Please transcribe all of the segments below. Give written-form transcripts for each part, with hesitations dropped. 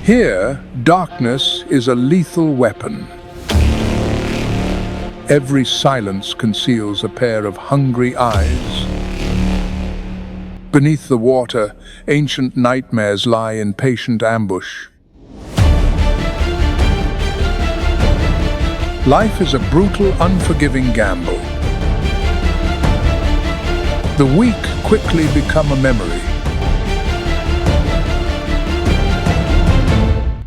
Here, darkness is a lethal weapon. Every silence conceals a pair of hungry eyes. Beneath the water, ancient nightmares lie in patient ambush. Life is a brutal, unforgiving gamble. The weak quickly become a memory.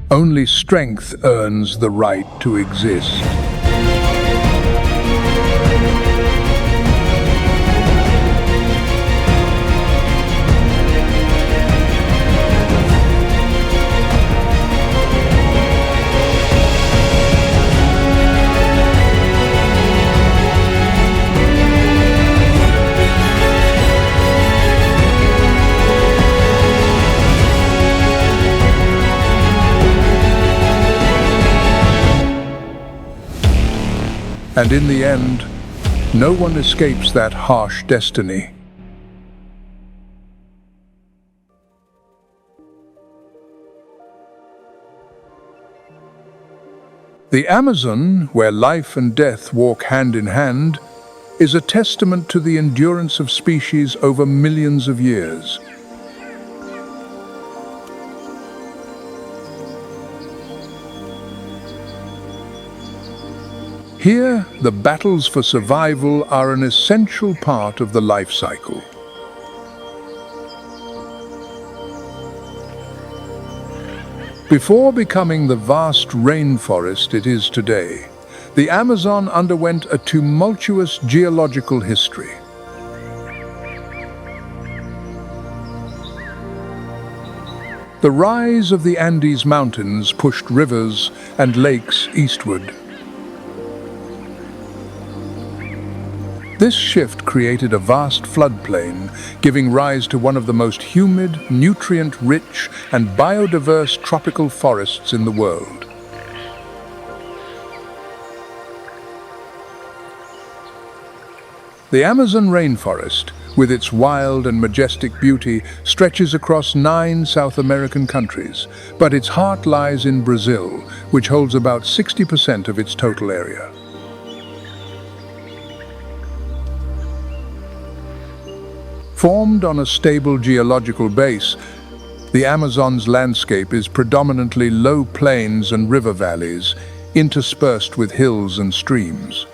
Only strength earns the right to exist. And in the end, no one escapes that harsh destiny. The Amazon, where life and death walk hand in hand, is a testament to the endurance of species over millions of years. Here, the battles for survival are an essential part of the life cycle. Before becoming the vast rainforest it is today, the Amazon underwent a tumultuous geological history. The rise of the Andes Mountains pushed rivers and lakes eastward. This shift created a vast floodplain, giving rise to one of the most humid, nutrient-rich, and biodiverse tropical forests in the world. The Amazon rainforest, with its wild and majestic beauty, stretches across 9 South American countries, but its heart lies in Brazil, which holds about 60% of its total area. Formed on a stable geological base, the Amazon's landscape is predominantly low plains and river valleys, interspersed with hills and streams.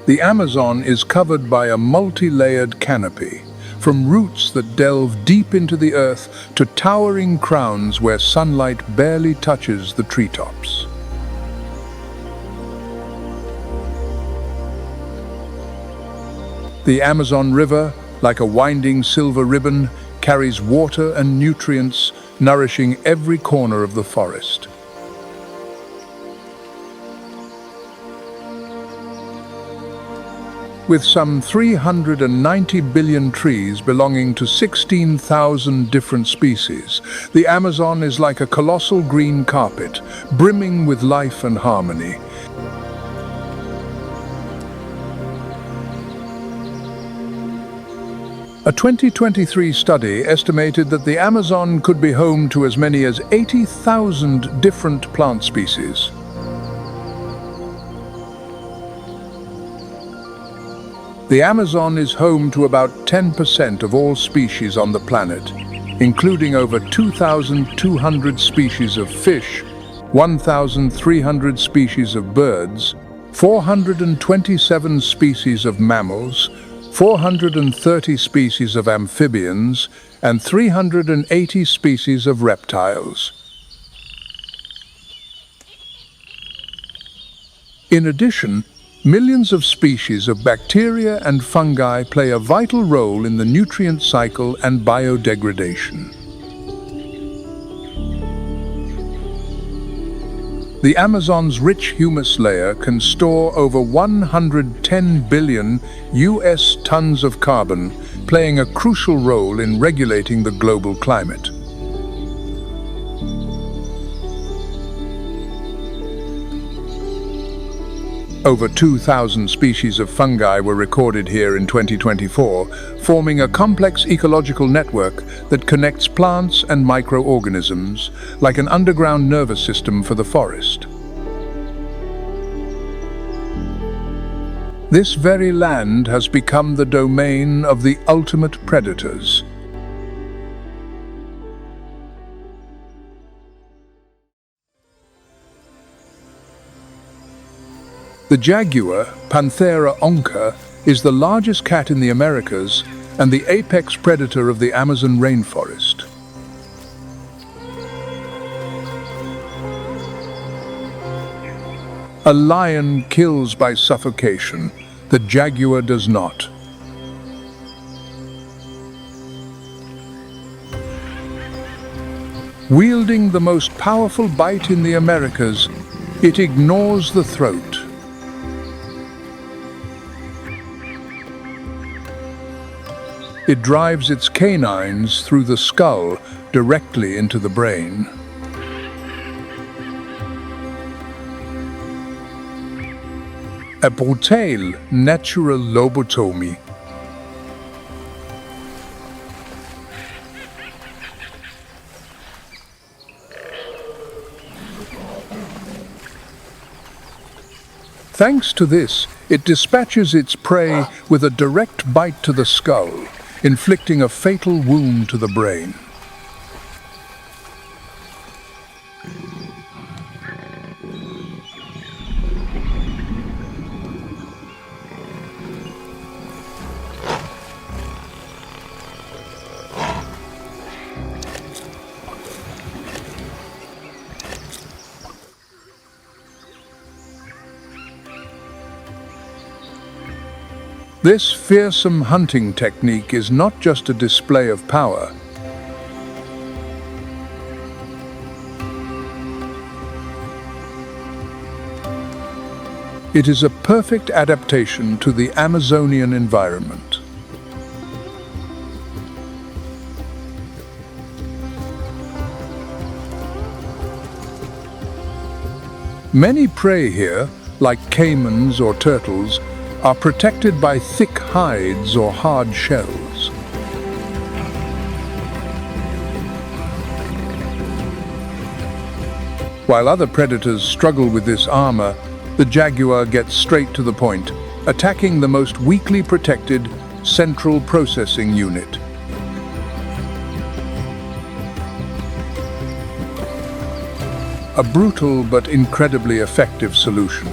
The Amazon is covered by a multi-layered canopy, from roots that delve deep into the earth to towering crowns where sunlight barely touches the treetops. The Amazon River, like a winding silver ribbon, carries water and nutrients, nourishing every corner of the forest. With some 390 billion trees belonging to 16,000 different species, the Amazon is like a colossal green carpet, brimming with life and harmony. A 2023 study estimated that the Amazon could be home to as many as 80,000 different plant species. The Amazon is home to about 10% of all species on the planet, including over 2,200 species of fish, 1,300 species of birds, 427 species of mammals, 430 species of amphibians, and 380 species of reptiles. In addition, millions of species of bacteria and fungi play a vital role in the nutrient cycle and biodegradation. The Amazon's rich humus layer can store over 110 billion US tons of carbon, playing a crucial role in regulating the global climate. Over 2,000 species of fungi were recorded here in 2024, forming a complex ecological network that connects plants and microorganisms, like an underground nervous system for the forest. This very land has become the domain of the ultimate predators. The jaguar, Panthera onca, is the largest cat in the Americas and the apex predator of the Amazon rainforest. A lion kills by suffocation. The jaguar does not. Wielding the most powerful bite in the Americas, it ignores the throat. It drives its canines through the skull directly into the brain. A brutal natural lobotomy. Thanks to this, it dispatches its prey with a direct bite to the skull, inflicting a fatal wound to the brain. This fearsome hunting technique is not just a display of power. It is a perfect adaptation to the Amazonian environment. Many prey here, like caimans or turtles, are protected by thick hides or hard shells. While other predators struggle with this armor, the jaguar gets straight to the point, attacking the most weakly protected central processing unit. A brutal but incredibly effective solution.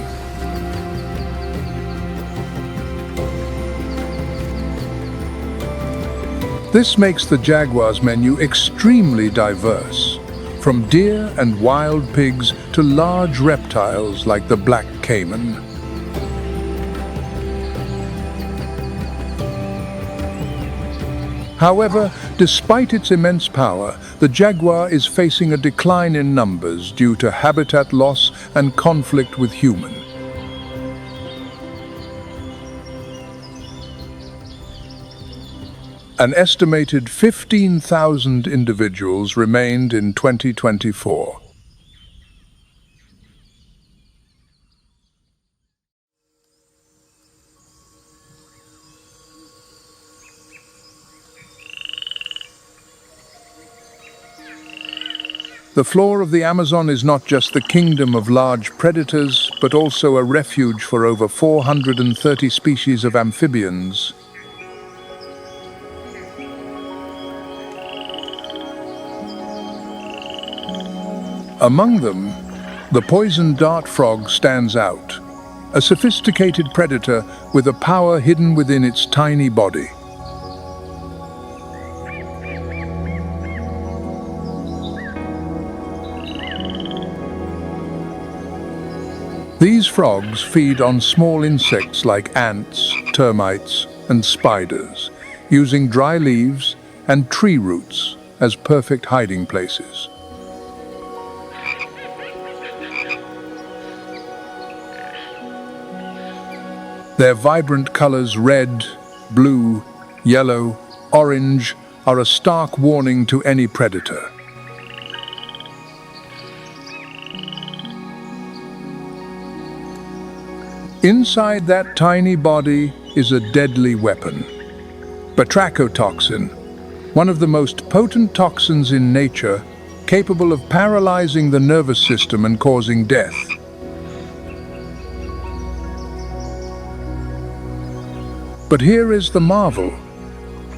This makes the jaguar's menu extremely diverse, from deer and wild pigs to large reptiles like the black caiman. However, despite its immense power, the jaguar is facing a decline in numbers due to habitat loss and conflict with humans. An estimated 15,000 individuals remained in 2024. The floor of the Amazon is not just the kingdom of large predators, but also a refuge for over 430 species of amphibians. Among them, the poison dart frog stands out, a sophisticated predator with a power hidden within its tiny body. These frogs feed on small insects like ants, termites, and spiders, using dry leaves and tree roots as perfect hiding places. Their vibrant colors red, blue, yellow, orange are a stark warning to any predator. Inside that tiny body is a deadly weapon, batrachotoxin, one of the most potent toxins in nature, capable of paralyzing the nervous system and causing death. But here is the marvel.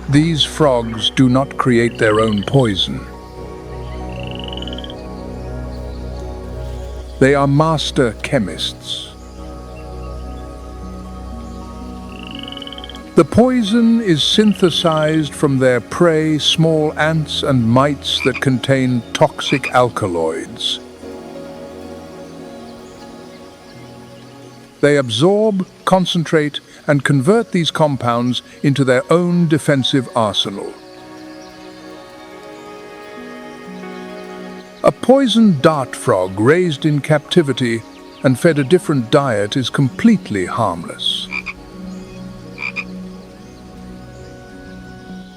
These frogs do not create their own poison. They are master chemists. The poison is synthesized from their prey, small ants and mites that contain toxic alkaloids. They absorb, concentrate, and convert these compounds into their own defensive arsenal. A poisoned dart frog raised in captivity and fed a different diet is completely harmless.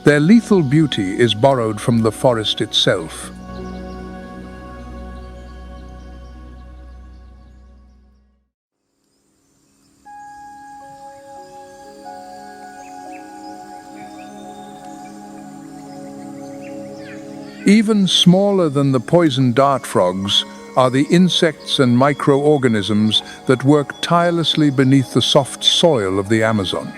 Their lethal beauty is borrowed from the forest itself. Even smaller than the poisoned dart frogs are the insects and microorganisms that work tirelessly beneath the soft soil of the Amazon.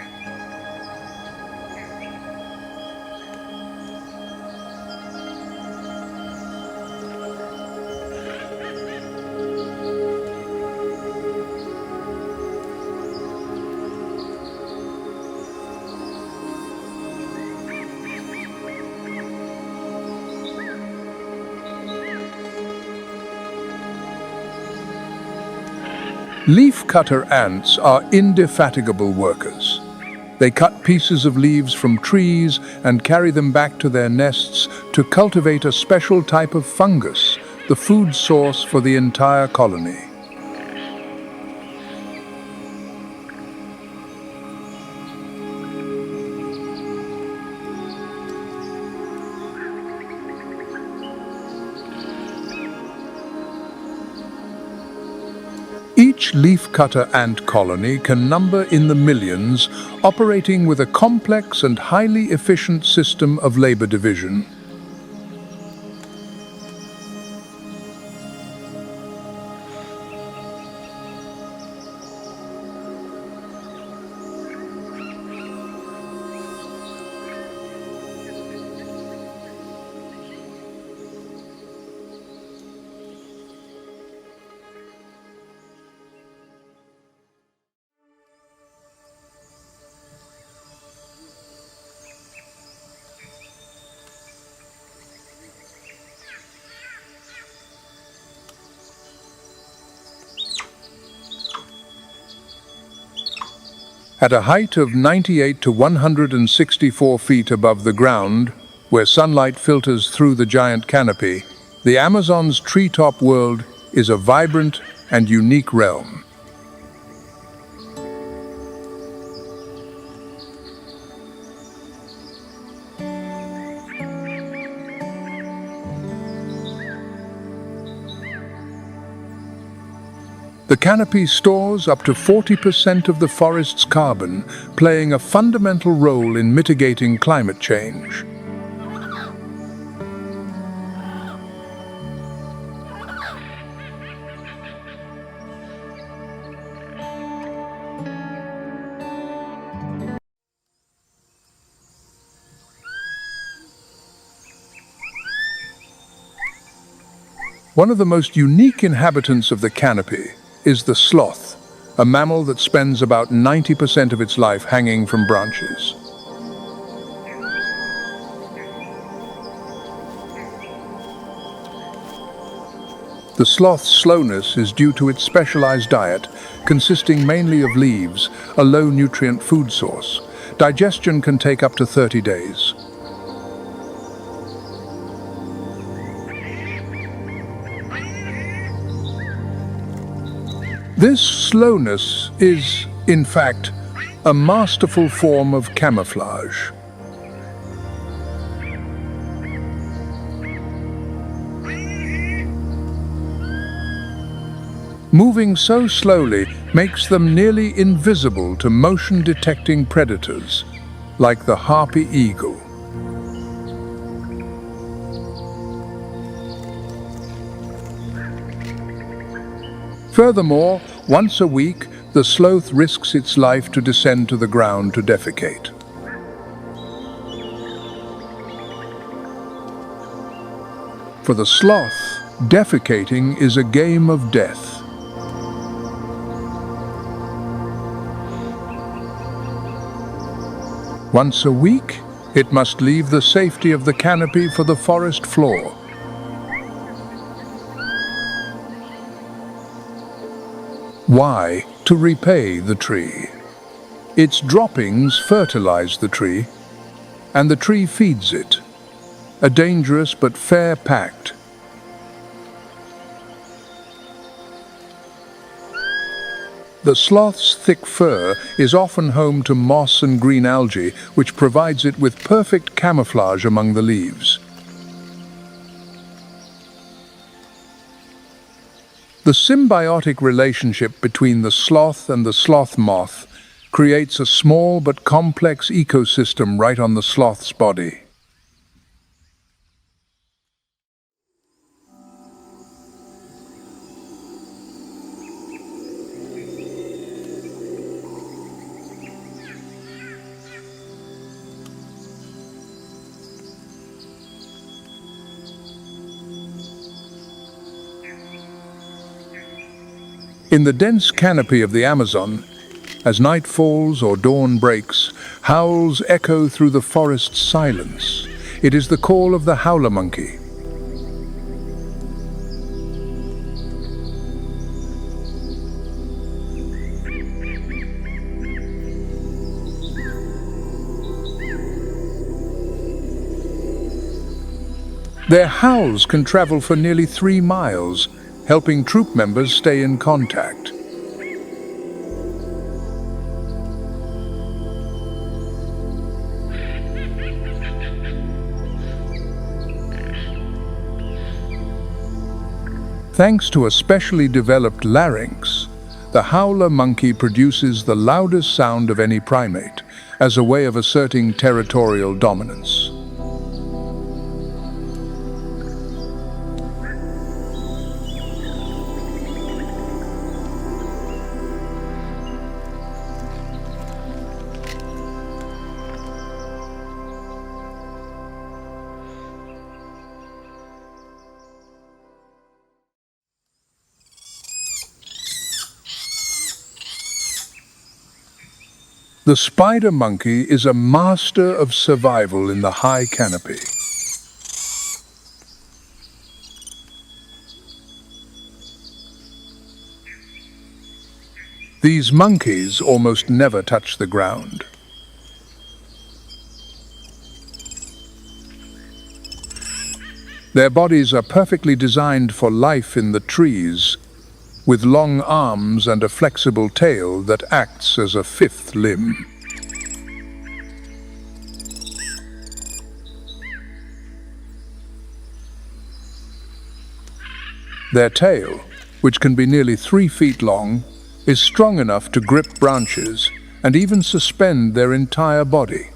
Leafcutter ants are indefatigable workers. They cut pieces of leaves from trees and carry them back to their nests to cultivate a special type of fungus, the food source for the entire colony. Each leafcutter ant colony can number in the millions, operating with a complex and highly efficient system of labor division. At a height of 98 to 164 feet above the ground, where sunlight filters through the giant canopy, the Amazon's treetop world is a vibrant and unique realm. The canopy stores up to 40% of the forest's carbon, playing a fundamental role in mitigating climate change. One of the most unique inhabitants of the canopy is the sloth, a mammal that spends about 90% of its life hanging from branches. The sloth's slowness is due to its specialized diet, consisting mainly of leaves, a low-nutrient food source. Digestion can take up to 30 days. This slowness is, in fact, a masterful form of camouflage. Moving so slowly makes them nearly invisible to motion-detecting predators, like the harpy eagle. Furthermore, once a week, the sloth risks its life to descend to the ground to defecate. For the sloth, defecating is a game of death. Once a week, it must leave the safety of the canopy for the forest floor. Why? To repay the tree. Its droppings fertilize the tree, and the tree feeds it. A dangerous but fair pact. The sloth's thick fur is often home to moss and green algae, which provides it with perfect camouflage among the leaves. The symbiotic relationship between the sloth and the sloth moth creates a small but complex ecosystem right on the sloth's body. In the dense canopy of the Amazon, as night falls or dawn breaks, howls echo through the forest's silence. It is the call of the howler monkey. Their howls can travel for nearly 3 miles, helping troop members stay in contact. Thanks to a specially developed larynx, the howler monkey produces the loudest sound of any primate, as a way of asserting territorial dominance. The spider monkey is a master of survival in the high canopy. These monkeys almost never touch the ground. Their bodies are perfectly designed for life in the trees, with long arms and a flexible tail that acts as a 5th limb. Their tail, which can be nearly 3 feet long, is strong enough to grip branches and even suspend their entire body.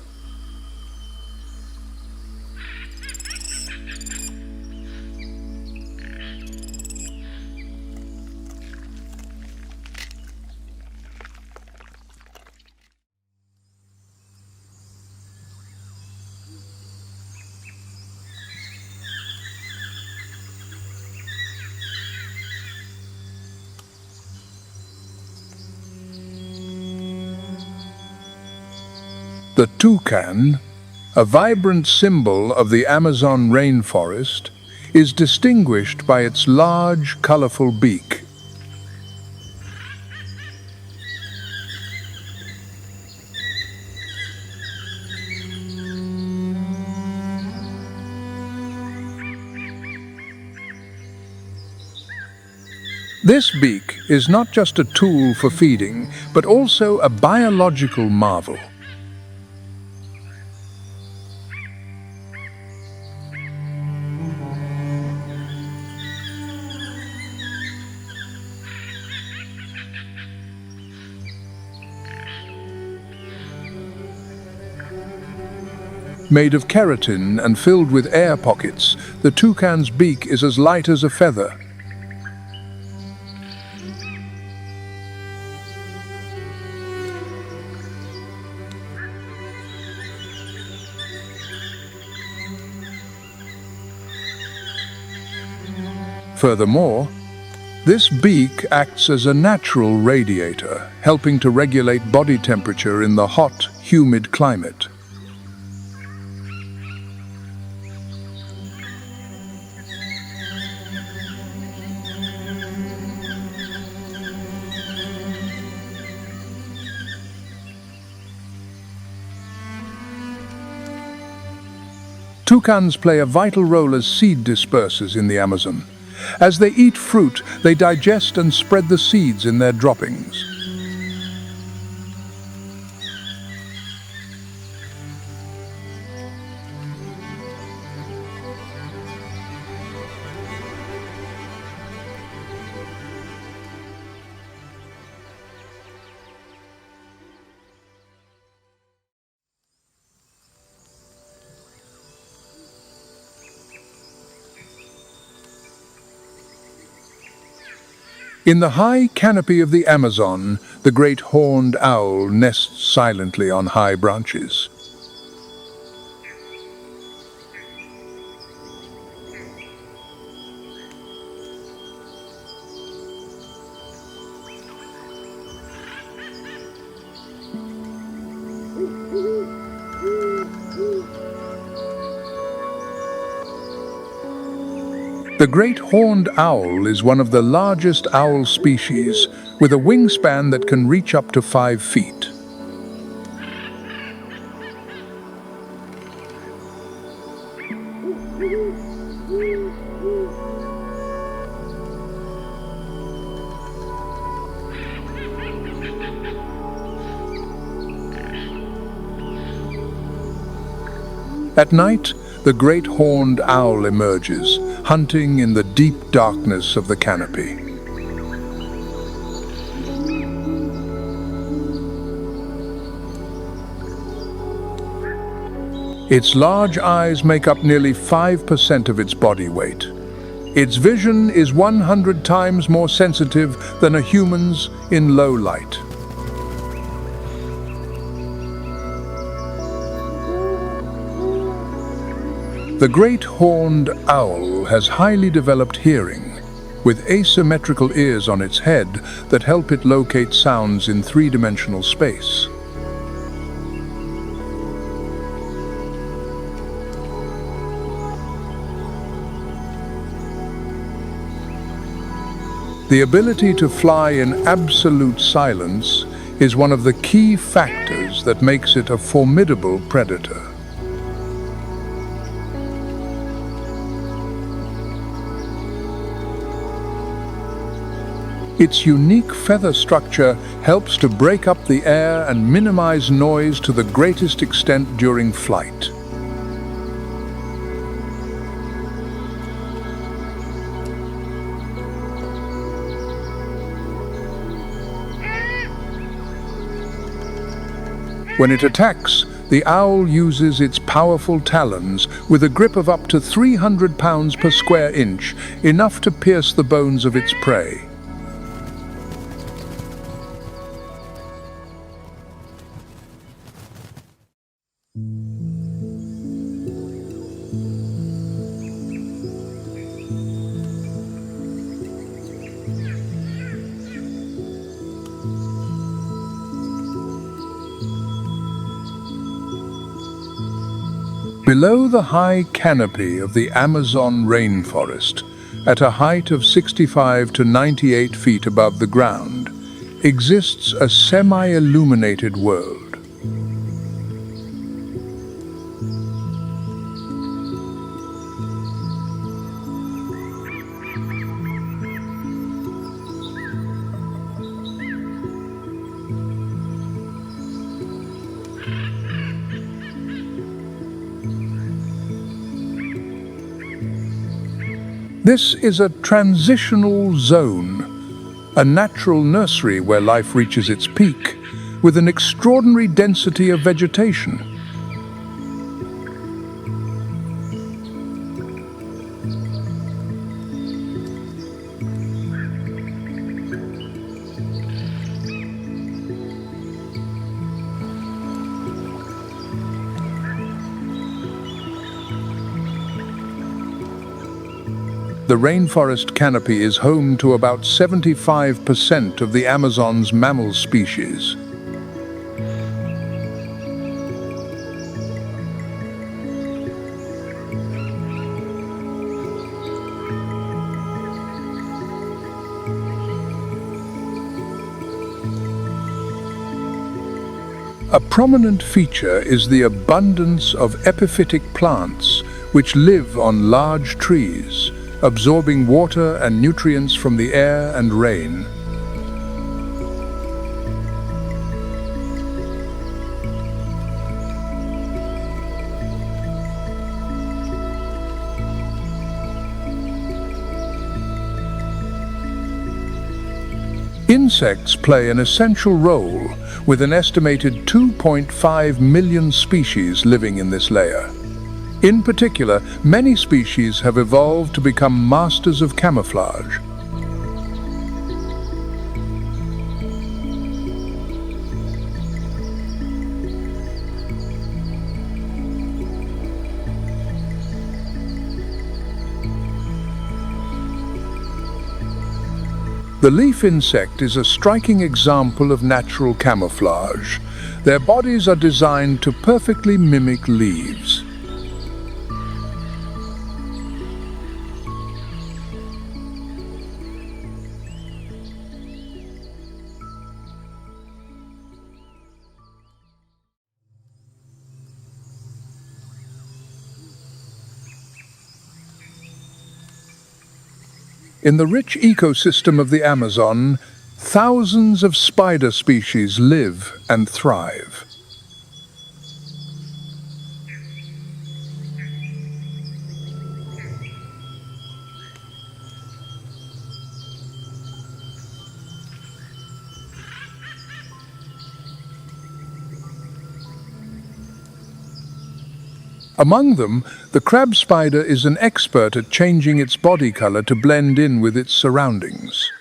The toucan, a vibrant symbol of the Amazon rainforest, is distinguished by its large, colorful beak. This beak is not just a tool for feeding, but also a biological marvel. Made of keratin and filled with air pockets, the toucan's beak is as light as a feather. Furthermore, this beak acts as a natural radiator, helping to regulate body temperature in the hot, humid climate. Toucans play a vital role as seed dispersers in the Amazon. As they eat fruit, they digest and spread the seeds in their droppings. In the high canopy of the Amazon, the great horned owl nests silently on high branches. The great horned owl is one of the largest owl species, with a wingspan that can reach up to 5 feet. At night, the great horned owl emerges, hunting in the deep darkness of the canopy. Its large eyes make up nearly 5% of its body weight. Its vision is 100 times more sensitive than a human's in low light. The great horned owl has highly developed hearing, with asymmetrical ears on its head that help it locate sounds in three-dimensional space. The ability to fly in absolute silence is one of the key factors that makes it a formidable predator. Its unique feather structure helps to break up the air and minimize noise to the greatest extent during flight. When it attacks, the owl uses its powerful talons with a grip of up to 300 pounds per square inch, enough to pierce the bones of its prey. Below the high canopy of the Amazon rainforest, at a height of 65 to 98 feet above the ground, exists a semi-illuminated world. This is a transitional zone, a natural nursery where life reaches its peak, with an extraordinary density of vegetation. the rainforest canopy is home to about 75% of the Amazon's mammal species. A prominent feature is the abundance of epiphytic plants which live on large trees, absorbing water and nutrients from the air and rain. Insects play an essential role, with an estimated 2.5 million species living in this layer. In particular, many species have evolved to become masters of camouflage. The leaf insect is a striking example of natural camouflage. Their bodies are designed to perfectly mimic leaves. In the rich ecosystem of the Amazon, thousands of spider species live and thrive. Among them, the crab spider is an expert at changing its body color to blend in with its surroundings.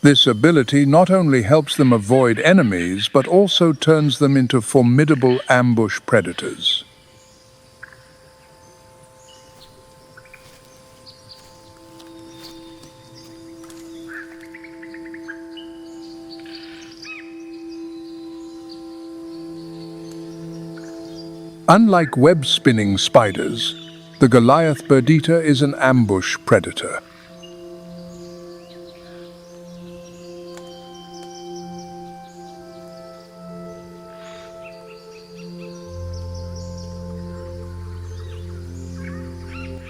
This ability not only helps them avoid enemies, but also turns them into formidable ambush predators. Unlike web-spinning spiders, the Goliath bird-eater is an ambush predator.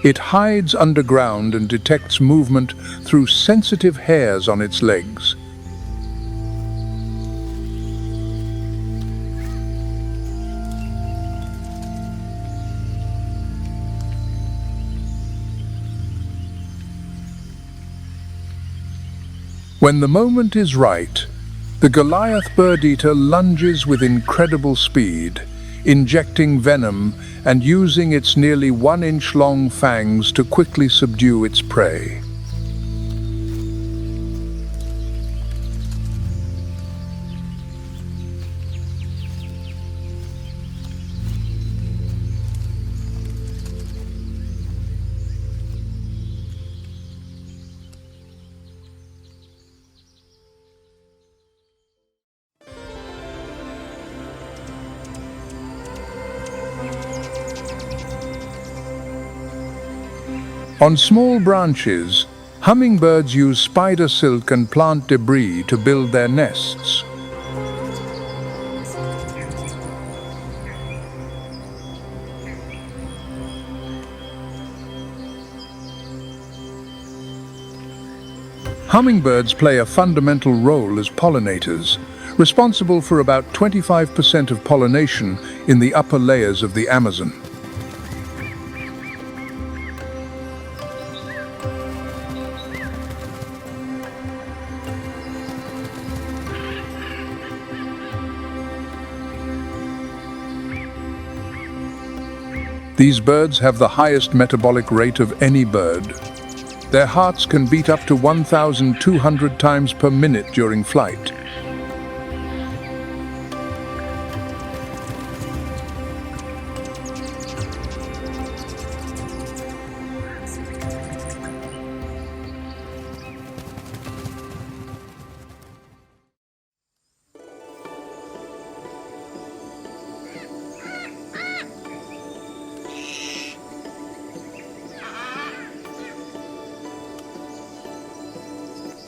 It hides underground and detects movement through sensitive hairs on its legs. When the moment is right, the Goliath bird-eater lunges with incredible speed, injecting venom and using its nearly 1-inch-long fangs to quickly subdue its prey. On small branches, hummingbirds use spider silk and plant debris to build their nests. Hummingbirds play a fundamental role as pollinators, responsible for about 25% of pollination in the upper layers of the Amazon. These birds have the highest metabolic rate of any bird. Their hearts can beat up to 1,200 times per minute during flight.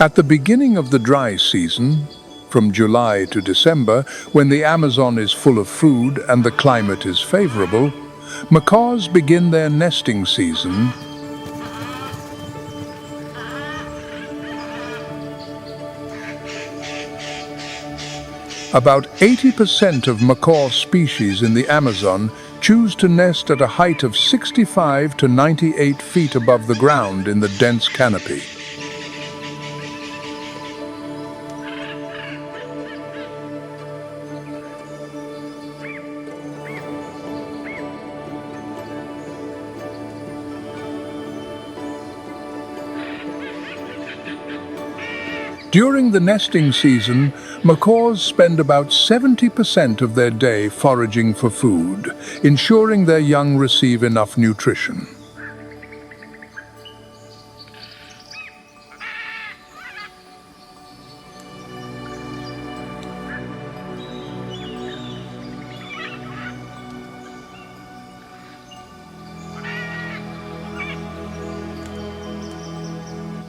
At the beginning of the dry season, from July to December, when the Amazon is full of food and the climate is favorable, macaws begin their nesting season. About 80% of macaw species in the Amazon choose to nest at a height of 65 to 98 feet above the ground in the dense canopy. During the nesting season, macaws spend about 70% of their day foraging for food, ensuring their young receive enough nutrition.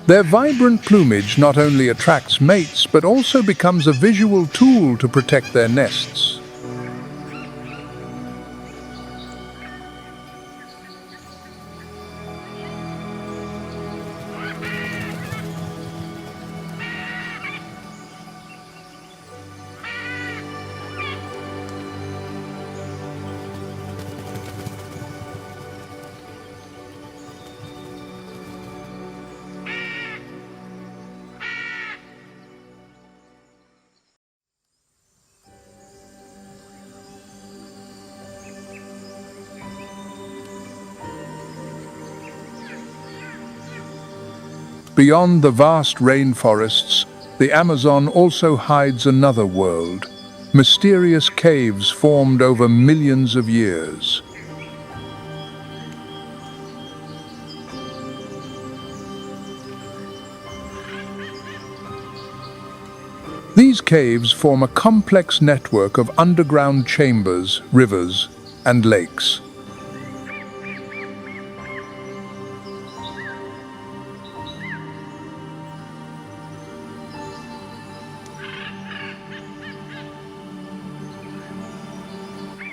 Their vibrant plumage not only attracts mates, but also becomes a visual tool to protect their nests. Beyond the vast rainforests, the Amazon also hides another world, mysterious caves formed over millions of years. These caves form a complex network of underground chambers, rivers, and lakes.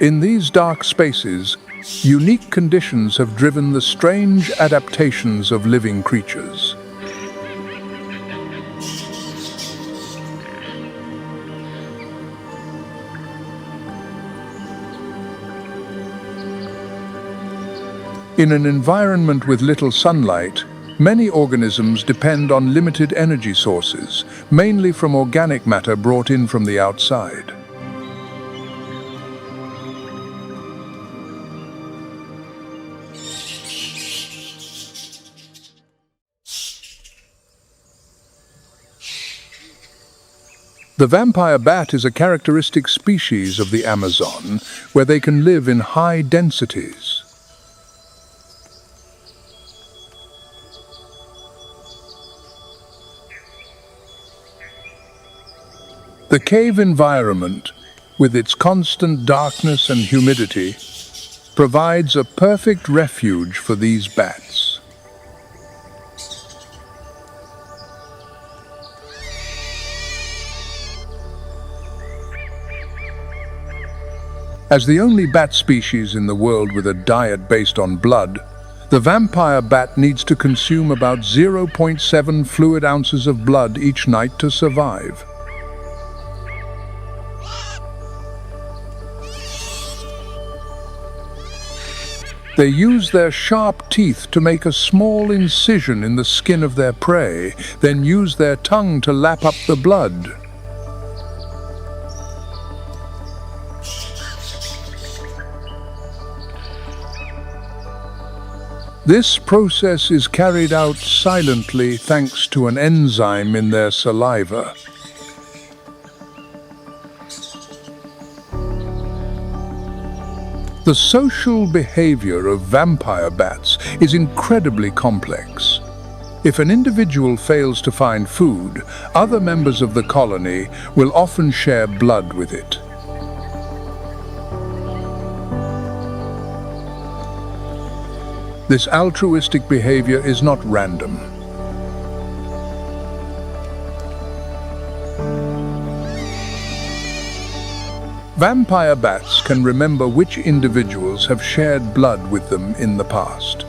In these dark spaces, unique conditions have driven the strange adaptations of living creatures. In an environment with little sunlight, many organisms depend on limited energy sources, mainly from organic matter brought in from the outside. The vampire bat is a characteristic species of the Amazon, where they can live in high densities. The cave environment, with its constant darkness and humidity, provides a perfect refuge for these bats. As the only bat species in the world with a diet based on blood, the vampire bat needs to consume about 0.7 fluid ounces of blood each night to survive. They use their sharp teeth to make a small incision in the skin of their prey, then use their tongue to lap up the blood. This process is carried out silently thanks to an enzyme in their saliva. The social behavior of vampire bats is incredibly complex. If an individual fails to find food, other members of the colony will often share blood with it. This altruistic behavior is not random. Vampire bats can remember which individuals have shared blood with them in the past.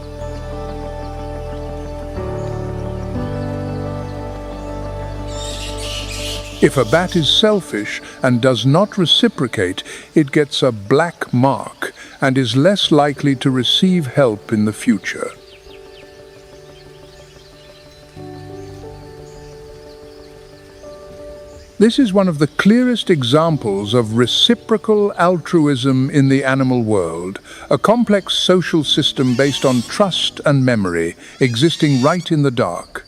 If a bat is selfish and does not reciprocate, it gets a black mark and is less likely to receive help in the future. This is one of the clearest examples of reciprocal altruism in the animal world, a complex social system based on trust and memory, existing right in the dark.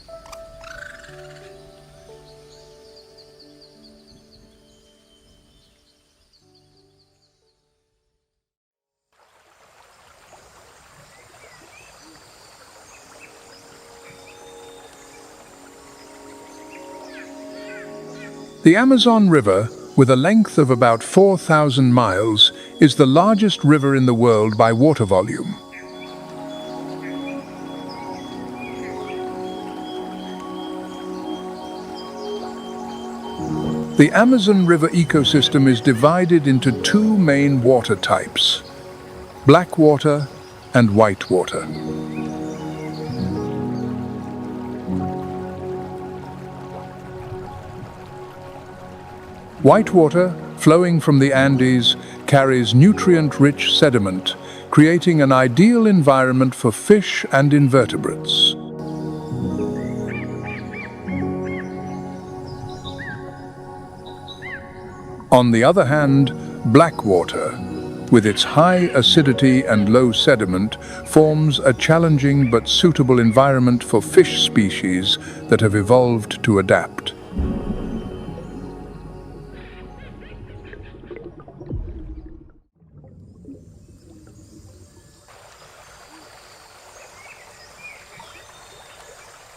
The Amazon River, with a length of about 4,000 miles, is the largest river in the world by water volume. The Amazon River ecosystem is divided into two main water types: black water and white water. White water, flowing from the Andes, carries nutrient-rich sediment, creating an ideal environment for fish and invertebrates. On the other hand, black water, with its high acidity and low sediment, forms a challenging but suitable environment for fish species that have evolved to adapt.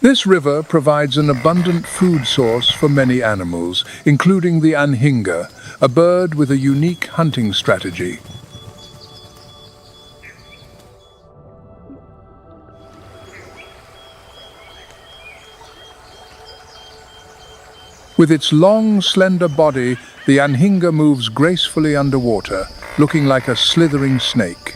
This river provides an abundant food source for many animals, including the anhinga, a bird with a unique hunting strategy. With its long, slender body, the anhinga moves gracefully underwater, looking like a slithering snake.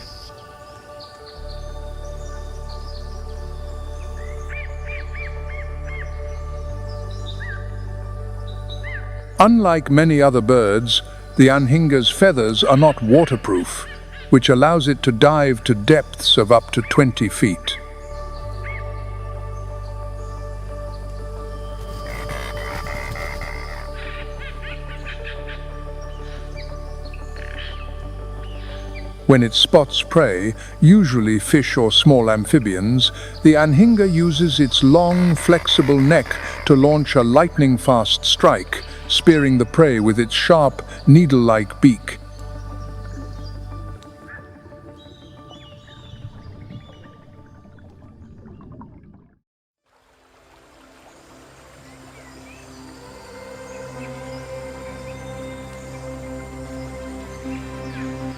Unlike many other birds, the anhinga's feathers are not waterproof, which allows it to dive to depths of up to 20 feet. When it spots prey, usually fish or small amphibians, the anhinga uses its long, flexible neck to launch a lightning-fast strike, spearing the prey with its sharp, needle-like beak.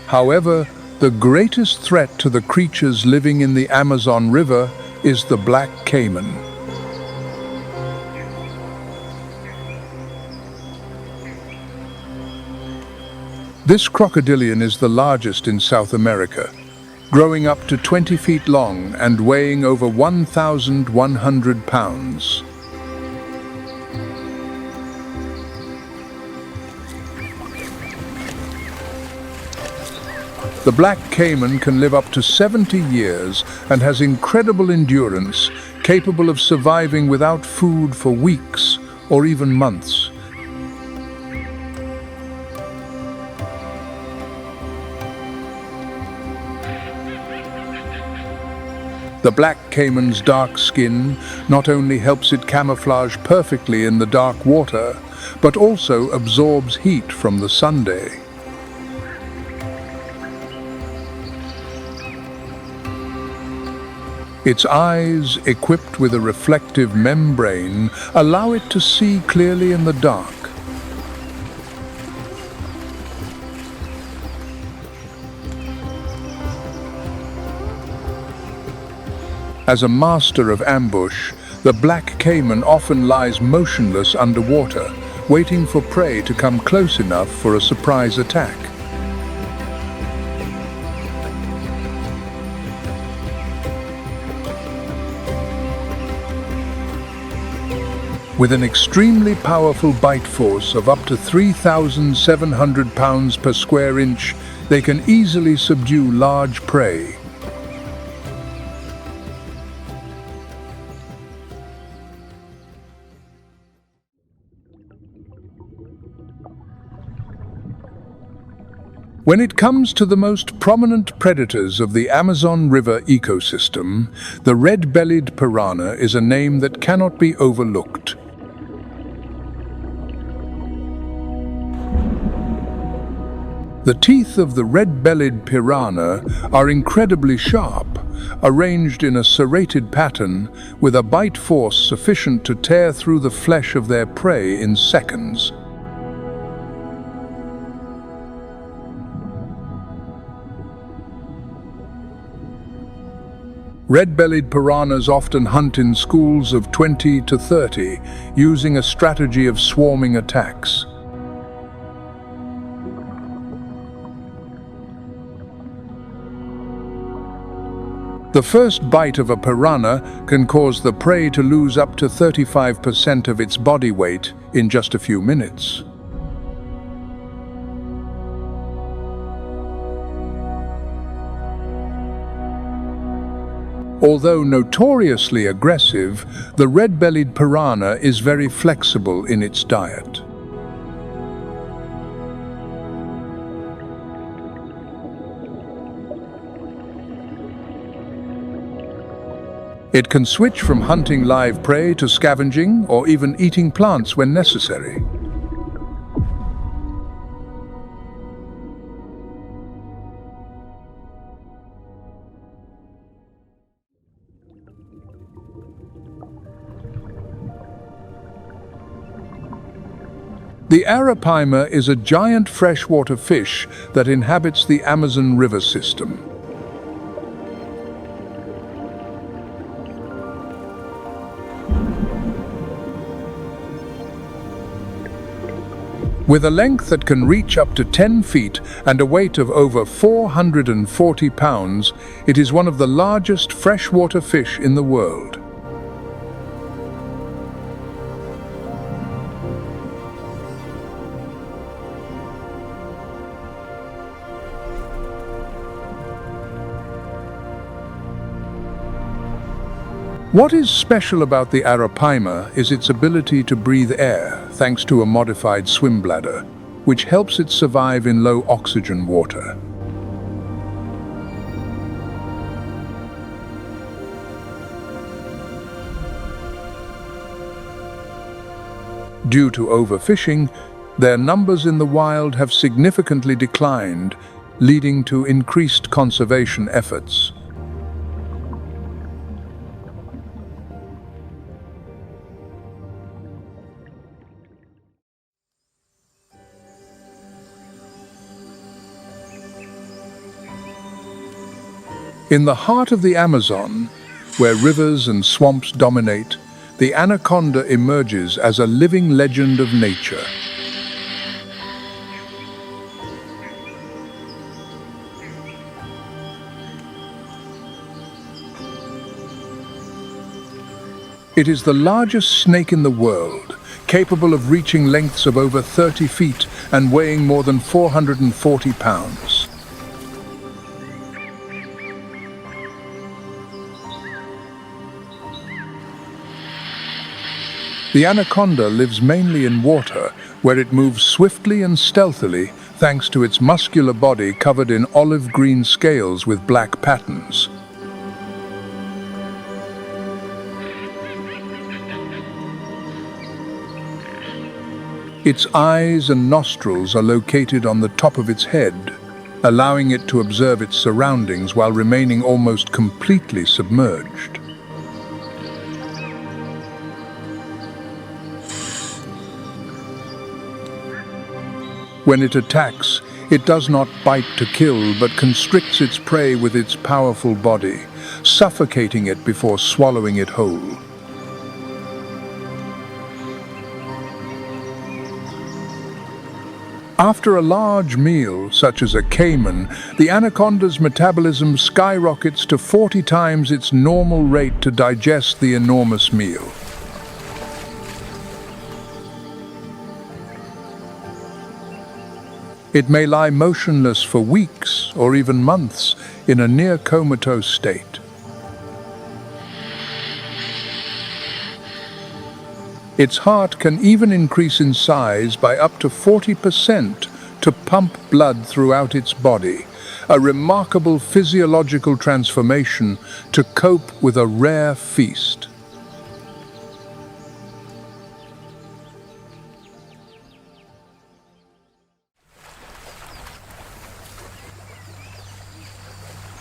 However, the greatest threat to the creatures living in the Amazon River is the black caiman. This crocodilian is the largest in South America, growing up to 20 feet long and weighing over 1,100 pounds. The black caiman can live up to 70 years and has incredible endurance, capable of surviving without food for weeks or even months. The black caiman's dark skin not only helps it camouflage perfectly in the dark water, but also absorbs heat from the sunday. Its eyes, equipped with a reflective membrane, allow it to see clearly in the dark. As a master of ambush, the black caiman often lies motionless underwater, waiting for prey to come close enough for a surprise attack. With an extremely powerful bite force of up to 3,700 pounds per square inch, they can easily subdue large prey. When it comes to the most prominent predators of the Amazon River ecosystem, the red-bellied piranha is a name that cannot be overlooked. The teeth of the red-bellied piranha are incredibly sharp, arranged in a serrated pattern with a bite force sufficient to tear through the flesh of their prey in seconds. Red-bellied piranhas often hunt in schools of 20 to 30, using a strategy of swarming attacks. The first bite of a piranha can cause the prey to lose up to 35% of its body weight in just a few minutes. Although notoriously aggressive, the red-bellied piranha is very flexible in its diet. It can switch from hunting live prey to scavenging or even eating plants when necessary. The arapaima is a giant freshwater fish that inhabits the Amazon River system. With a length that can reach up to 10 feet and a weight of over 440 pounds, it is one of the largest freshwater fish in the world. What is special about the arapaima is its ability to breathe air thanks to a modified swim bladder, which helps it survive in low oxygen water. Due to overfishing, their numbers in the wild have significantly declined, leading to increased conservation efforts. In the heart of the Amazon, where rivers and swamps dominate, the anaconda emerges as a living legend of nature. It is the largest snake in the world, capable of reaching lengths of over 30 feet and weighing more than 440 pounds. The anaconda lives mainly in water, where it moves swiftly and stealthily thanks to its muscular body covered in olive green scales with black patterns. Its eyes and nostrils are located on the top of its head, allowing it to observe its surroundings while remaining almost completely submerged. When it attacks, it does not bite to kill, but constricts its prey with its powerful body, suffocating it before swallowing it whole. After a large meal, such as a caiman, the anaconda's metabolism skyrockets to 40 times its normal rate to digest the enormous meal. It may lie motionless for weeks or even months in a near comatose state. Its heart can even increase in size by up to 40% to pump blood throughout its body, a remarkable physiological transformation to cope with a rare feast.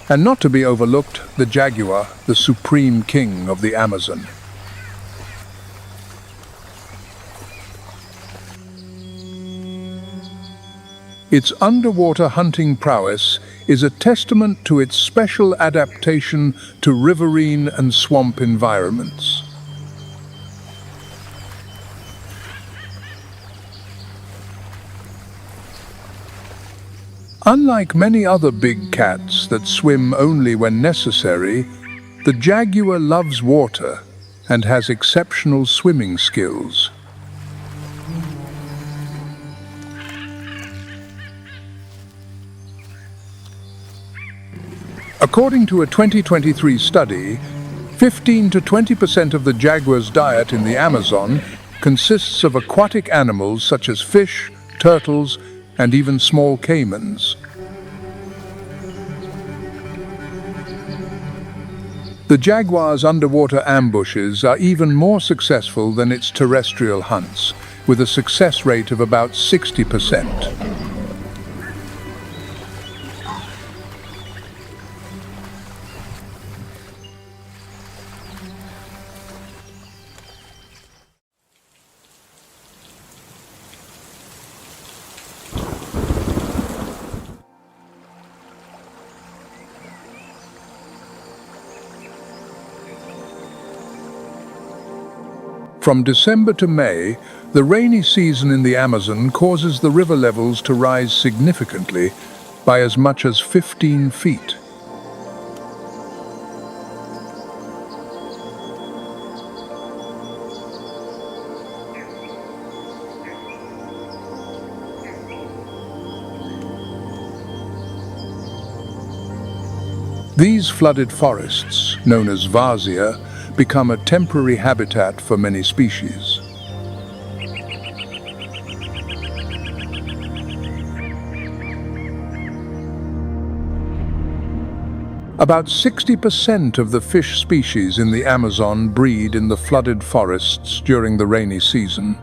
And not to be overlooked, the jaguar, the supreme king of the Amazon. Its underwater hunting prowess is a testament to its special adaptation to riverine and swamp environments. Unlike many other big cats that swim only when necessary, the jaguar loves water and has exceptional swimming skills. According to a 2023 study, 15 to 20% of the jaguar's diet in the Amazon consists of aquatic animals such as fish, turtles, and even small caimans. The jaguar's underwater ambushes are even more successful than its terrestrial hunts, with a success rate of about 60%. From December to May, the rainy season in the Amazon causes the river levels to rise significantly by as much as 15 feet. These flooded forests, known as vasia, become a temporary habitat for many species. About 60% of the fish species in the Amazon breed in the flooded forests during the rainy season.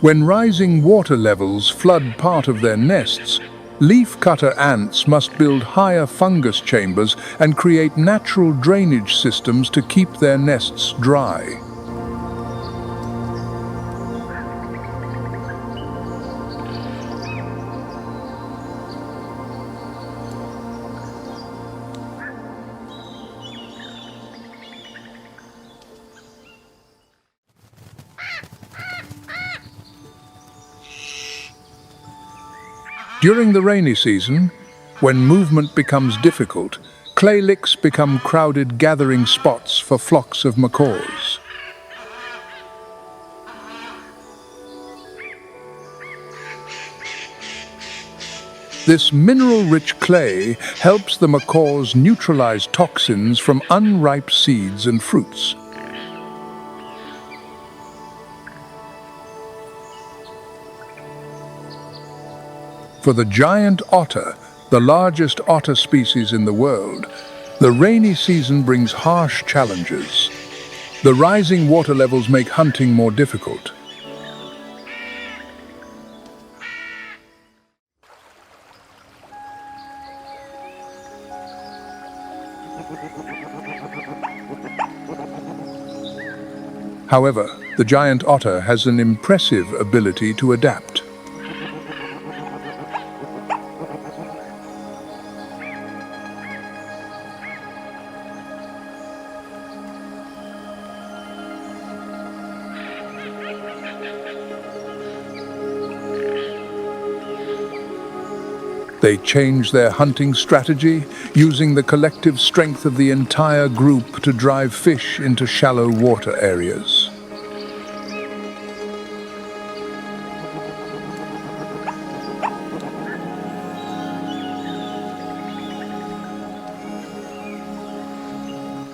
When rising water levels flood part of their nests, leafcutter ants must build higher fungus chambers and create natural drainage systems to keep their nests dry. During the rainy season, when movement becomes difficult, clay licks become crowded gathering spots for flocks of macaws. This mineral-rich clay helps the macaws neutralize toxins from unripe seeds and fruits. For the giant otter, the largest otter species in the world, the rainy season brings harsh challenges. The rising water levels make hunting more difficult. However, the giant otter has an impressive ability to adapt. They change their hunting strategy, using the collective strength of the entire group to drive fish into shallow water areas.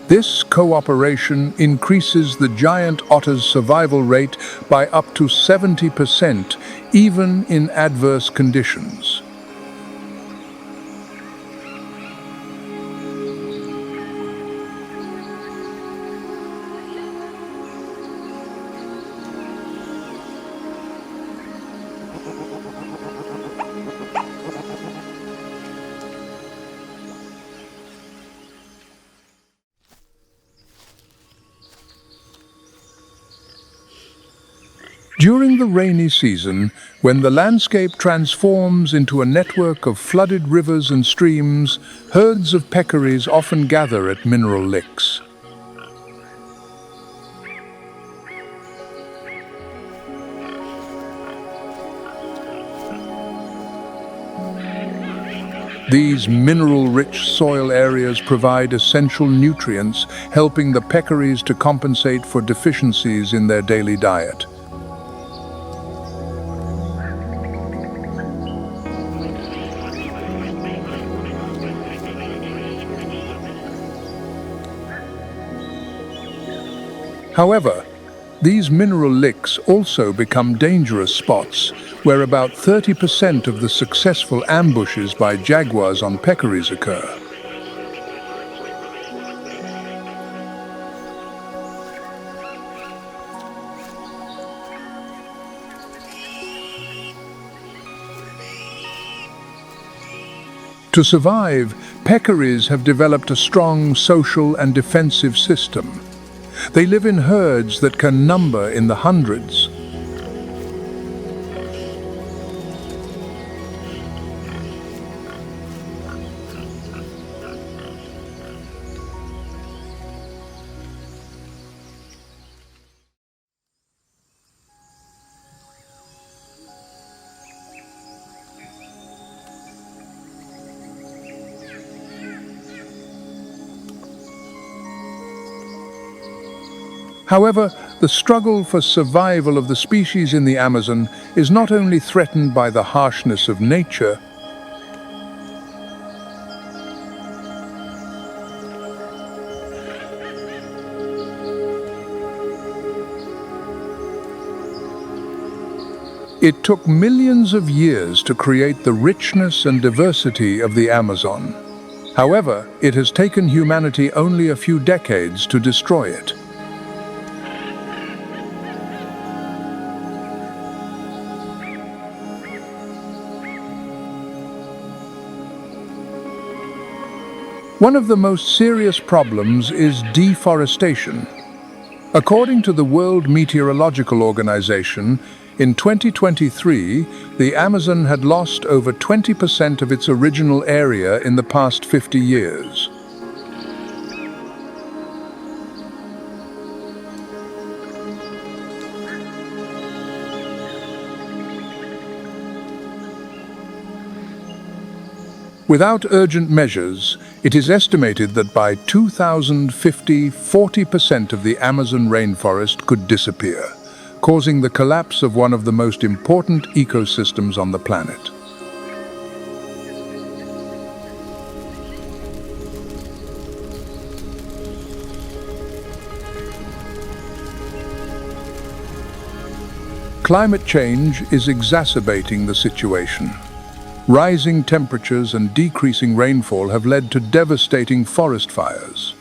This cooperation increases the giant otter's survival rate by up to 70%, even in adverse conditions. During the rainy season, when the landscape transforms into a network of flooded rivers and streams, herds of peccaries often gather at mineral licks. These mineral-rich soil areas provide essential nutrients, helping the peccaries to compensate for deficiencies in their daily diet. However, these mineral licks also become dangerous spots, where about 30% of the successful ambushes by jaguars on peccaries occur. To survive, peccaries have developed a strong social and defensive system. They live in herds that can number in the hundreds. However, the struggle for survival of the species in the Amazon is not only threatened by the harshness of nature. It took millions of years to create the richness and diversity of the Amazon. However, it has taken humanity only a few decades to destroy it. One of the most serious problems is deforestation. According to the World Meteorological Organization, in 2023, the Amazon had lost over 20% of its original area in the past 50 years. Without urgent measures, it is estimated that by 2050, 40% of the Amazon rainforest could disappear, causing the collapse of one of the most important ecosystems on the planet. Climate change is exacerbating the situation. Rising temperatures and decreasing rainfall have led to devastating forest fires.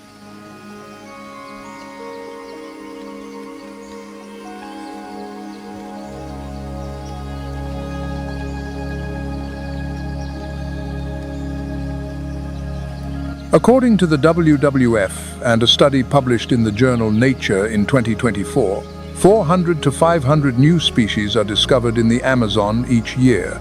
According to the WWF and a study published in the journal Nature in 2024, 400 to 500 new species are discovered in the Amazon each year.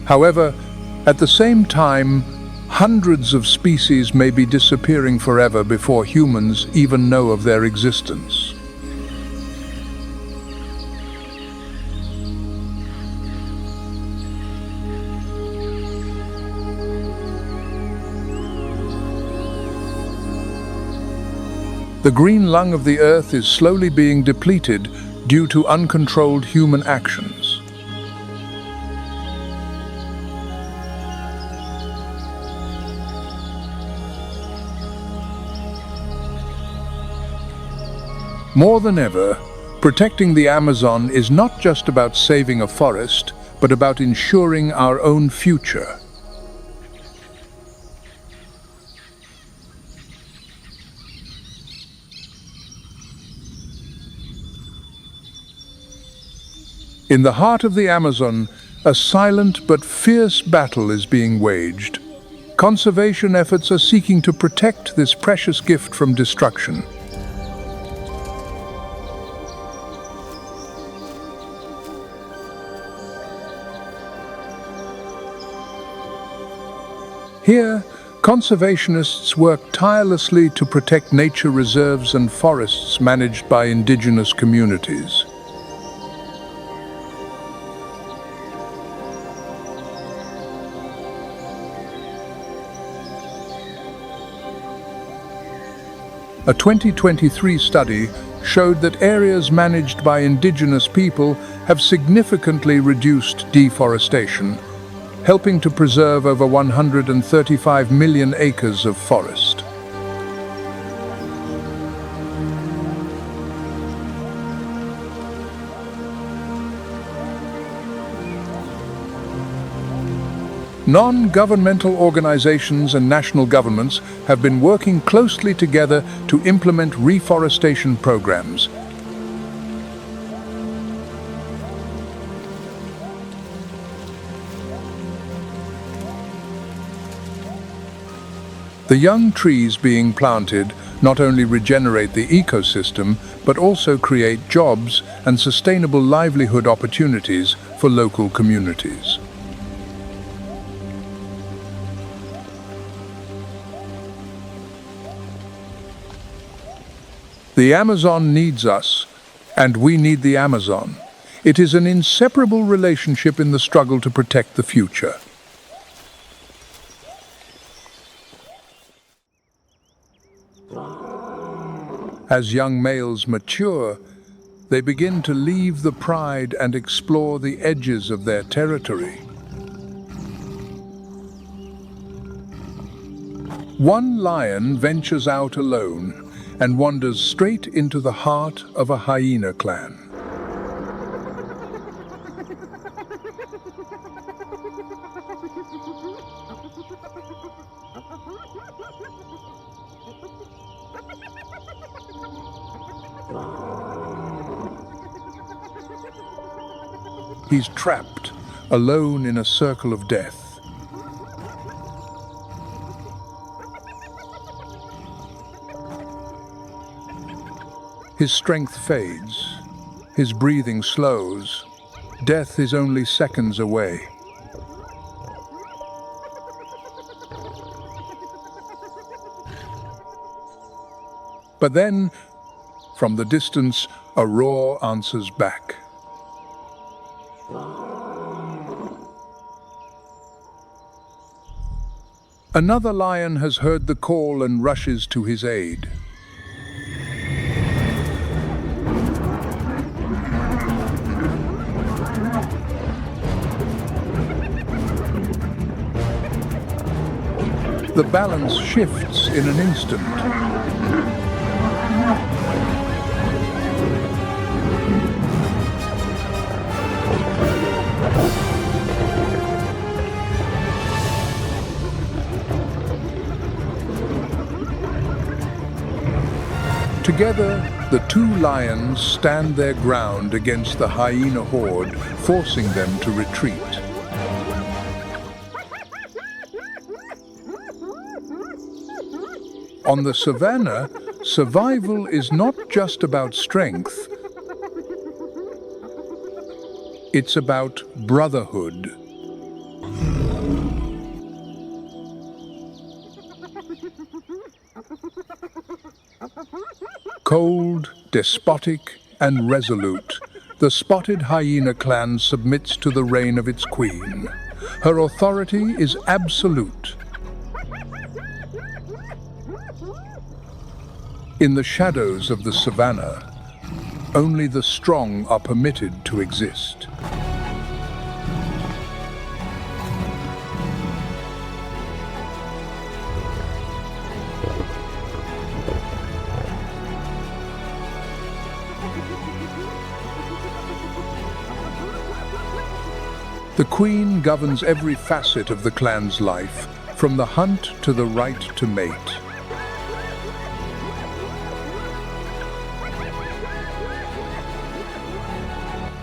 However, at the same time, hundreds of species may be disappearing forever before humans even know of their existence. The green lung of the Earth is slowly being depleted due to uncontrolled human actions. More than ever, protecting the Amazon is not just about saving a forest, but about ensuring our own future. In the heart of the Amazon, a silent but fierce battle is being waged. Conservation efforts are seeking to protect this precious gift from destruction. Here, conservationists work tirelessly to protect nature reserves and forests managed by indigenous communities. A 2023 study showed that areas managed by indigenous people have significantly reduced deforestation, helping to preserve over 135 million acres of forest. Non-governmental organizations and national governments have been working closely together to implement reforestation programs. The young trees being planted not only regenerate the ecosystem, but also create jobs and sustainable livelihood opportunities for local communities. The Amazon needs us, and we need the Amazon. It is an inseparable relationship in the struggle to protect the future. As young males mature, they begin to leave the pride and explore the edges of their territory. One lion ventures out alone and wanders straight into the heart of a hyena clan. He's trapped, alone in a circle of death. His strength fades, his breathing slows. Death is only seconds away. But then, from the distance, a roar answers back. Another lion has heard the call and rushes to his aid. the balance shifts in an instant. Together, the two lions stand their ground against the hyena horde, forcing them to retreat. On the savannah, survival is not just about strength, it's about brotherhood. Cold, despotic, and resolute, the spotted hyena clan submits to the reign of its queen. Her authority is absolute. In the shadows of the savannah, only the strong are permitted to exist. The queen governs every facet of the clan's life, from the hunt to the right to mate.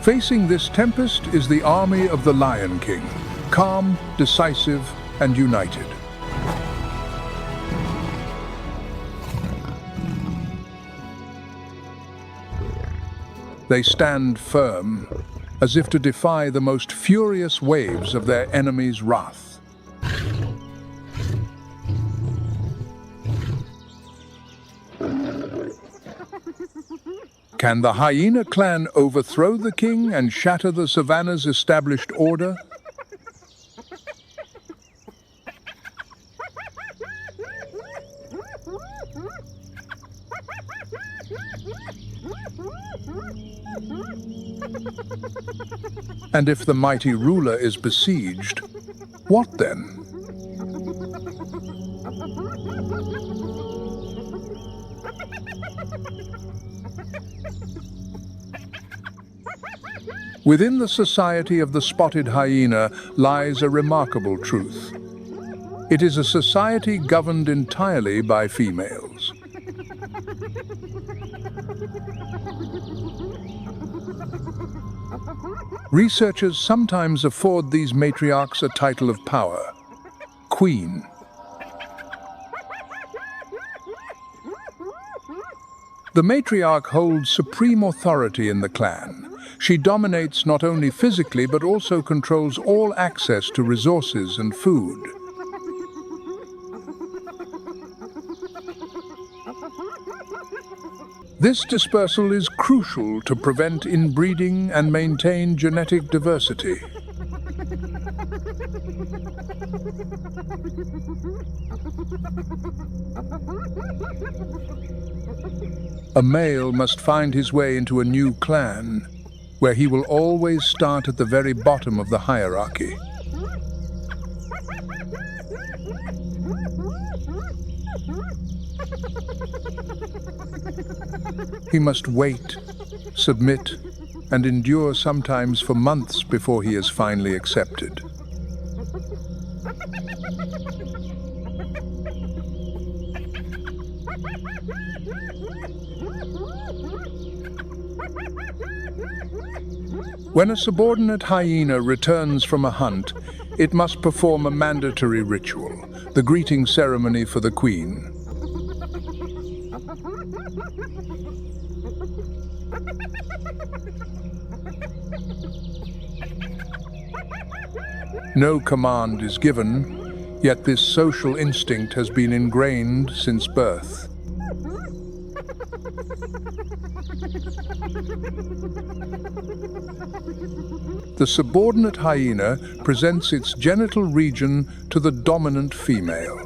Facing this tempest is the army of the Lion King, calm, decisive, and united. They stand firm, as if to defy the most furious waves of their enemy's wrath. Can the hyena clan overthrow the king and shatter the savannah's established order? And if the mighty ruler is besieged, what then? Within the society of the spotted hyena lies a remarkable truth. It is a society governed entirely by females. Researchers sometimes afford these matriarchs a title of power, queen. The matriarch holds supreme authority in the clan. She dominates not only physically but also controls all access to resources and food. This dispersal is crucial to prevent inbreeding and maintain genetic diversity. A male must find his way into a new clan, where he will always start at the very bottom of the hierarchy. He must wait, submit, and endure sometimes for months before he is finally accepted. When a subordinate hyena returns from a hunt, it must perform a mandatory ritual, the greeting ceremony for the queen. No command is given, yet this social instinct has been ingrained since birth. The subordinate hyena presents its genital region to the dominant female.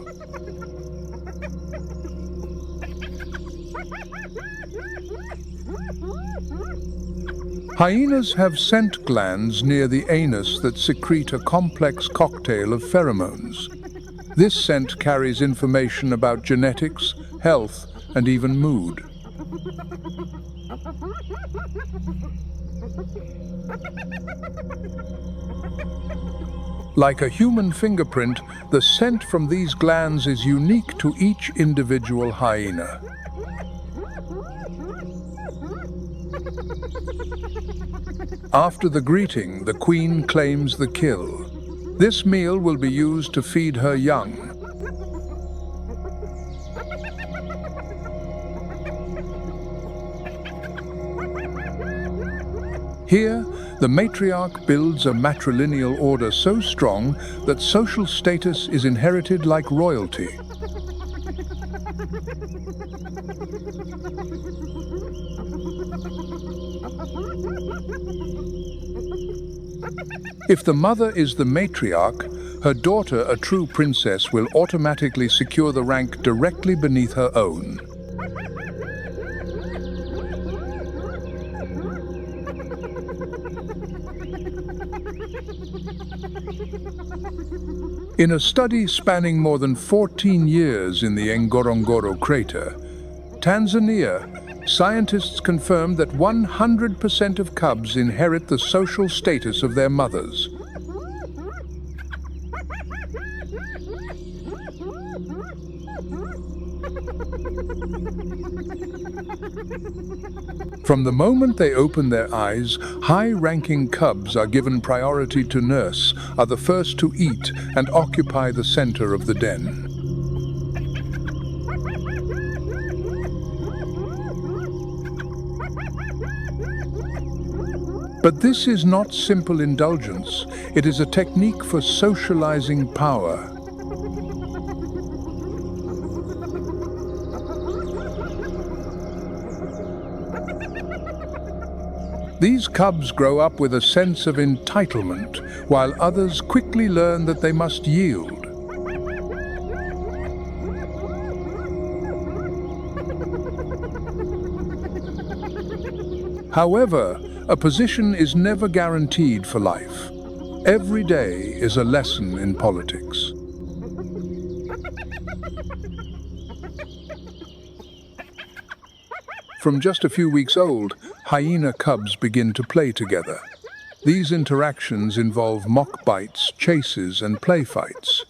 Hyenas have scent glands near the anus that secrete a complex cocktail of pheromones. This scent carries information about genetics, health, and even mood. Like a human fingerprint, the scent from these glands is unique to each individual hyena. After the greeting, the queen claims the kill. This meal will be used to feed her young. Here, the matriarch builds a matrilineal order so strong that social status is inherited like royalty. If the mother is the matriarch, her daughter, a true princess, will automatically secure the rank directly beneath her own. In a study spanning more than 14 years in the Ngorongoro crater, Tanzania, scientists confirmed that 100% of cubs inherit the social status of their mothers. From the moment they open their eyes, high-ranking cubs are given priority to nurse, are the first to eat, and occupy the center of the den. But this is not simple indulgence. It is a technique for socializing power. These cubs grow up with a sense of entitlement, while others quickly learn that they must yield. However, a position is never guaranteed for life. Every day is a lesson in politics. From just a few weeks old, hyena cubs begin to play together. These interactions involve mock bites, chases, and play fights.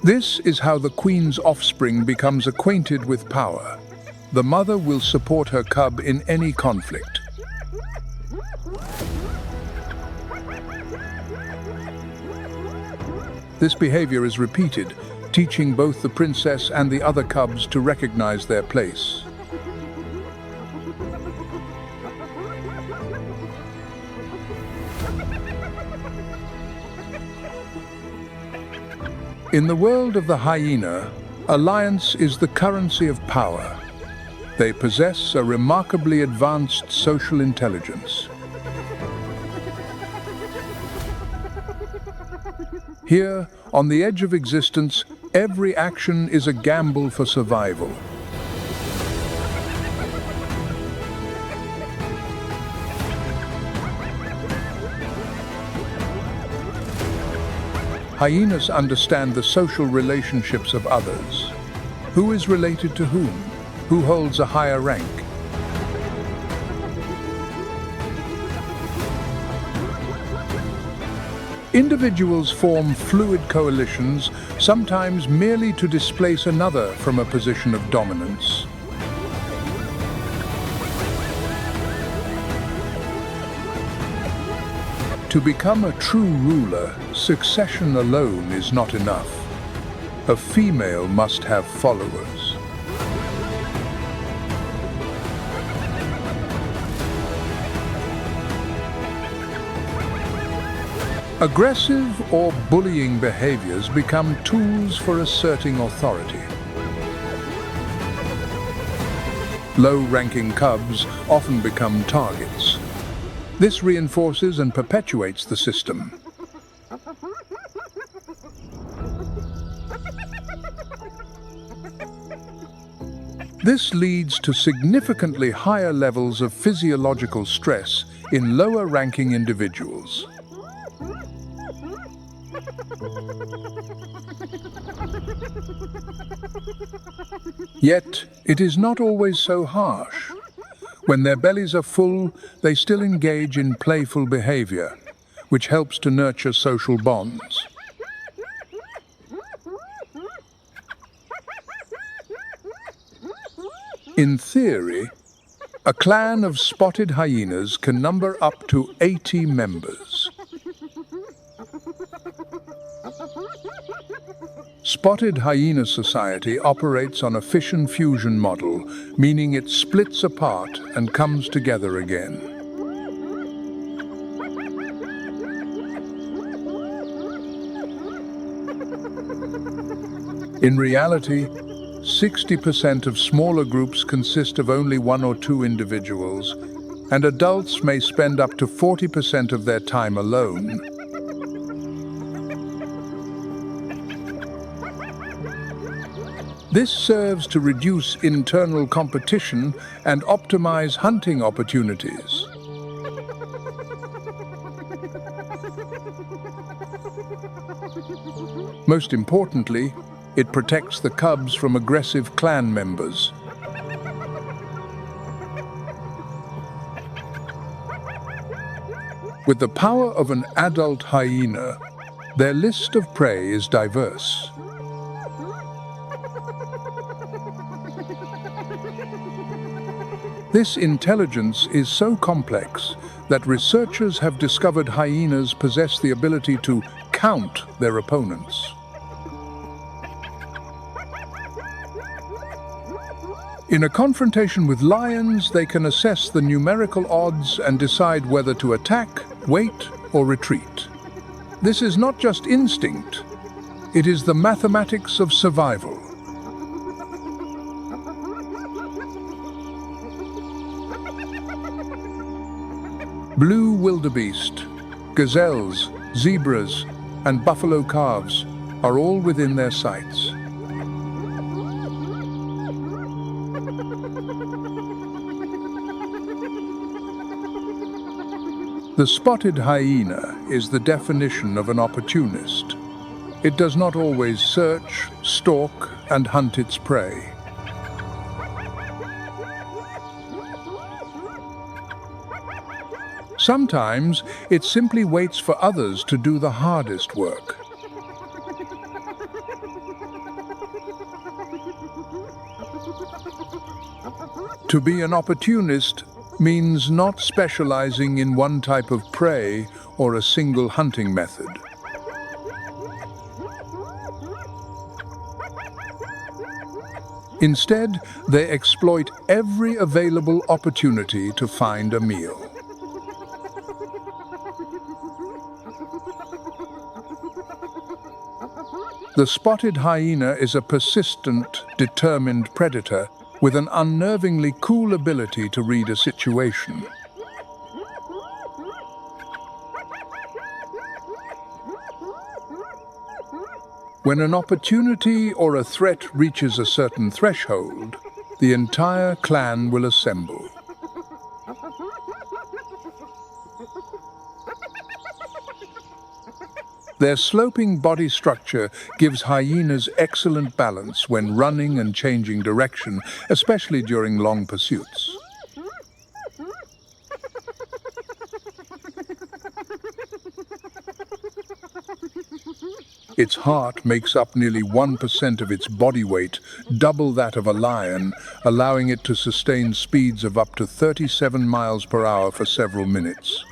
This is how the queen's offspring becomes acquainted with power. The mother will support her cub in any conflict. This behavior is repeated, teaching both the princess and the other cubs to recognize their place. In the world of the hyena, alliance is the currency of power. They possess a remarkably advanced social intelligence. Here, on the edge of existence, every action is a gamble for survival. Hyenas understand the social relationships of others. Who is related to whom? Who holds a higher rank? Individuals form fluid coalitions, sometimes merely to displace another from a position of dominance. To become a true ruler, succession alone is not enough. A female must have followers. Aggressive or bullying behaviors become tools for asserting authority. Low-ranking cubs often become targets. This reinforces and perpetuates the system. This leads to significantly higher levels of physiological stress, in lower-ranking individuals. Yet, it is not always so harsh. When their bellies are full, they still engage in playful behavior, which helps to nurture social bonds. In theory, a clan of spotted hyenas can number up to 80 members. Spotted hyena society operates on a fission-fusion model, meaning it splits apart and comes together again. In reality, 60% of smaller groups consist of only 1 or 2 individuals, and adults may spend up to 40% of their time alone. This serves to reduce internal competition and optimize hunting opportunities. Most importantly, it protects the cubs from aggressive clan members. With the power of an adult hyena, their list of prey is diverse. This intelligence is so complex that researchers have discovered hyenas possess the ability to count their opponents. In a confrontation with lions, they can assess the numerical odds and decide whether to attack, wait, or retreat. This is not just instinct, it is the mathematics of survival. Blue wildebeest, gazelles, zebras, and buffalo calves are all within their sights. The spotted hyena is the definition of an opportunist. It does not always search, stalk, and hunt its prey. Sometimes it simply waits for others to do the hardest work. To be an opportunist means not specializing in one type of prey or a single hunting method. Instead, they exploit every available opportunity to find a meal. The spotted hyena is a persistent, determined predator with an unnervingly cool ability to read a situation. When an opportunity or a threat reaches a certain threshold, the entire clan will assemble. Their sloping body structure gives hyenas excellent balance when running and changing direction, especially during long pursuits. Its heart makes up nearly 1% of its body weight, double that of a lion, allowing it to sustain speeds of up to 37 miles per hour for several minutes.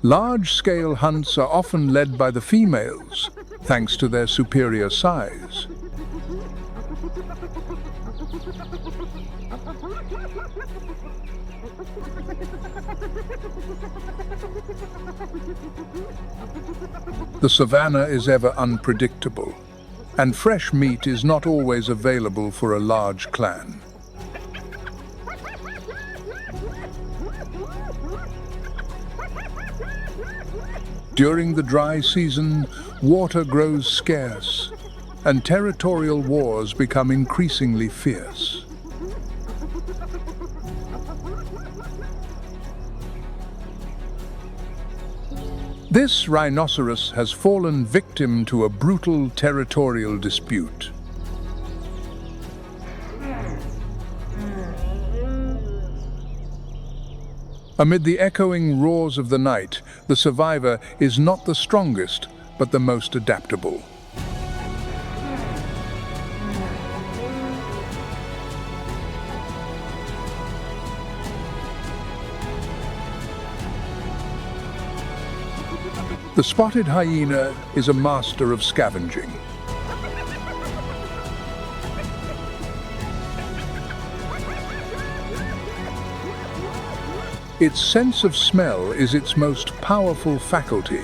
Large-scale hunts are often led by the females, thanks to their superior size. The savannah is ever unpredictable, and fresh meat is not always available for a large clan. During the dry season, water grows scarce, and territorial wars become increasingly fierce. This rhinoceros has fallen victim to a brutal territorial dispute. Amid the echoing roars of the night, the survivor is not the strongest, but the most adaptable. The spotted hyena is a master of scavenging. Its sense of smell is its most powerful faculty,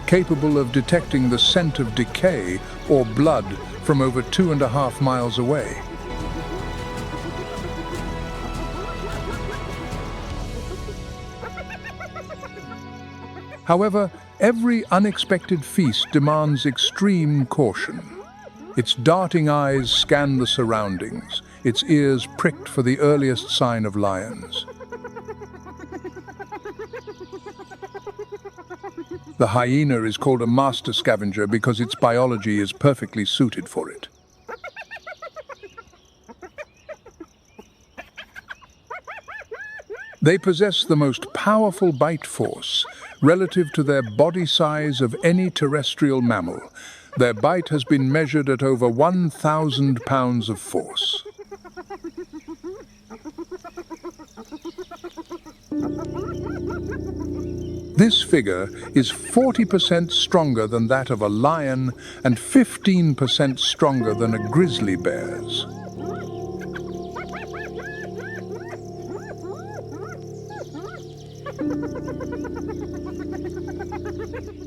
capable of detecting the scent of decay or blood from over 2.5 miles away. However, every unexpected feast demands extreme caution. Its darting eyes scan the surroundings, its ears pricked for the earliest sign of lions. The hyena is called a master scavenger because its biology is perfectly suited for it. They possess the most powerful bite force relative to their body size of any terrestrial mammal. Their bite has been measured at over 1,000 pounds of force. This figure is 40% stronger than that of a lion and 15% stronger than a grizzly bear's.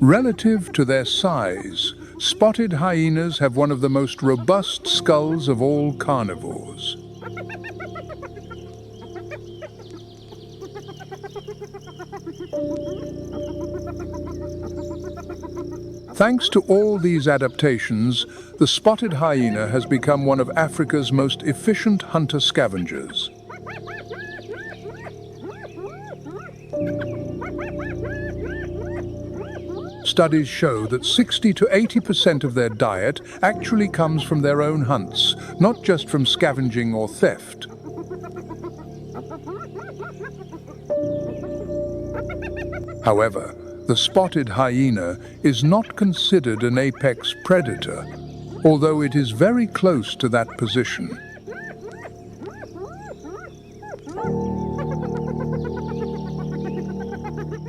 Relative to their size, spotted hyenas have one of the most robust skulls of all carnivores. Thanks to all these adaptations, the spotted hyena has become one of Africa's most efficient hunter-scavengers. Studies show that 60 to 80% of their diet actually comes from their own hunts, not just from scavenging or theft. However, the spotted hyena is not considered an apex predator, although it is very close to that position.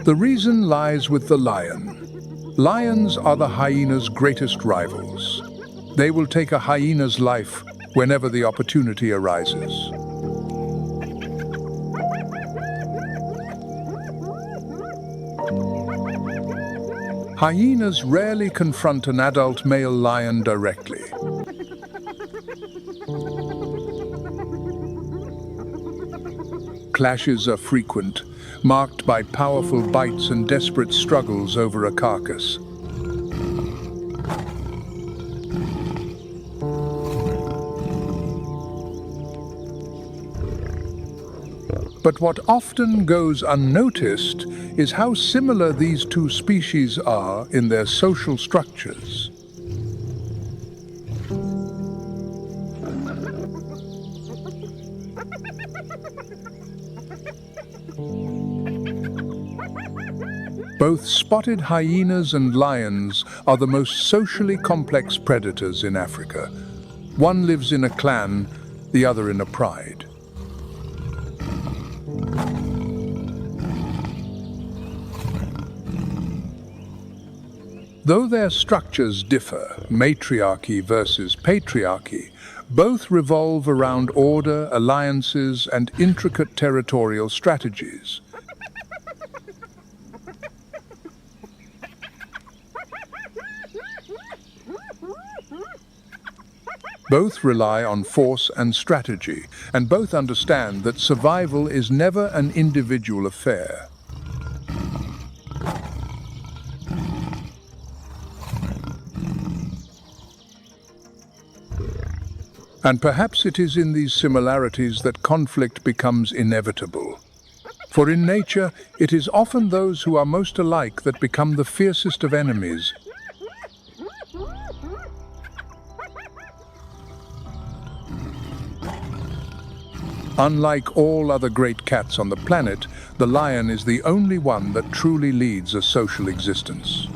The reason lies with the lion. Lions are the hyena's greatest rivals. They will take a hyena's life whenever the opportunity arises. Hyenas rarely confront an adult male lion directly. Clashes are frequent, marked by powerful bites and desperate struggles over a carcass. But what often goes unnoticed is how similar these two species are in their social structures. Both spotted hyenas and lions are the most socially complex predators in Africa. One lives in a clan, the other in a pride. Though their structures differ, matriarchy versus patriarchy, both revolve around order, alliances, and intricate territorial strategies. Both rely on force and strategy, and both understand that survival is never an individual affair. And perhaps it is in these similarities that conflict becomes inevitable. For in nature, it is often those who are most alike that become the fiercest of enemies. Unlike all other great cats on the planet, the lion is the only one that truly leads a social existence.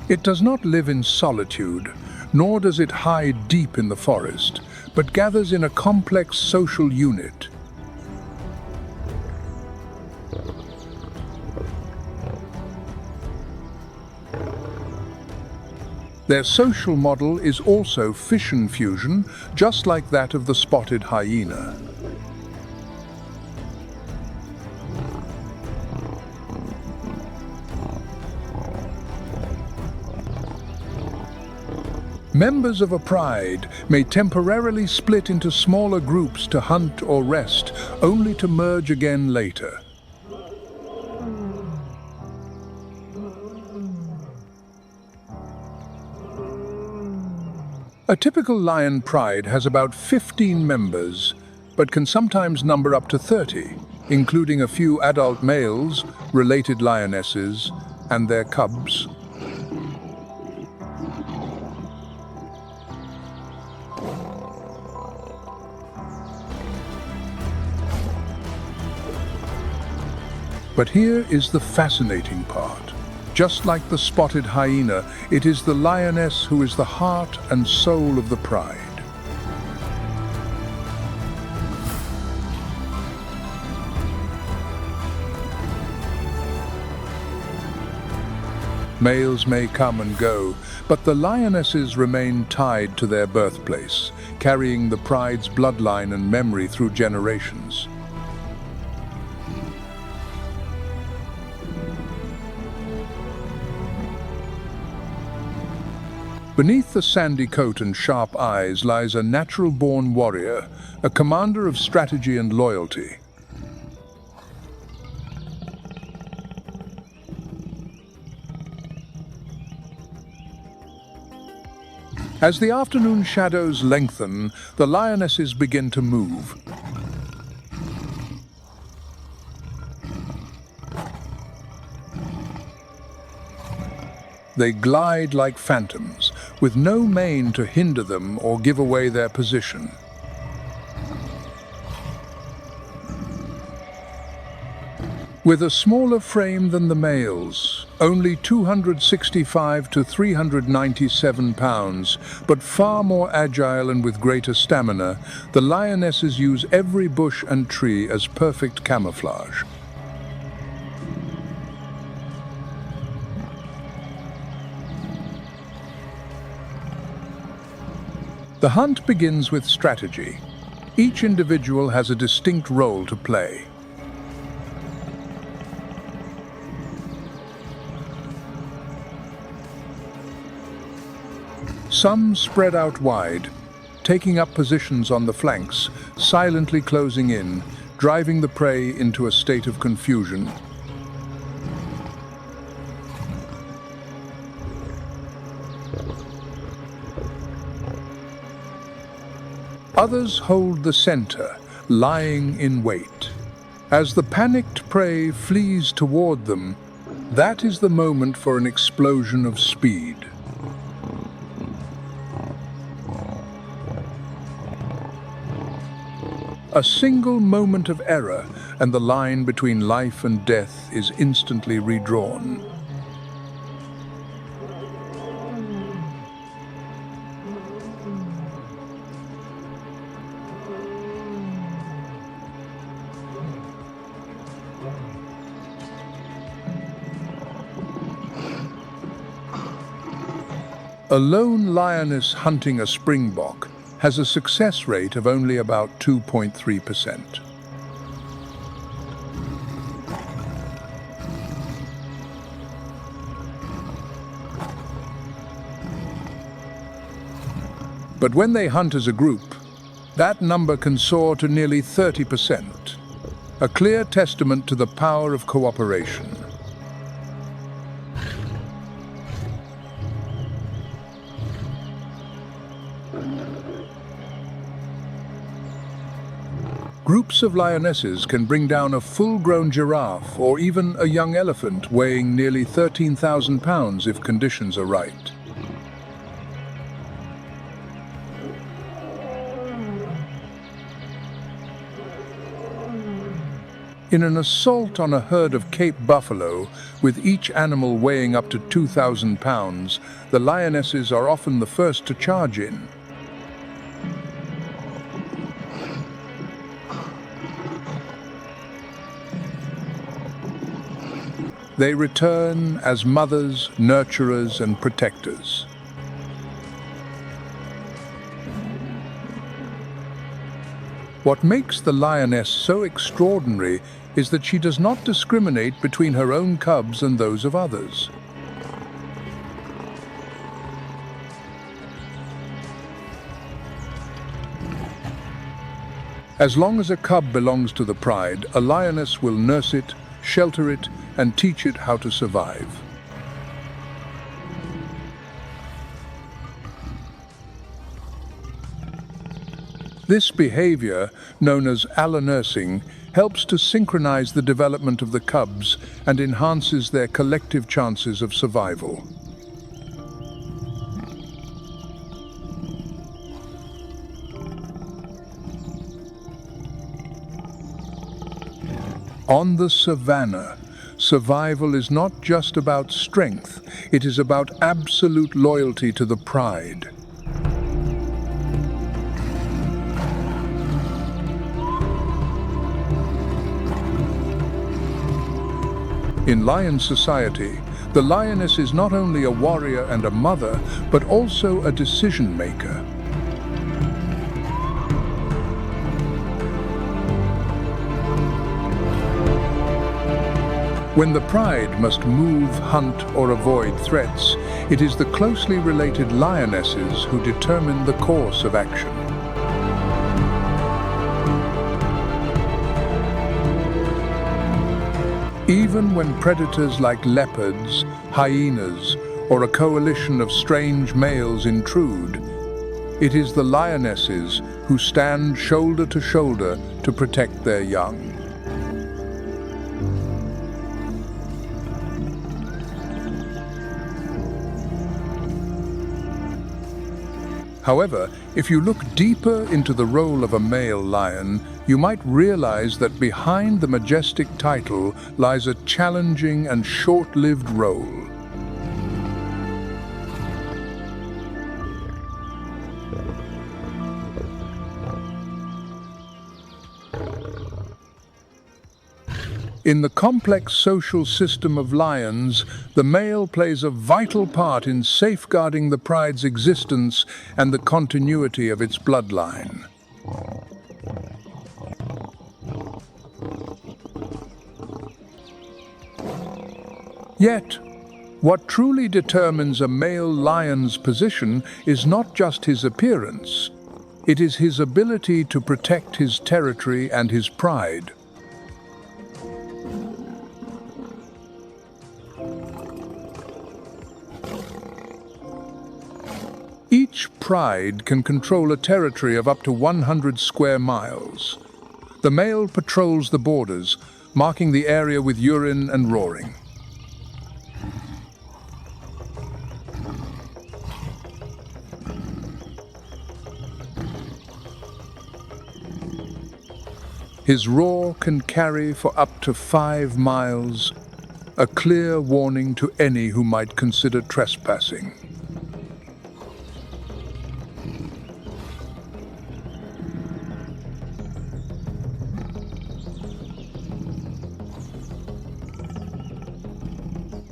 It does not live in solitude, nor does it hide deep in the forest, but gathers in a complex social unit. Their social model is also fission fusion, just like that of the spotted hyena. Members of a pride may temporarily split into smaller groups to hunt or rest, only to merge again later. A typical lion pride has about 15 members, but can sometimes number up to 30, including a few adult males, related lionesses, and their cubs. But here is the fascinating part. Just like the spotted hyena, it is the lioness who is the heart and soul of the pride. Males may come and go, but the lionesses remain tied to their birthplace, carrying the pride's bloodline and memory through generations. Beneath the sandy coat and sharp eyes lies a natural-born warrior, a commander of strategy and loyalty. As the afternoon shadows lengthen, the lionesses begin to move. They glide like phantoms, with no mane to hinder them or give away their position. With a smaller frame than the males, only 265 to 397 pounds, but far more agile and with greater stamina, the lionesses use every bush and tree as perfect camouflage. The hunt begins with strategy. Each individual has a distinct role to play. Some spread out wide, taking up positions on the flanks, silently closing in, driving the prey into a state of confusion. Others hold the center, lying in wait. As the panicked prey flees toward them, that is the moment for an explosion of speed. A single moment of error, and the line between life and death is instantly redrawn. A lone lioness hunting a springbok has a success rate of only about 2.3%. But when they hunt as a group, that number can soar to nearly 30%, a clear testament to the power of cooperation. Groups of lionesses can bring down a full-grown giraffe or even a young elephant weighing nearly 13,000 pounds if conditions are right. In an assault on a herd of Cape buffalo, with each animal weighing up to 2,000 pounds, the lionesses are often the first to charge in. They return as mothers, nurturers, and protectors. What makes the lioness so extraordinary is that she does not discriminate between her own cubs and those of others. As long as a cub belongs to the pride, a lioness will nurse it, shelter it, and teach it how to survive. This behavior, known as allonursing, helps to synchronize the development of the cubs and enhances their collective chances of survival. On the Savannah, survival is not just about strength, it is about absolute loyalty to the pride. In lion society, the lioness is not only a warrior and a mother, but also a decision maker. When the pride must move, hunt, or avoid threats, it is the closely related lionesses who determine the course of action. Even when predators like leopards, hyenas, or a coalition of strange males intrude, it is the lionesses who stand shoulder to shoulder to protect their young. However, if you look deeper into the role of a male lion, you might realize that behind the majestic title lies a challenging and short-lived role. In the complex social system of lions, the male plays a vital part in safeguarding the pride's existence and the continuity of its bloodline. Yet, what truly determines a male lion's position is not just his appearance. It is his ability to protect his territory and his pride. Each pride can control a territory of up to 100 square miles. The male patrols the borders, marking the area with urine and roaring. His roar can carry for up to 5 miles, a clear warning to any who might consider trespassing.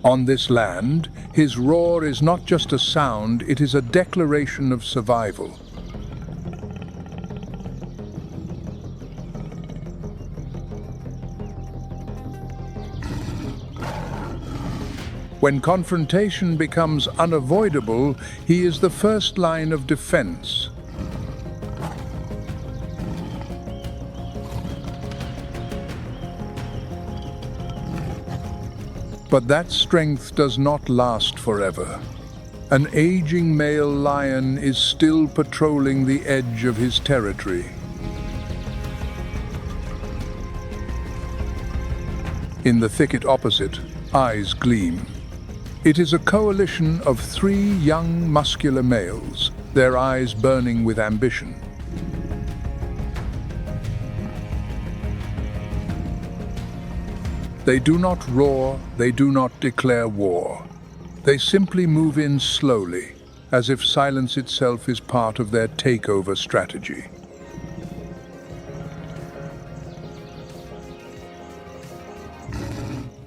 On this land, his roar is not just a sound, it is a declaration of survival. When confrontation becomes unavoidable, he is the first line of defense. But that strength does not last forever. An aging male lion is still patrolling the edge of his territory. In the thicket opposite, eyes gleam. It is a coalition of 3 young, muscular males, their eyes burning with ambition. They do not roar, they do not declare war. They simply move in slowly, as if silence itself is part of their takeover strategy.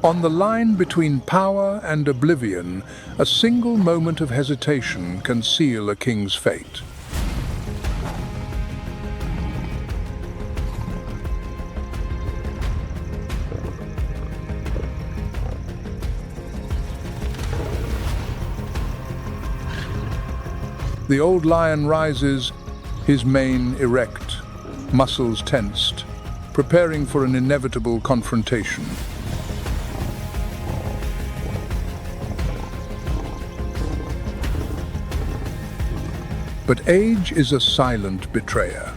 On the line between power and oblivion, a single moment of hesitation can seal a king's fate. The old lion rises, his mane erect, muscles tensed, preparing for an inevitable confrontation. But age is a silent betrayer.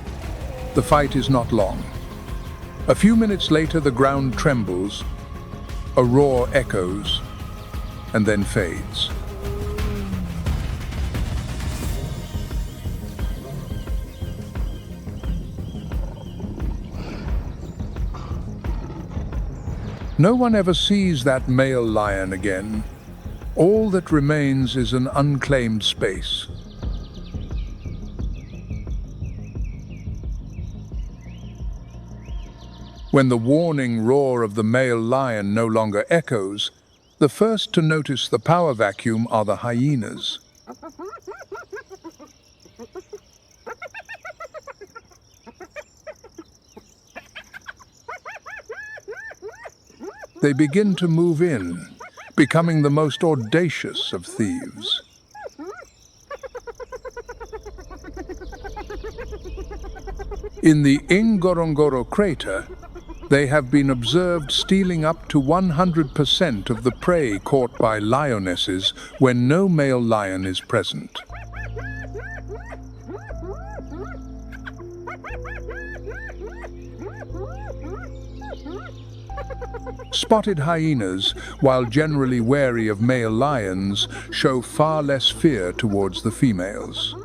The fight is not long. A few minutes later, the ground trembles, a roar echoes, and then fades. No one ever sees that male lion again. All that remains is an unclaimed space. When the warning roar of the male lion no longer echoes, the first to notice the power vacuum are the hyenas. They begin to move in, becoming the most audacious of thieves. In the Ngorongoro crater, they have been observed stealing up to 100% of the prey caught by lionesses when no male lion is present. Spotted hyenas, while generally wary of male lions, show far less fear towards the females.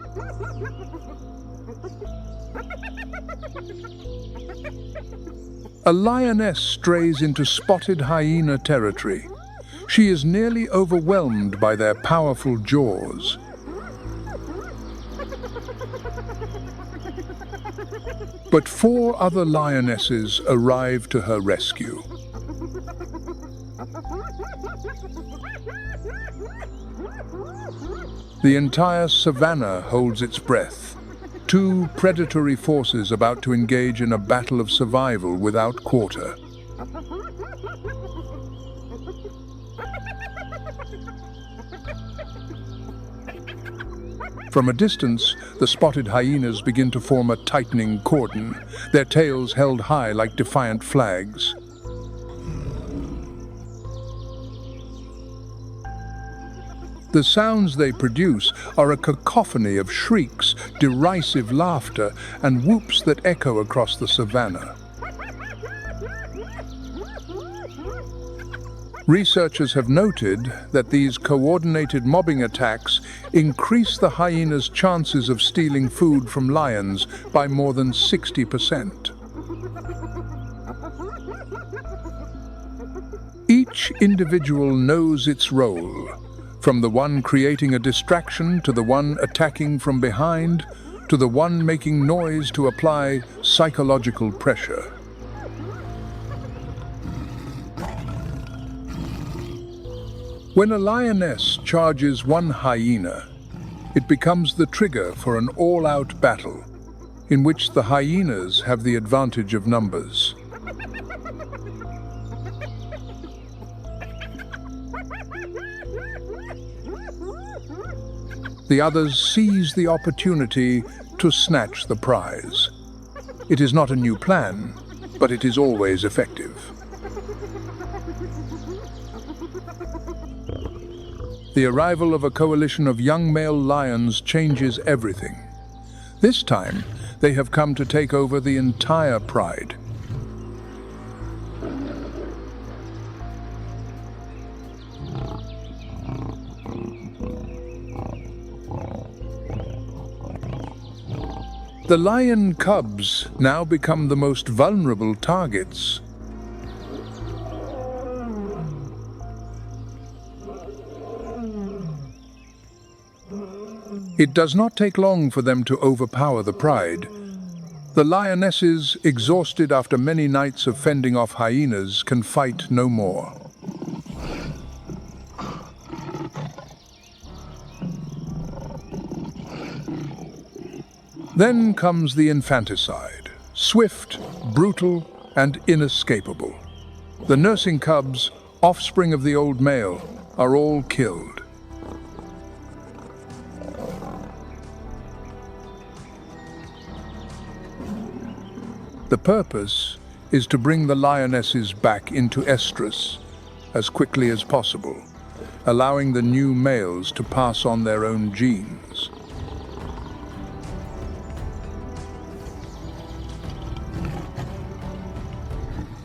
A lioness strays into spotted hyena territory. She is nearly overwhelmed by their powerful jaws. But 4 other lionesses arrive to her rescue. The entire savannah holds its breath. 2 predatory forces about to engage in a battle of survival without quarter. From a distance, the spotted hyenas begin to form a tightening cordon, their tails held high like defiant flags. The sounds they produce are a cacophony of shrieks, derisive laughter, and whoops that echo across the savannah. Researchers have noted that these coordinated mobbing attacks increase the hyenas' chances of stealing food from lions by more than 60%. Each individual knows its role, from the one creating a distraction to the one attacking from behind, to the one making noise to apply psychological pressure. When a lioness charges one hyena, it becomes the trigger for an all-out battle, in which the hyenas have the advantage of numbers. The others seize the opportunity to snatch the prize. It is not a new plan, but it is always effective. The arrival of a coalition of young male lions changes everything. This time, they have come to take over the entire pride. The lion cubs now become the most vulnerable targets. It does not take long for them to overpower the pride. The lionesses, exhausted after many nights of fending off hyenas, can fight no more. Then comes the infanticide, swift, brutal, and inescapable. The nursing cubs, offspring of the old male, are all killed. The purpose is to bring the lionesses back into estrus as quickly as possible, allowing the new males to pass on their own genes.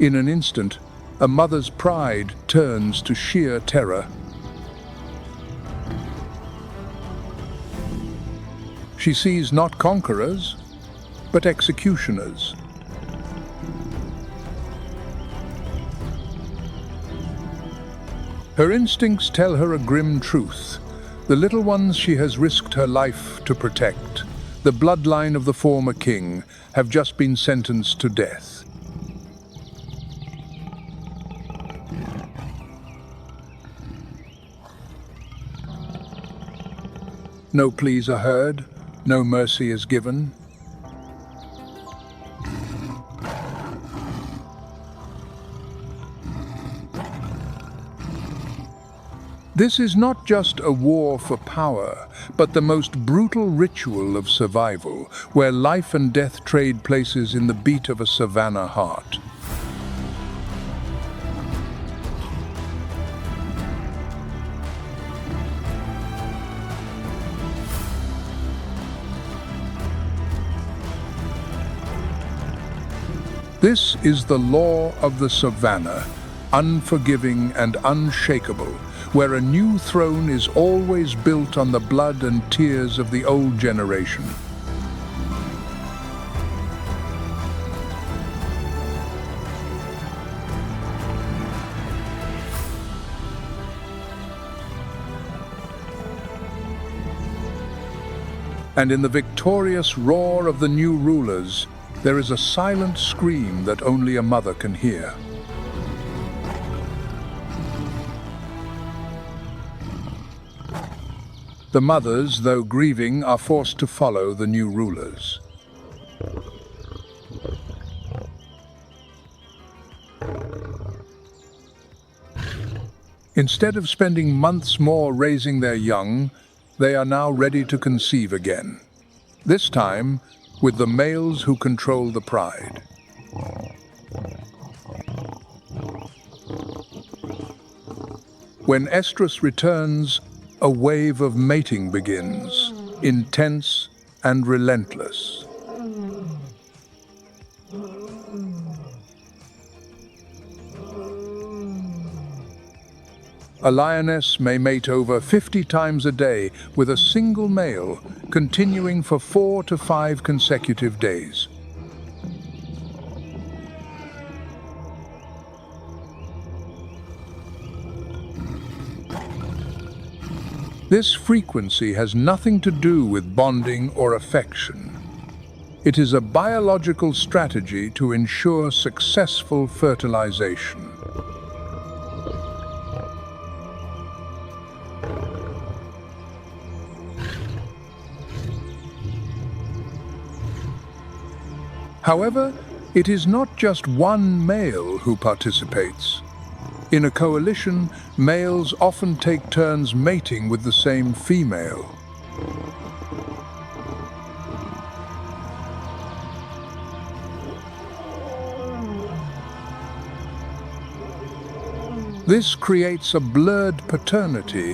In an instant, a mother's pride turns to sheer terror. She sees not conquerors, but executioners. Her instincts tell her a grim truth. The little ones she has risked her life to protect, the bloodline of the former king, have just been sentenced to death. No pleas are heard, no mercy is given. This is not just a war for power, but the most brutal ritual of survival, where life and death trade places in the beat of a savannah heart. This is the law of the savannah, unforgiving and unshakable, where a new throne is always built on the blood and tears of the old generation. And in the victorious roar of the new rulers, there is a silent scream that only a mother can hear. The mothers, though grieving, are forced to follow the new rulers. Instead of spending months more raising their young, they are now ready to conceive again. This time, with the males who control the pride. When estrus returns, a wave of mating begins, intense and relentless. A lioness may mate over 50 times a day with a single male, continuing for 4 to 5 consecutive days. This frequency has nothing to do with bonding or affection. It is a biological strategy to ensure successful fertilization. However, it is not just one male who participates. In a coalition, males often take turns mating with the same female. This creates a blurred paternity,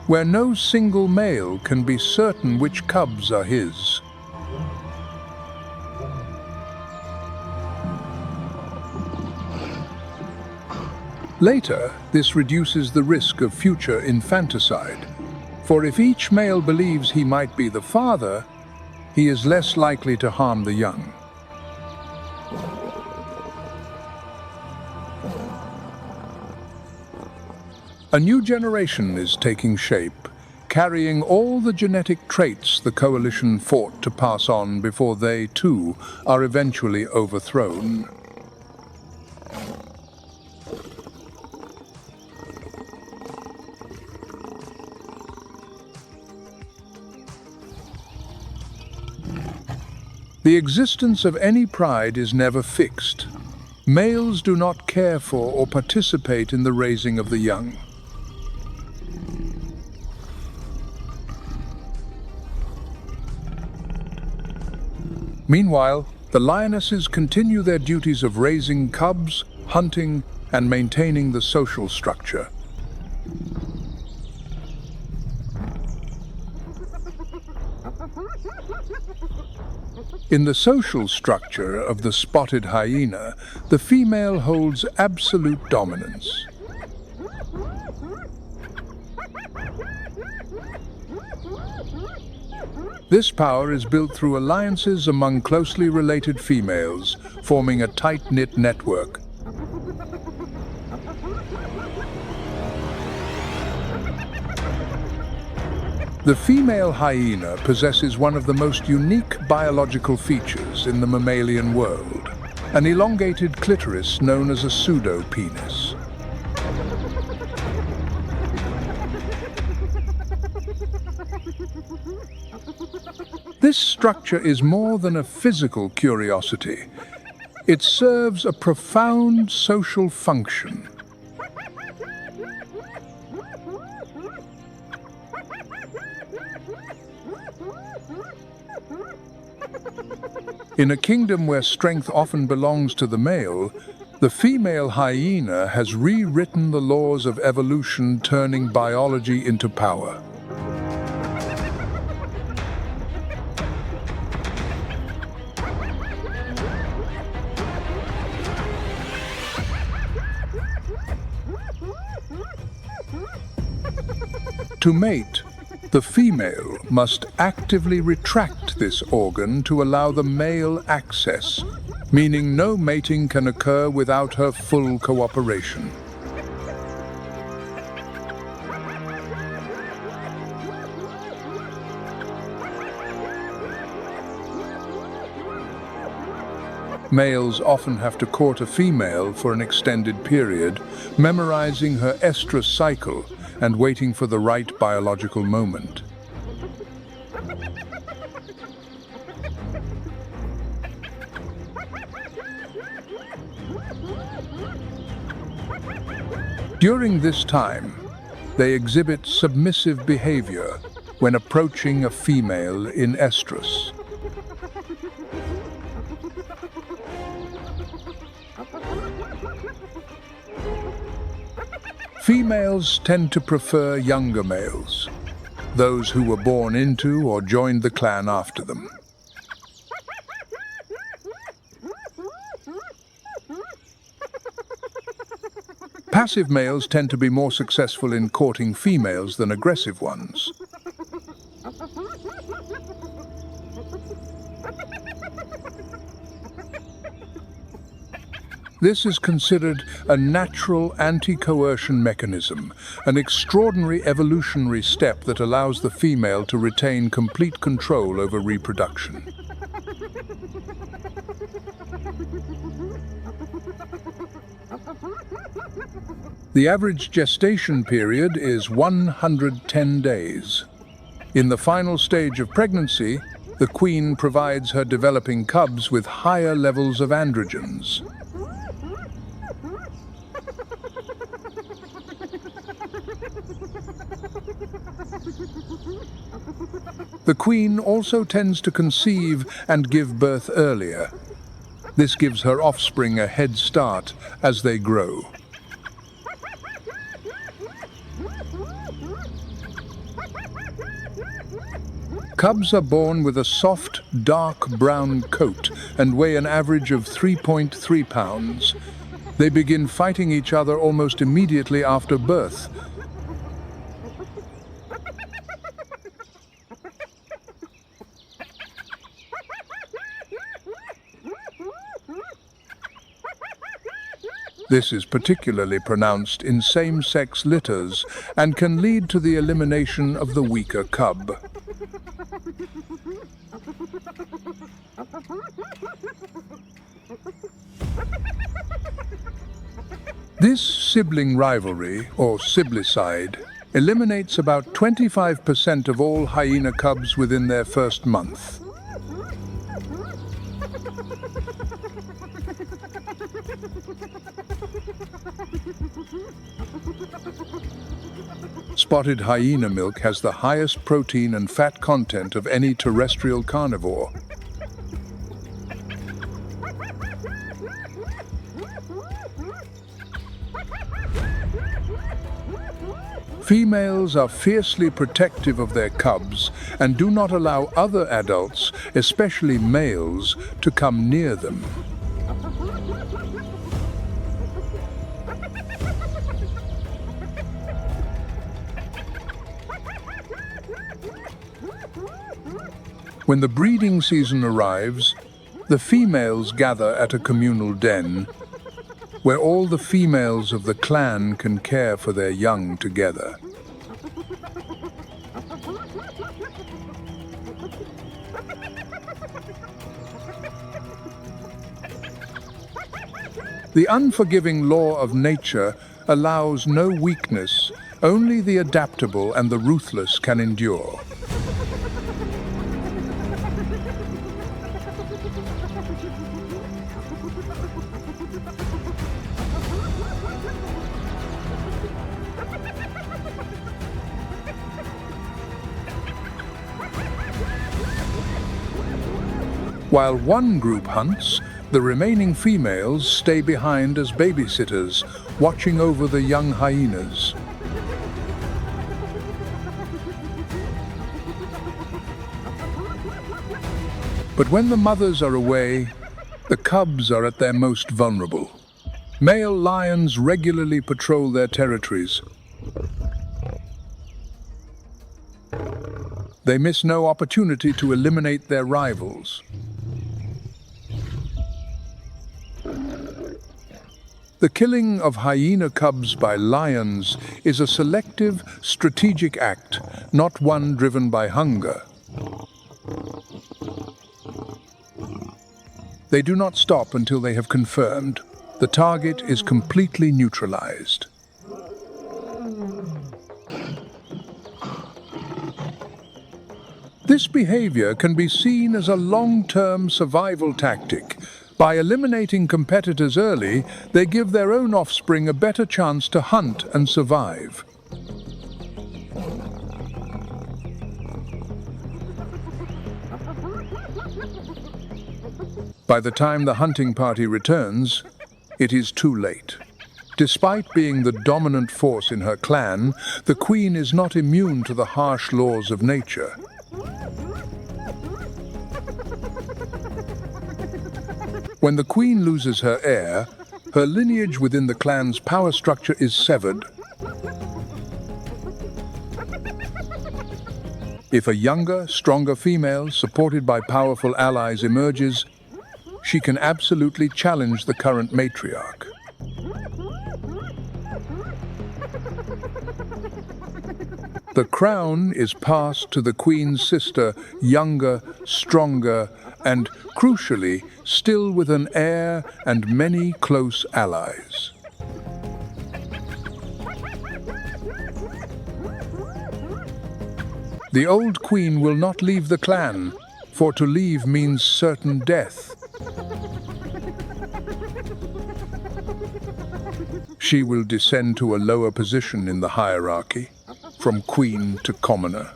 where no single male can be certain which cubs are his. Later, this reduces the risk of future infanticide, for if each male believes he might be the father, he is less likely to harm the young. A new generation is taking shape, carrying all the genetic traits the coalition fought to pass on before they, too, are eventually overthrown. The existence of any pride is never fixed. Males do not care for or participate in the raising of the young. Meanwhile, the lionesses continue their duties of raising cubs, hunting, and maintaining the social structure. In the social structure of the spotted hyena, the female holds absolute dominance. This power is built through alliances among closely related females, forming a tight-knit network. The female hyena possesses one of the most unique biological features in the mammalian world, an elongated clitoris known as a pseudopenis. This structure is more than a physical curiosity. It serves a profound social function. In a kingdom where strength often belongs to the male, the female hyena has rewritten the laws of evolution, turning biology into power. To mate, the female must actively retract this organ to allow the male access, meaning no mating can occur without her full cooperation. Males often have to court a female for an extended period, memorizing her estrous cycle and waiting for the right biological moment. During this time, they exhibit submissive behavior when approaching a female in estrus. Females tend to prefer younger males, those who were born into or joined the clan after them. Passive males tend to be more successful in courting females than aggressive ones. This is considered a natural anti-coercion mechanism, an extraordinary evolutionary step that allows the female to retain complete control over reproduction. The average gestation period is 110 days. In the final stage of pregnancy, the queen provides her developing cubs with higher levels of androgens. The queen also tends to conceive and give birth earlier. This gives her offspring a head start as they grow. Cubs are born with a soft, dark brown coat and weigh an average of 3.3 pounds. They begin fighting each other almost immediately after birth. This is particularly pronounced in same-sex litters and can lead to the elimination of the weaker cub. This sibling rivalry, or siblicide, eliminates about 25% of all hyena cubs within their first month. Spotted hyena milk has the highest protein and fat content of any terrestrial carnivore. Females are fiercely protective of their cubs and do not allow other adults, especially males, to come near them. When the breeding season arrives, the females gather at a communal den, where all the females of the clan can care for their young together. The unforgiving law of nature allows no weakness. Only the adaptable and the ruthless can endure. While one group hunts, the remaining females stay behind as babysitters, watching over the young hyenas. But when the mothers are away, the cubs are at their most vulnerable. Male lions regularly patrol their territories. They miss no opportunity to eliminate their rivals. The killing of hyena cubs by lions is a selective, strategic act, not one driven by hunger. They do not stop until they have confirmed the target is completely neutralized. This behavior can be seen as a long-term survival tactic. By eliminating competitors early, they give their own offspring a better chance to hunt and survive. By the time the hunting party returns, it is too late. Despite being the dominant force in her clan, the queen is not immune to the harsh laws of nature. When the queen loses her heir, her lineage within the clan's power structure is severed. If a younger, stronger female, supported by powerful allies, emerges, she can absolutely challenge the current matriarch. The crown is passed to the queen's sister, younger, stronger, and, crucially, still with an heir and many close allies. The old queen will not leave the clan, for to leave means certain death. She will descend to a lower position in the hierarchy, from queen to commoner.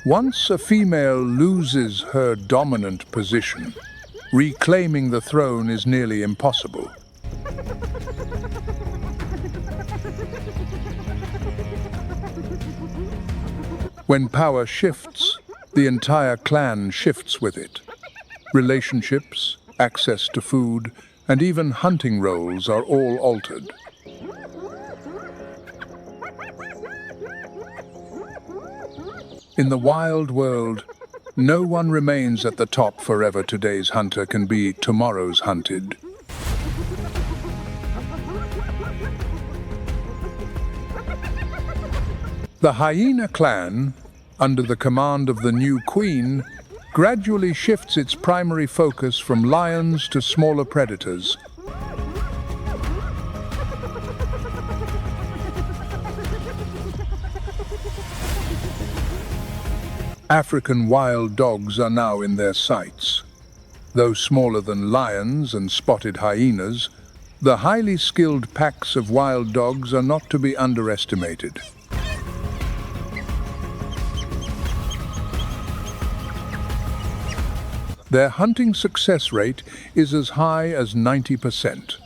Once a female loses her dominant position, reclaiming the throne is nearly impossible. When power shifts, the entire clan shifts with it. Relationships, access to food, and even hunting roles are all altered. In the wild world, No one remains at the top forever. Today's hunter can be tomorrow's hunted. The hyena clan, under the command of the new queen, gradually shifts its primary focus from lions to smaller predators. African wild dogs are now in their sights. Though smaller than lions and spotted hyenas, the highly skilled packs of wild dogs are not to be underestimated. Their hunting success rate is as high as 90%.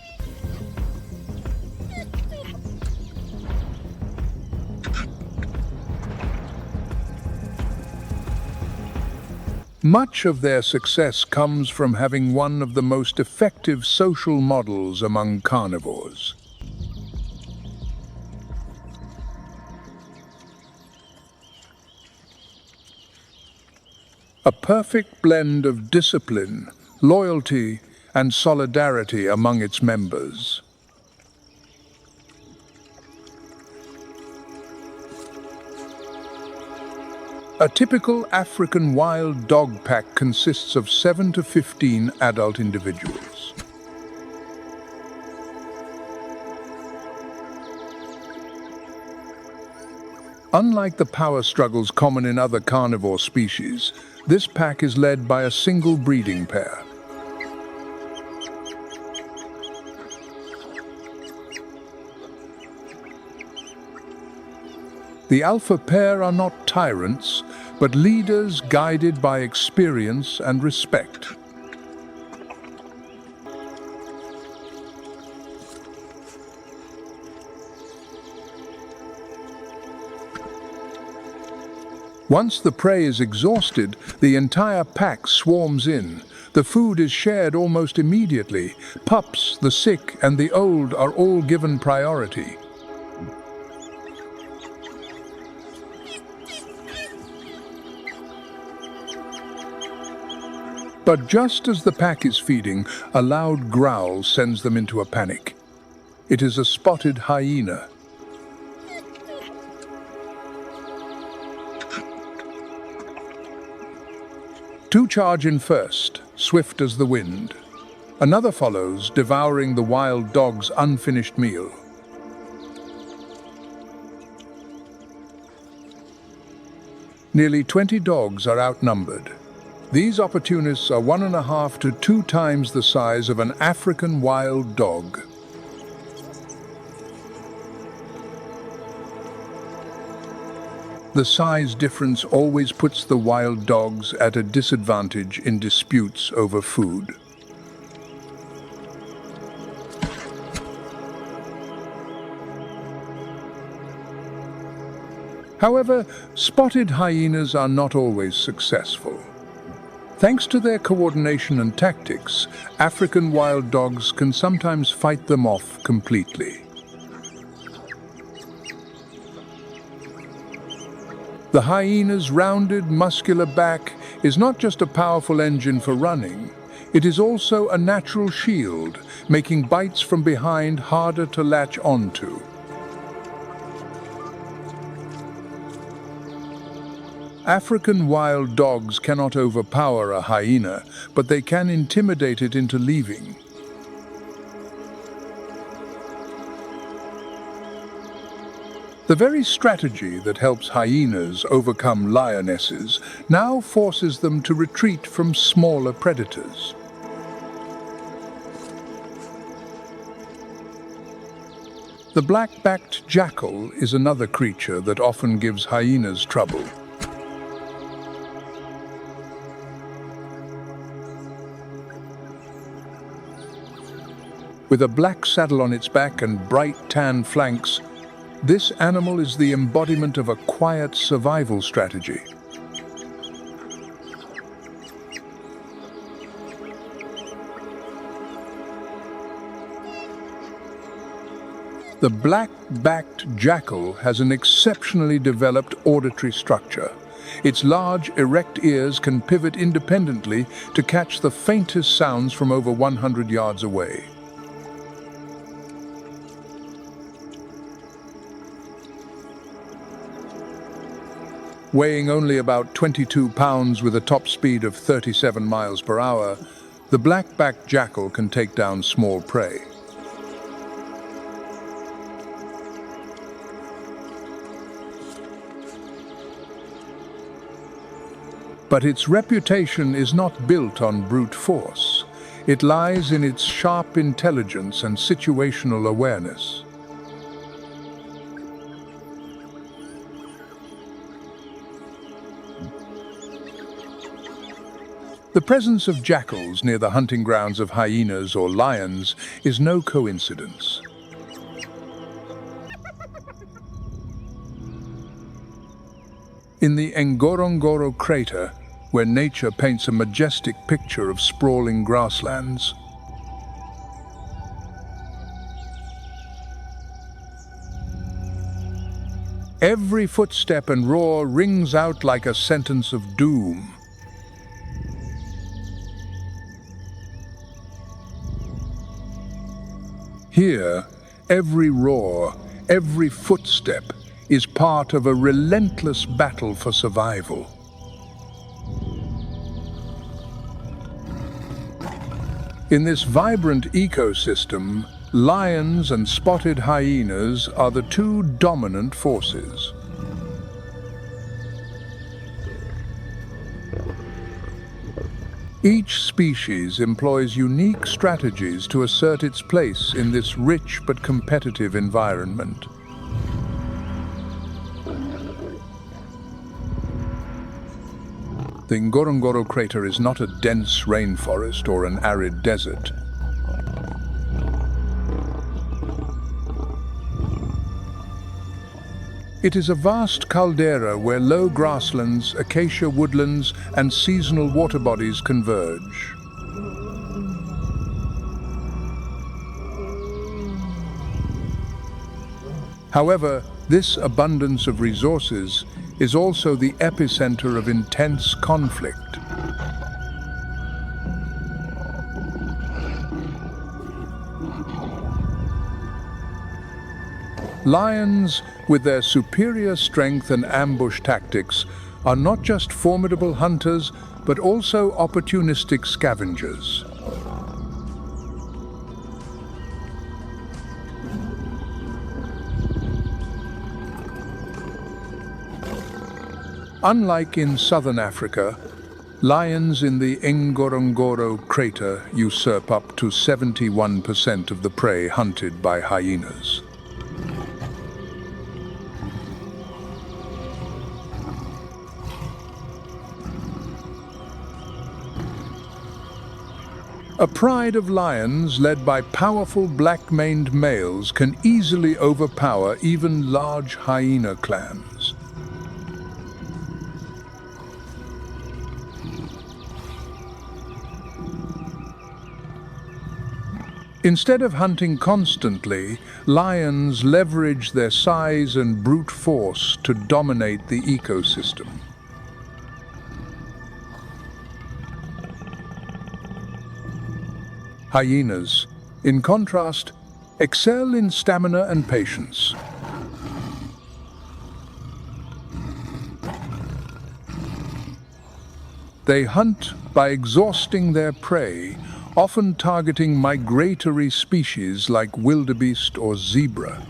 Much of their success comes from having one of the most effective social models among carnivores. A perfect blend of discipline, loyalty, and solidarity among its members. A typical African wild dog pack consists of 7 to 15 adult individuals. Unlike the power struggles common in other carnivore species, this pack is led by a single breeding pair. The alpha pair are not tyrants, but leaders guided by experience and respect. Once the prey is exhausted, the entire pack swarms in. The food is shared almost immediately. Pups, the sick, and the old are all given priority. But just as the pack is feeding, a loud growl sends them into a panic. It is a spotted hyena. Two charge in first, swift as the wind. Another follows, devouring the wild dog's unfinished meal. Nearly 20 dogs are outnumbered. These opportunists are 1.5 to 2 times the size of an African wild dog. The size difference always puts the wild dogs at a disadvantage in disputes over food. However, spotted hyenas are not always successful. Thanks to their coordination and tactics, African wild dogs can sometimes fight them off completely. The hyena's rounded, muscular back is not just a powerful engine for running, it is also a natural shield, making bites from behind harder to latch onto. African wild dogs cannot overpower a hyena, but they can intimidate it into leaving. The very strategy that helps hyenas overcome lionesses now forces them to retreat from smaller predators. The black-backed jackal is another creature that often gives hyenas trouble. With a black saddle on its back and bright tan flanks, this animal is the embodiment of a quiet survival strategy. The black-backed jackal has an exceptionally developed auditory structure. Its large, erect ears can pivot independently to catch the faintest sounds from over 100 yards away. Weighing only about 22 pounds with a top speed of 37 miles per hour, the black-backed jackal can take down small prey. But its reputation is not built on brute force. It lies in its sharp intelligence and situational awareness. The presence of jackals near the hunting grounds of hyenas or lions is no coincidence. In the Ngorongoro crater, where nature paints a majestic picture of sprawling grasslands, every footstep and roar rings out like a sentence of doom. Here, every roar, every footstep is part of a relentless battle for survival. In this vibrant ecosystem, lions and spotted hyenas are the two dominant forces. Each species employs unique strategies to assert its place in this rich but competitive environment. The Ngorongoro crater is not a dense rainforest or an arid desert. It is a vast caldera where low grasslands, acacia woodlands, and seasonal water bodies converge. However, this abundance of resources is also the epicenter of intense conflict. Lions, with their superior strength and ambush tactics, are not just formidable hunters, but also opportunistic scavengers. Unlike in southern Africa, lions in the Ngorongoro crater usurp up to 71% of the prey hunted by hyenas. A pride of lions led by powerful black-maned males can easily overpower even large hyena clans. Instead of hunting constantly, lions leverage their size and brute force to dominate the ecosystem. Hyenas, in contrast, excel in stamina and patience. They hunt by exhausting their prey, often targeting migratory species like wildebeest or zebra.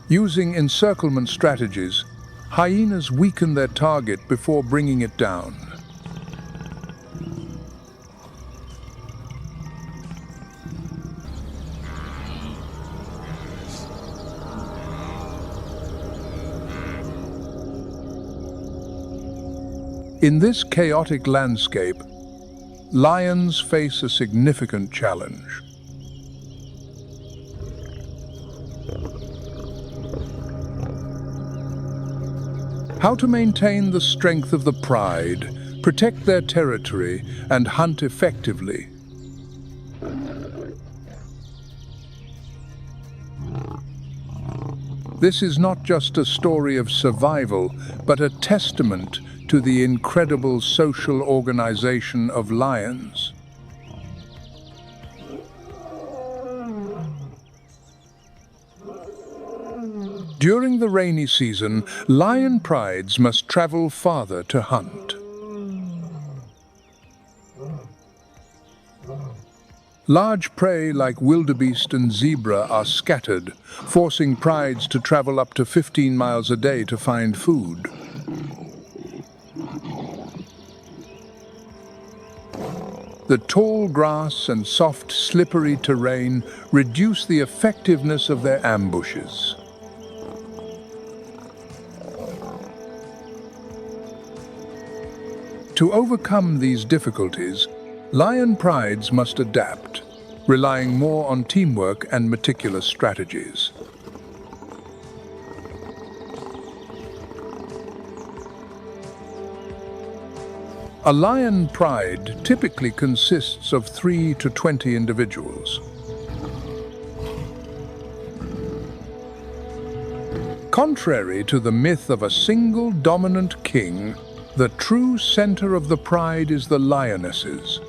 Using encirclement strategies, hyenas weaken their target before bringing it down. In this chaotic landscape, lions face a significant challenge. How to maintain the strength of the pride, protect their territory, and hunt effectively. This is not just a story of survival, but a testament to the incredible social organization of lions. During the rainy season, lion prides must travel farther to hunt. Large prey like wildebeest and zebra are scattered, forcing prides to travel up to 15 miles a day to find food. The tall grass and soft, slippery terrain reduce the effectiveness of their ambushes. To overcome these difficulties, lion prides must adapt, relying more on teamwork and meticulous strategies. A lion pride typically consists of 3 to 20 individuals. Contrary to the myth of a single dominant king, the true center of the pride is the lionesses.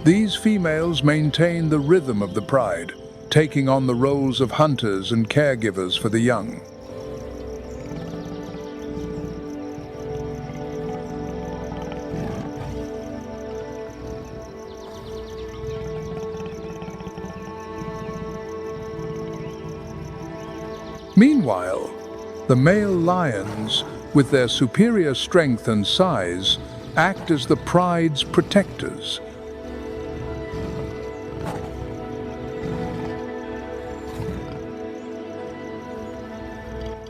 These females maintain the rhythm of the pride, taking on the roles of hunters and caregivers for the young. Meanwhile, the male lions, with their superior strength and size, act as the pride's protectors.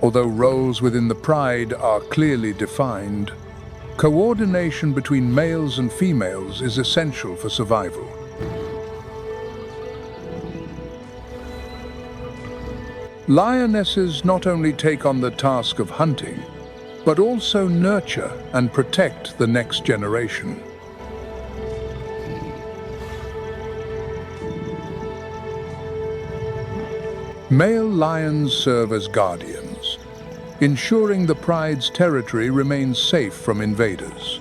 Although roles within the pride are clearly defined, coordination between males and females is essential for survival. Lionesses not only take on the task of hunting, but also nurture and protect the next generation. Male lions serve as guardians, ensuring the pride's territory remains safe from invaders.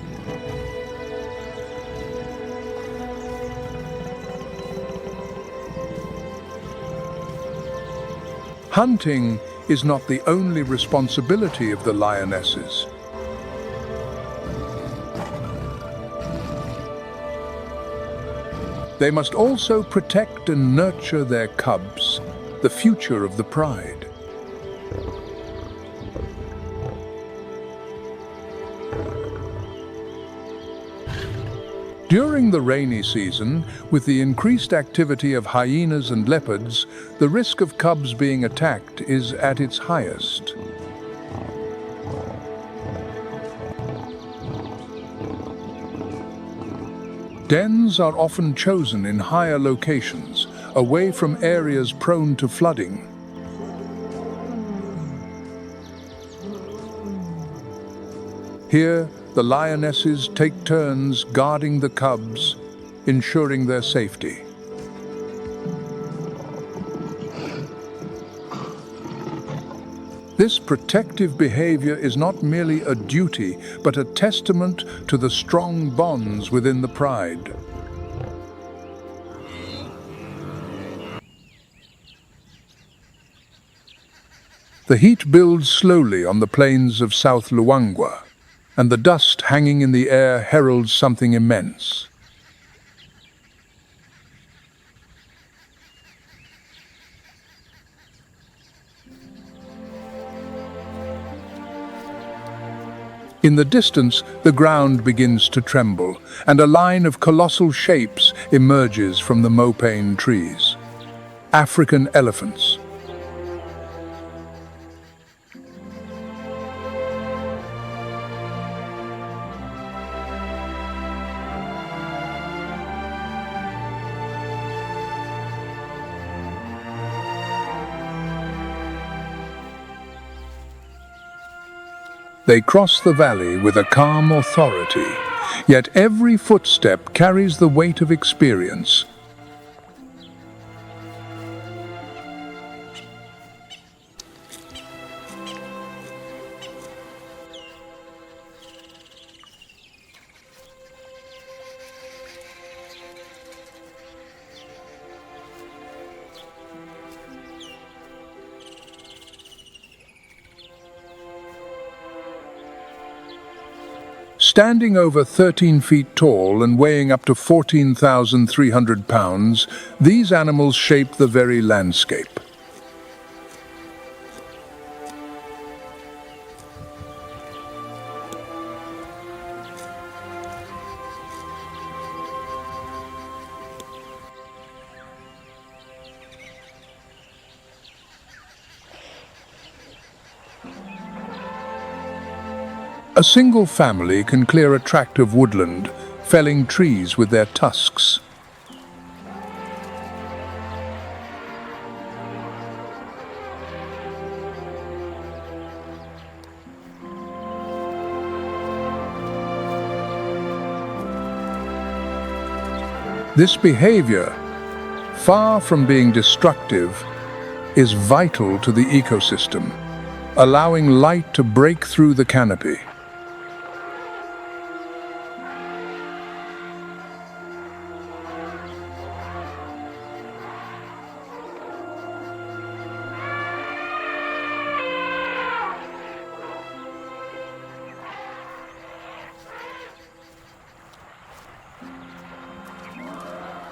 Hunting is not the only responsibility of the lionesses. They must also protect and nurture their cubs, the future of the pride. During the rainy season, with the increased activity of hyenas and leopards, the risk of cubs being attacked is at its highest. Dens are often chosen in higher locations, away from areas prone to flooding. Here, the lionesses take turns guarding the cubs, ensuring their safety. This protective behavior is not merely a duty, but a testament to the strong bonds within the pride. The heat builds slowly on the plains of South Luanga, and the dust hanging in the air heralds something immense. In the distance, the ground begins to tremble, and a line of colossal shapes emerges from the mopane trees. African elephants. They cross the valley with a calm authority, yet every footstep carries the weight of experience. Standing over 13 feet tall and weighing up to 14,300 pounds, these animals shape the very landscape. A single family can clear a tract of woodland, felling trees with their tusks. This behavior, far from being destructive, is vital to the ecosystem, allowing light to break through the canopy.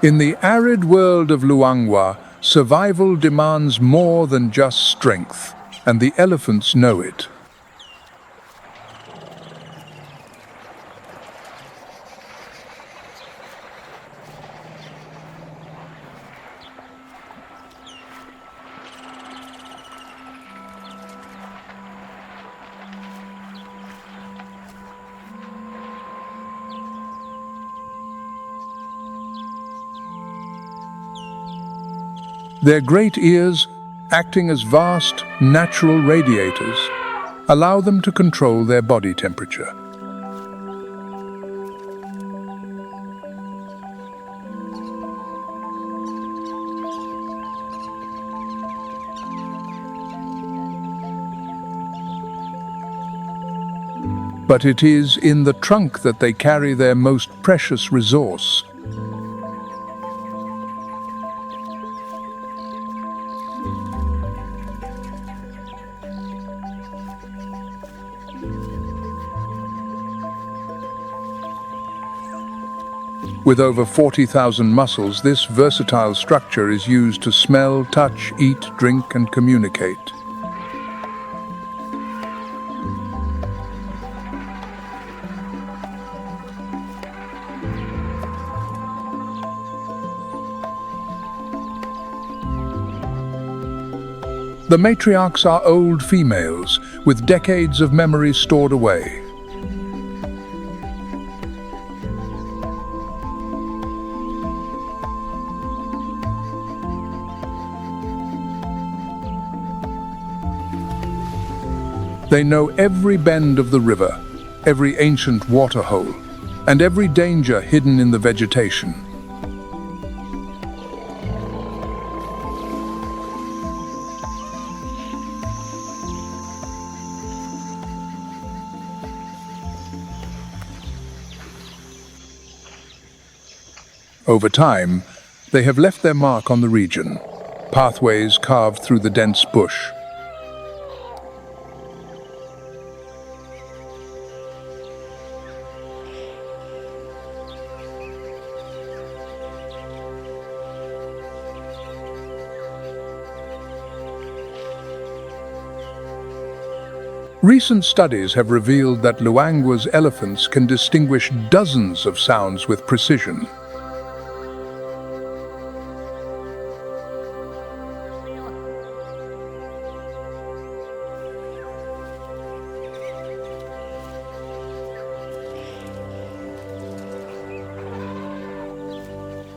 In the arid world of Luanga, survival demands more than just strength, and the elephants know it. Their great ears, acting as vast, natural radiators, allow them to control their body temperature. But it is in the trunk that they carry their most precious resource. With over 40,000 muscles, this versatile structure is used to smell, touch, eat, drink, and communicate. The matriarchs are old females, with decades of memory stored away. They know every bend of the river, every ancient waterhole, and every danger hidden in the vegetation. Over time, they have left their mark on the region, pathways carved through the dense bush. Recent studies have revealed that Luanga's elephants can distinguish dozens of sounds with precision.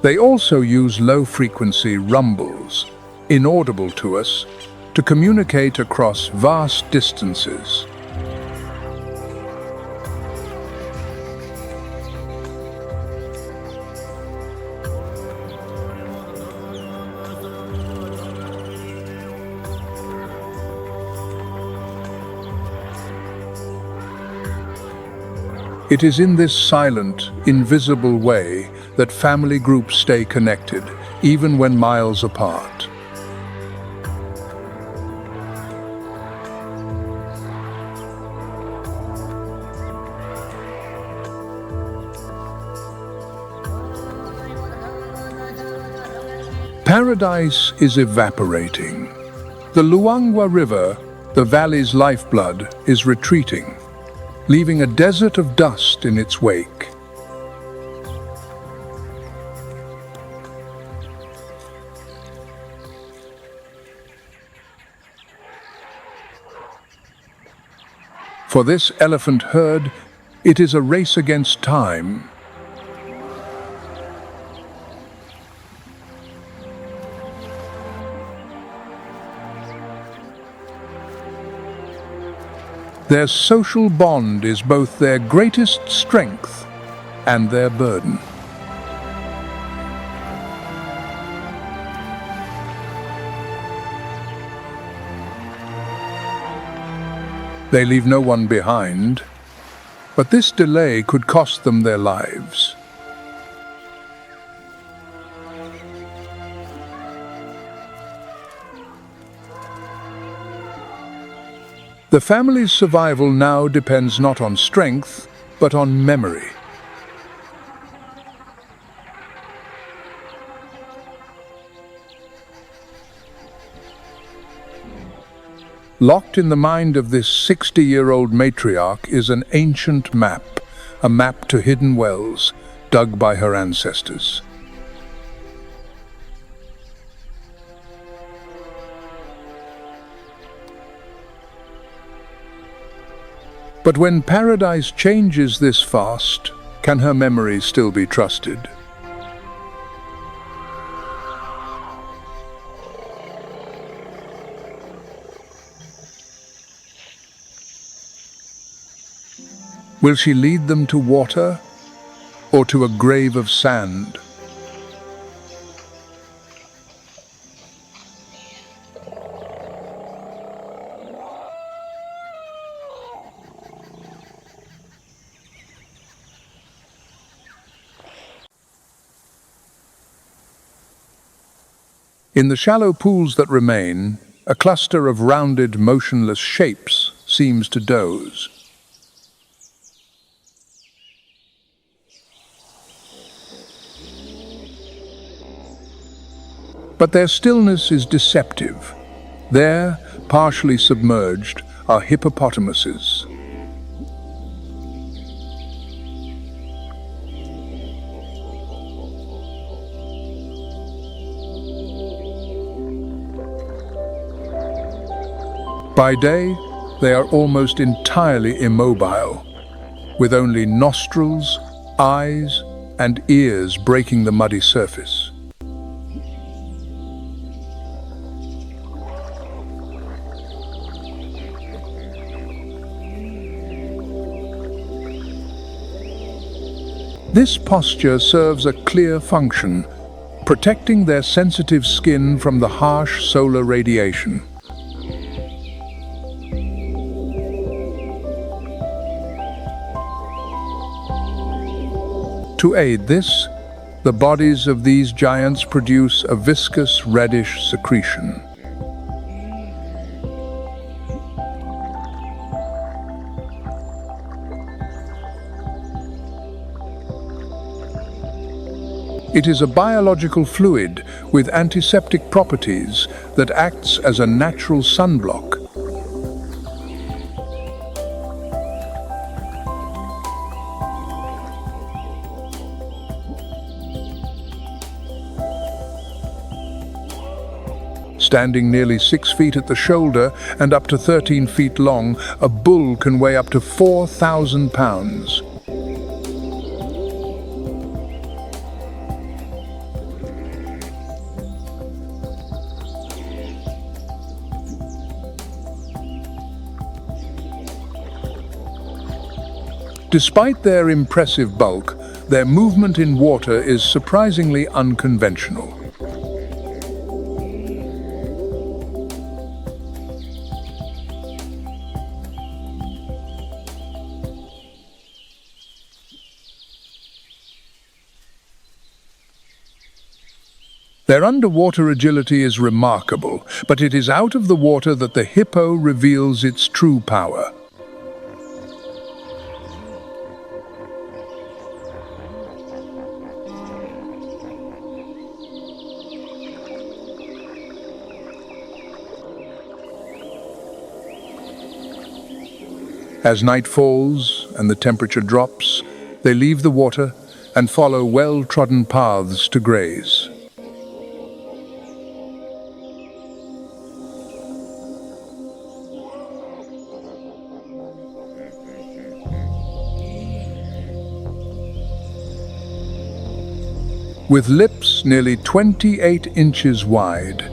They also use low-frequency rumbles, inaudible to us, to communicate across vast distances. It is in this silent, invisible way that family groups stay connected, even when miles apart. Paradise is evaporating. The Luanga River, the valley's lifeblood, is retreating, leaving a desert of dust in its wake. For this elephant herd, it is a race against time. Their social bond is both their greatest strength and their burden. They leave no one behind, but this delay could cost them their lives. The family's survival now depends not on strength, but on memory. Locked in the mind of this 60-year-old matriarch is an ancient map, a map to hidden wells dug by her ancestors. But when paradise changes this fast, can her memory still be trusted? Will she lead them to water or to a grave of sand? In the shallow pools that remain, a cluster of rounded, motionless shapes seems to doze. But their stillness is deceptive. There, partially submerged, are hippopotamuses. By day, they are almost entirely immobile, with only nostrils, eyes, and ears breaking the muddy surface. This posture serves a clear function, protecting their sensitive skin from the harsh solar radiation. To aid this, the bodies of these giants produce a viscous reddish secretion. It is a biological fluid with antiseptic properties that acts as a natural sunblock. Standing nearly 6 feet at the shoulder and up to 13 feet long, a bull can weigh up to 4,000 pounds. Despite their impressive bulk, their movement in water is surprisingly unconventional. Their underwater agility is remarkable, but it is out of the water that the hippo reveals its true power. As night falls and the temperature drops, they leave the water and follow well-trodden paths to graze. With lips nearly 28 inches wide,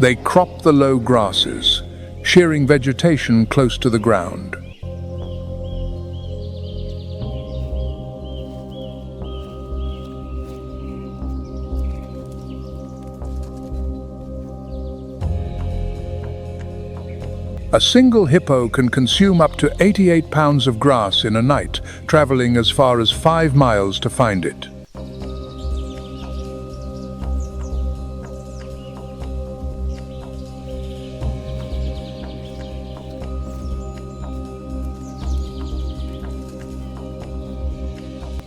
they crop the low grasses, shearing vegetation close to the ground. A single hippo can consume up to 88 pounds of grass in a night, traveling as far as 5 miles to find it.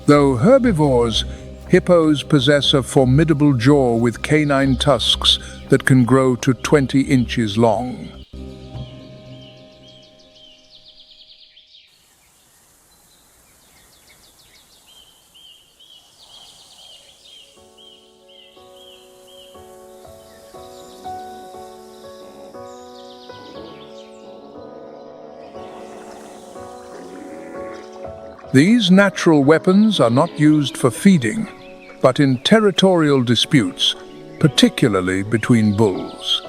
Though herbivores, hippos possess a formidable jaw with canine tusks that can grow to 20 inches long. These natural weapons are not used for feeding, but in territorial disputes, particularly between bulls.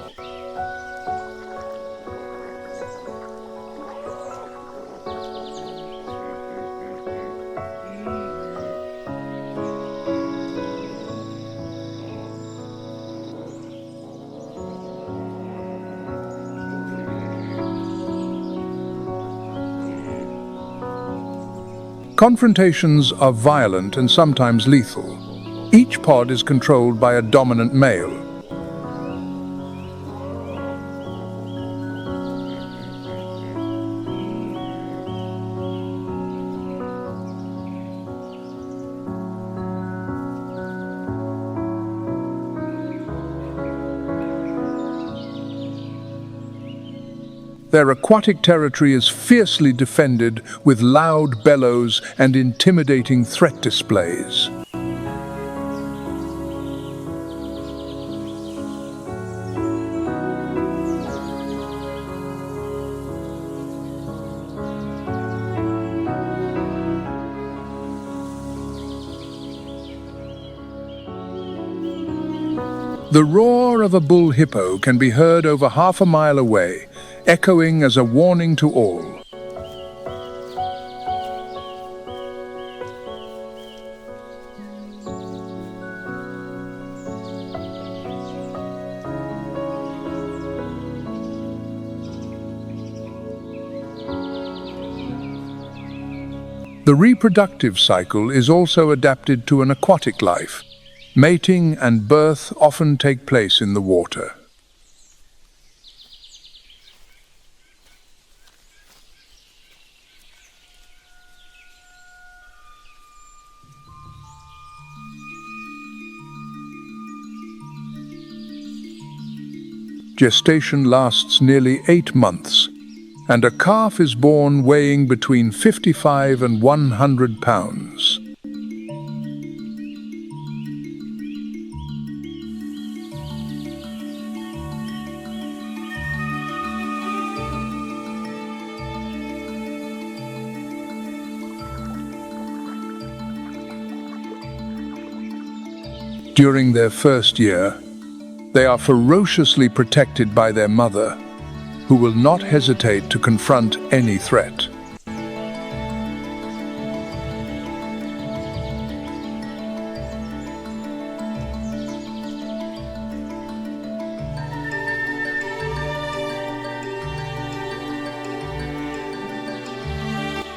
Confrontations are violent and sometimes lethal. Each pod is controlled by a dominant male. Their aquatic territory is fiercely defended with loud bellows and intimidating threat displays. The roar of a bull hippo can be heard over half a mile away, echoing as a warning to all. The reproductive cycle is also adapted to an aquatic life. Mating and birth often take place in the water. Gestation lasts nearly 8 months, and a calf is born weighing between 55 and 100 pounds. During their first year, they are ferociously protected by their mother, who will not hesitate to confront any threat.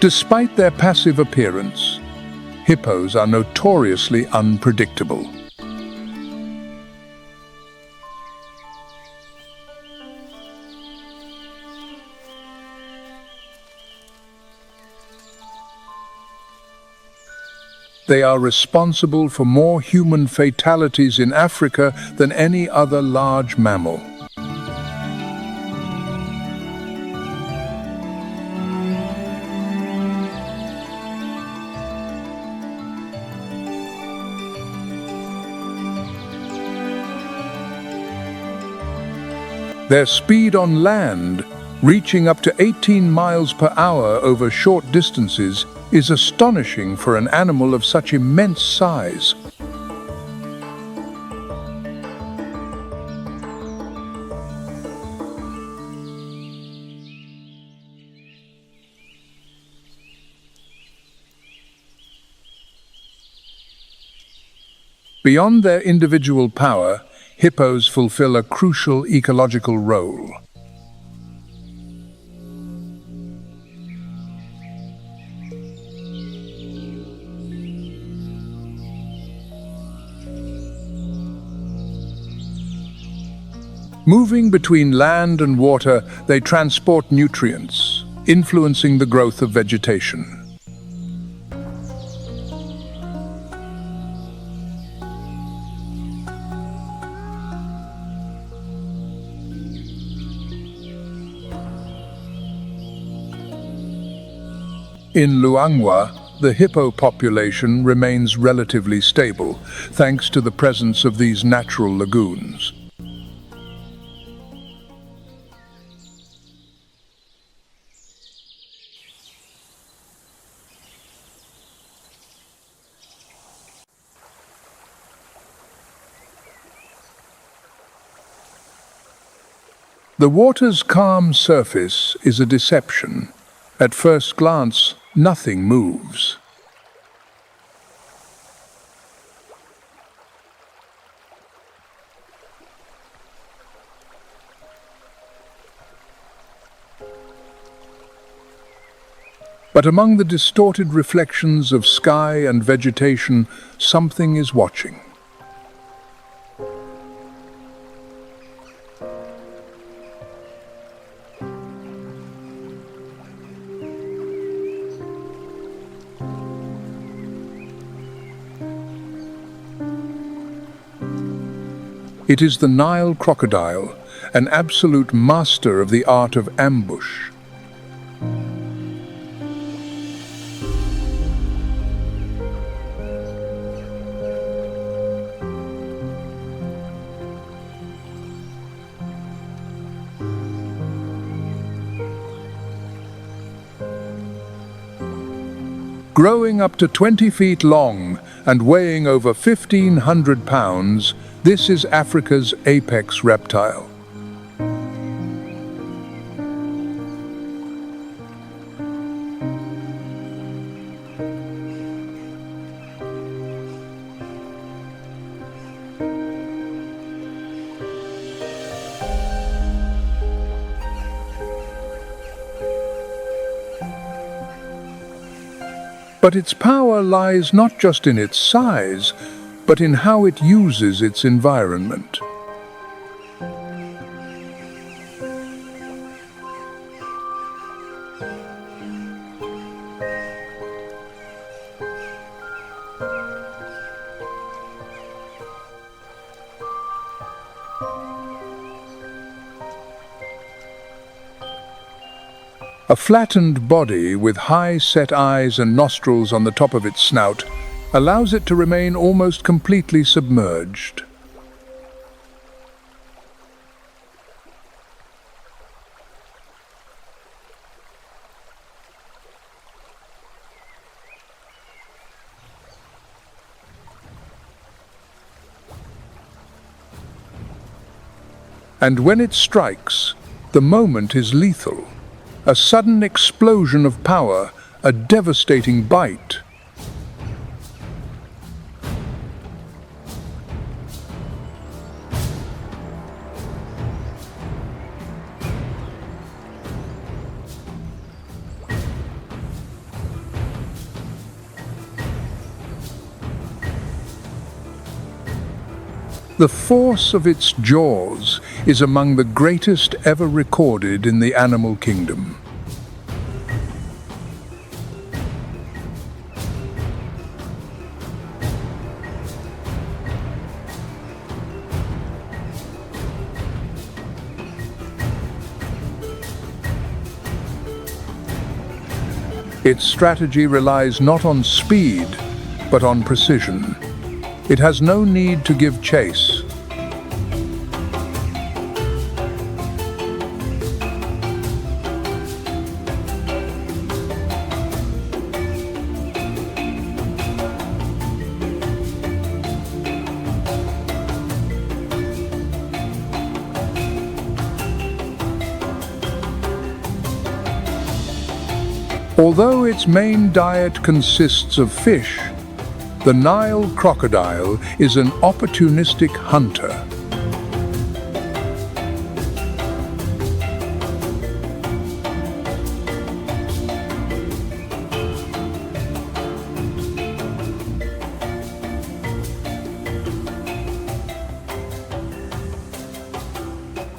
Despite their passive appearance, hippos are notoriously unpredictable. They are responsible for more human fatalities in Africa than any other large mammal. Their speed on land, reaching up to 18 miles per hour over short distances, is astonishing for an animal of such immense size. Beyond their individual power, hippos fulfill a crucial ecological role. Moving between land and water, they transport nutrients, influencing the growth of vegetation. In Luanga, the hippo population remains relatively stable, thanks to the presence of these natural lagoons. The water's calm surface is a deception. At first glance, nothing moves. But among the distorted reflections of sky and vegetation, something is watching. It is the Nile crocodile, an absolute master of the art of ambush. Growing up to 20 feet long and weighing over 1,500 pounds, this is Africa's apex reptile. But its power lies not just in its size, but in how it uses its environment. A flattened body with high-set eyes and nostrils on the top of its snout allows it to remain almost completely submerged. And when it strikes, the moment is lethal. A sudden explosion of power, a devastating bite. The force of its jaws is among the greatest ever recorded in the animal kingdom. Its strategy relies not on speed, but on precision. It has no need to give chase. Although its main diet consists of fish, the Nile crocodile is an opportunistic hunter.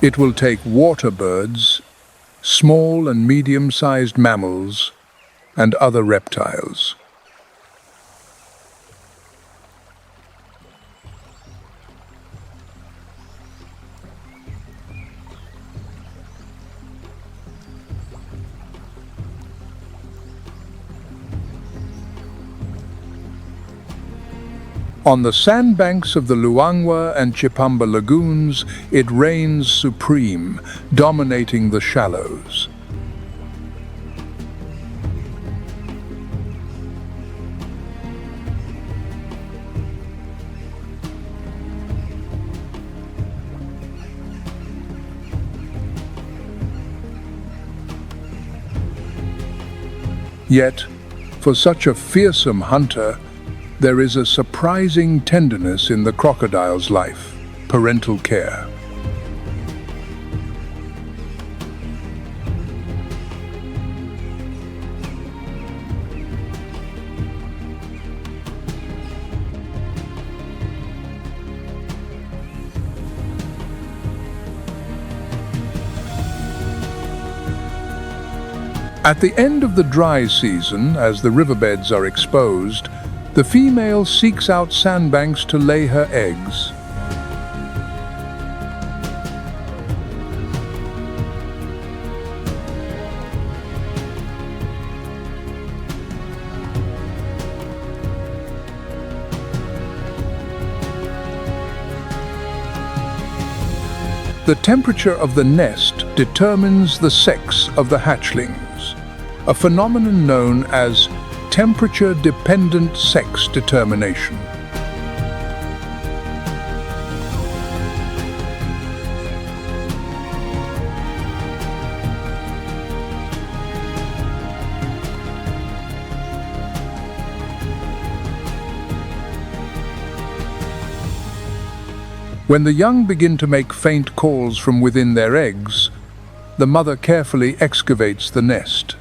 It will take water birds, small and medium-sized mammals, and other reptiles. On the sandbanks of the Luanga and Chipamba lagoons, it reigns supreme, dominating the shallows. Yet, for such a fearsome hunter, there is a surprising tenderness in the crocodile's life: parental care. At the end of the dry season, as the riverbeds are exposed, the female seeks out sandbanks to lay her eggs. The temperature of the nest determines the sex of the hatchlings, a phenomenon known as temperature-dependent sex determination. When the young begin to make faint calls from within their eggs, the mother carefully excavates the nest.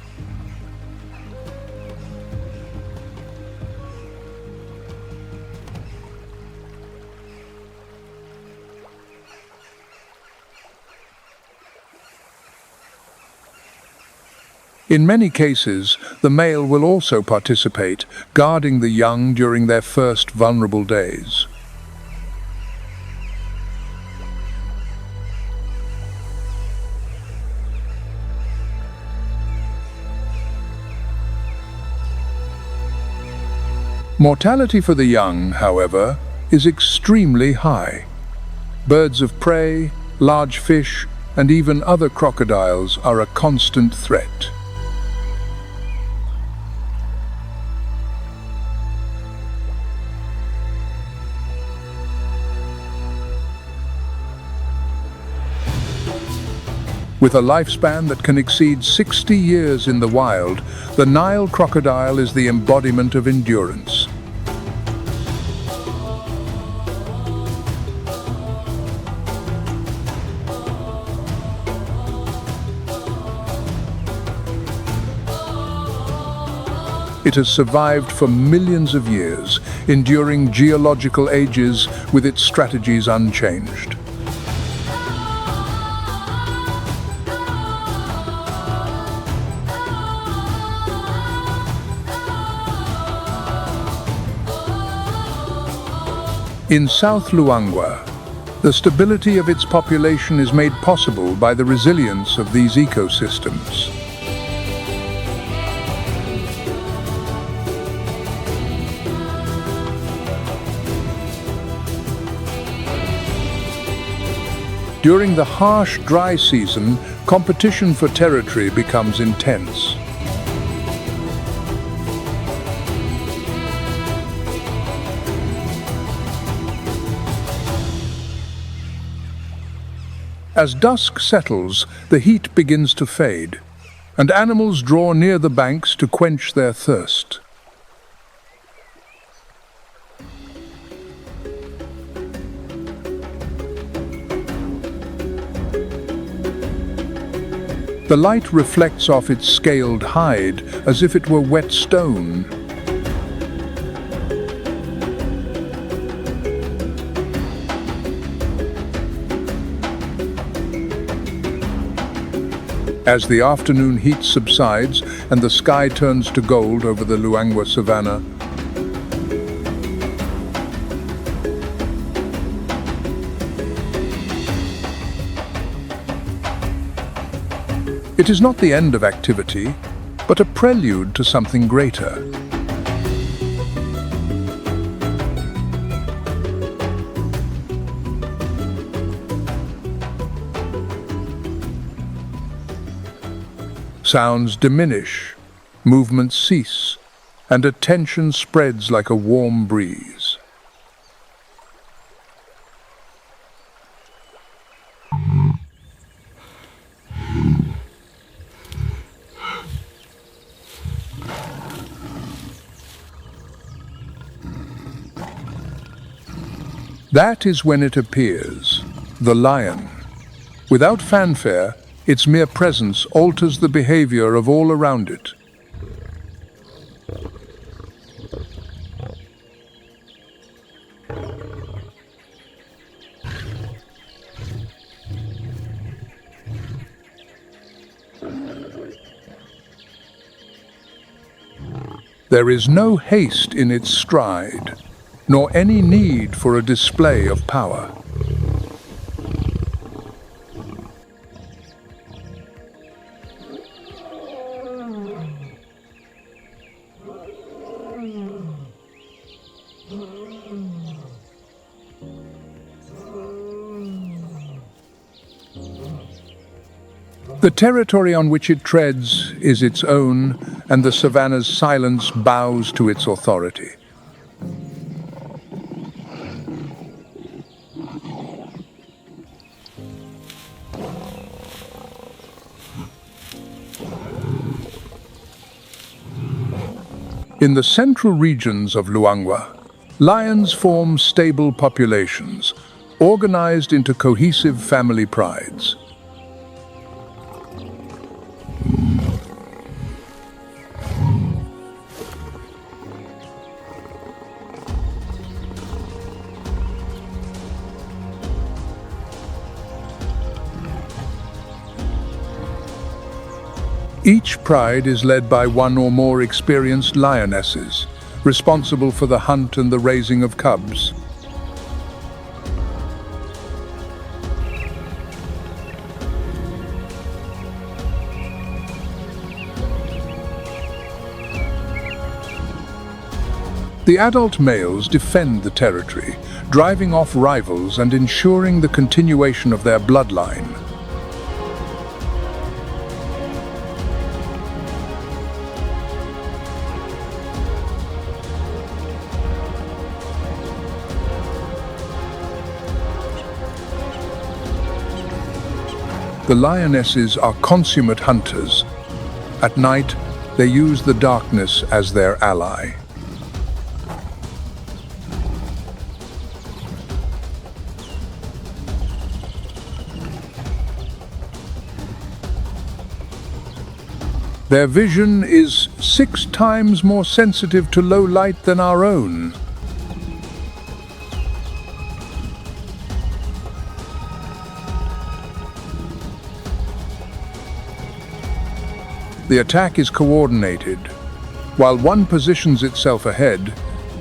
In many cases, the male will also participate, guarding the young during their first vulnerable days. Mortality for the young, however, is extremely high. Birds of prey, large fish, and even other crocodiles are a constant threat. With a lifespan that can exceed 60 years in the wild, the Nile crocodile is the embodiment of endurance. It has survived for millions of years, enduring geological ages with its strategies unchanged. In South Luanga, the stability of its population is made possible by the resilience of these ecosystems. During the harsh, dry season, competition for territory becomes intense. As dusk settles, the heat begins to fade. and animals draw near the banks to quench their thirst. The light reflects off its scaled hide as if it were wet stone. As the afternoon heat subsides and the sky turns to gold over the Luanga Savannah, it is not the end of activity, but a prelude to something greater. Sounds diminish, movements cease, and attention spreads like a warm breeze. That is when it appears, the lion. Without fanfare, its mere presence alters the behavior of all around it. There is no haste in its stride, nor any need for a display of power. The territory on which it treads is its own, and the savannah's silence bows to its authority. In the central regions of Luanga, lions form stable populations, organized into cohesive family prides. Each pride is led by one or more experienced lionesses, responsible for the hunt and the raising of cubs. The adult males defend the territory, driving off rivals and ensuring the continuation of their bloodline. The lionesses are consummate hunters. At night, they use the darkness as their ally. Their vision is 6 times more sensitive to low light than our own. The attack is coordinated. While one positions itself ahead,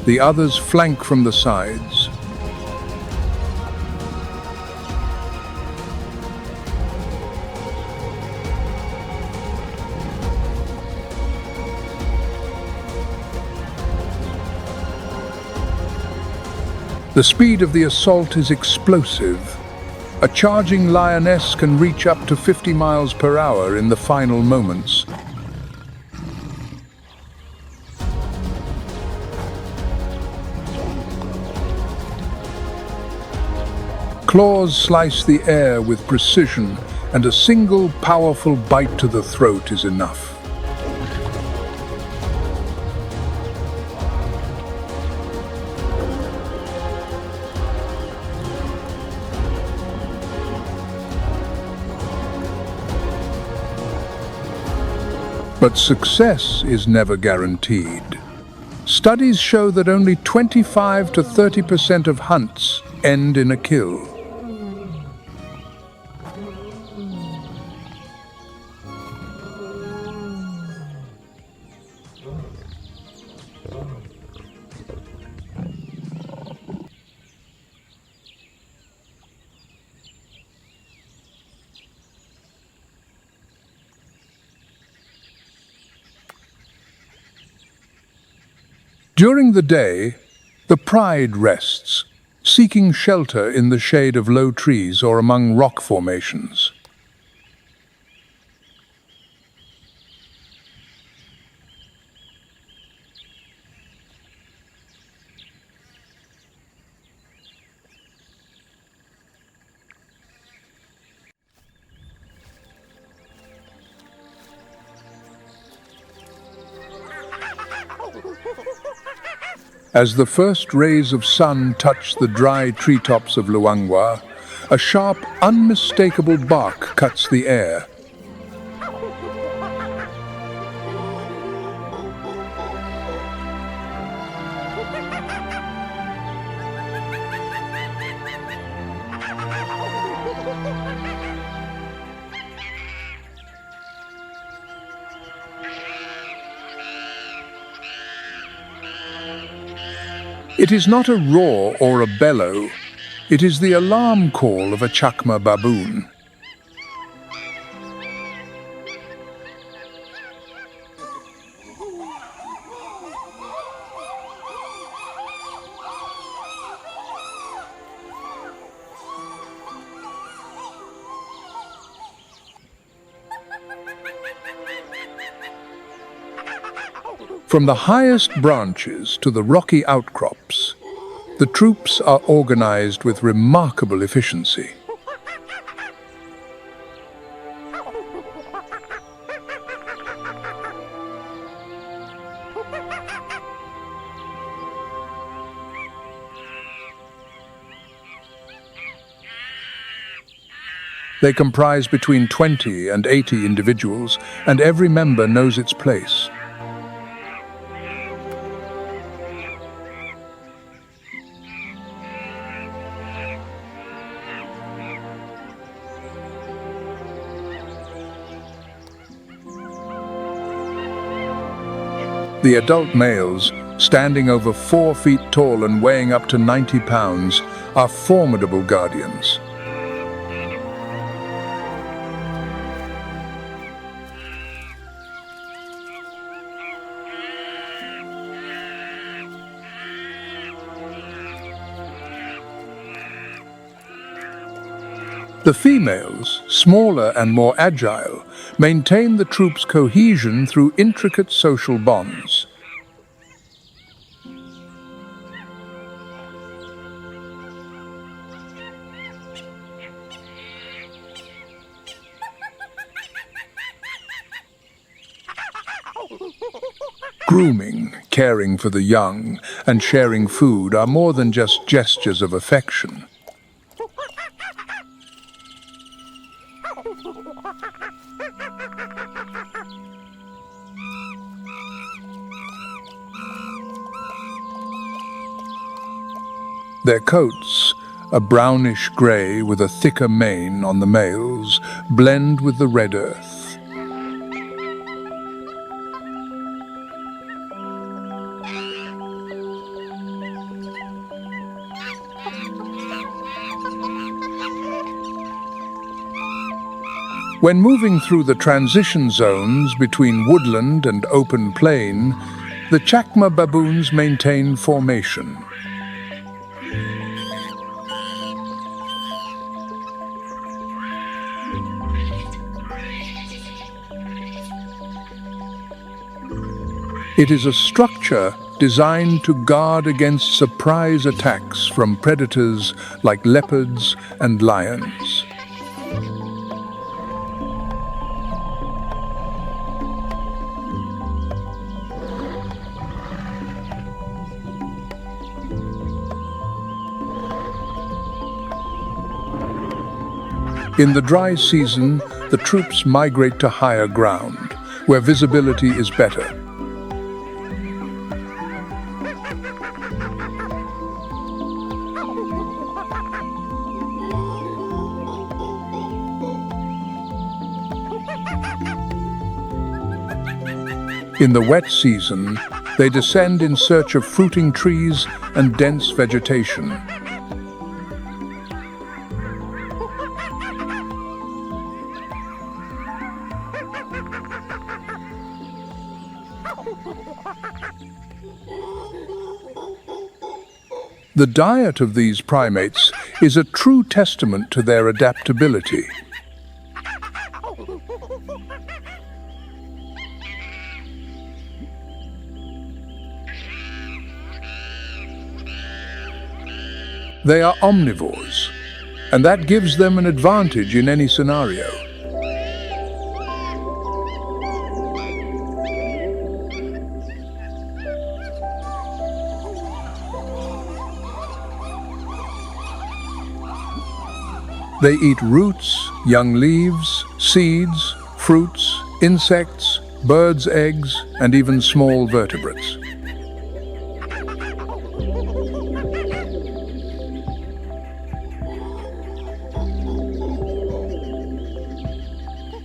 the others flank from the sides. The speed of the assault is explosive. A charging lioness can reach up to 50 miles per hour in the final moments. Claws slice the air with precision, and a single powerful bite to the throat is enough. But success is never guaranteed. Studies show that only 25 to 30% of hunts end in a kill. During the day, the pride rests, seeking shelter in the shade of low trees or among rock formations. As the first rays of sun touch the dry treetops of Luanga, a sharp, unmistakable bark cuts the air. It is not a roar or a bellow. It is the alarm call of a chacma baboon. From the highest branches to the rocky outcrops, the troops are organized with remarkable efficiency. They comprise between 20 and 80 individuals, and every member knows its place. The adult males, standing over 4 feet tall and weighing up to 90 pounds, are formidable guardians. The females, smaller and more agile, maintain the troop's cohesion through intricate social bonds. Grooming, caring for the young, and sharing food are more than just gestures of affection. Their coats, a brownish grey with a thicker mane on the males, blend with the red earth. When moving through the transition zones between woodland and open plain, the chacma baboons maintain formation. It is a structure designed to guard against surprise attacks from predators like leopards and lions. In the dry season, the troops migrate to higher ground, where visibility is better. In the wet season, they descend in search of fruiting trees and dense vegetation. The diet of these primates is a true testament to their adaptability. They are omnivores, and that gives them an advantage in any scenario. They eat roots, young leaves, seeds, fruits, insects, birds' eggs, and even small vertebrates.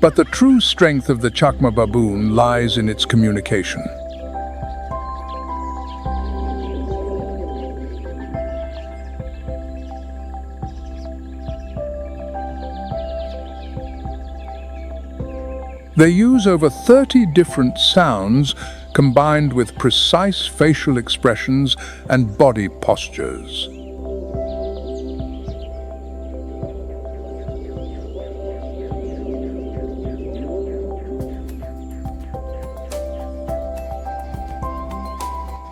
But the true strength of the chacma baboon lies in its communication. They use over 30 different sounds combined with precise facial expressions and body postures.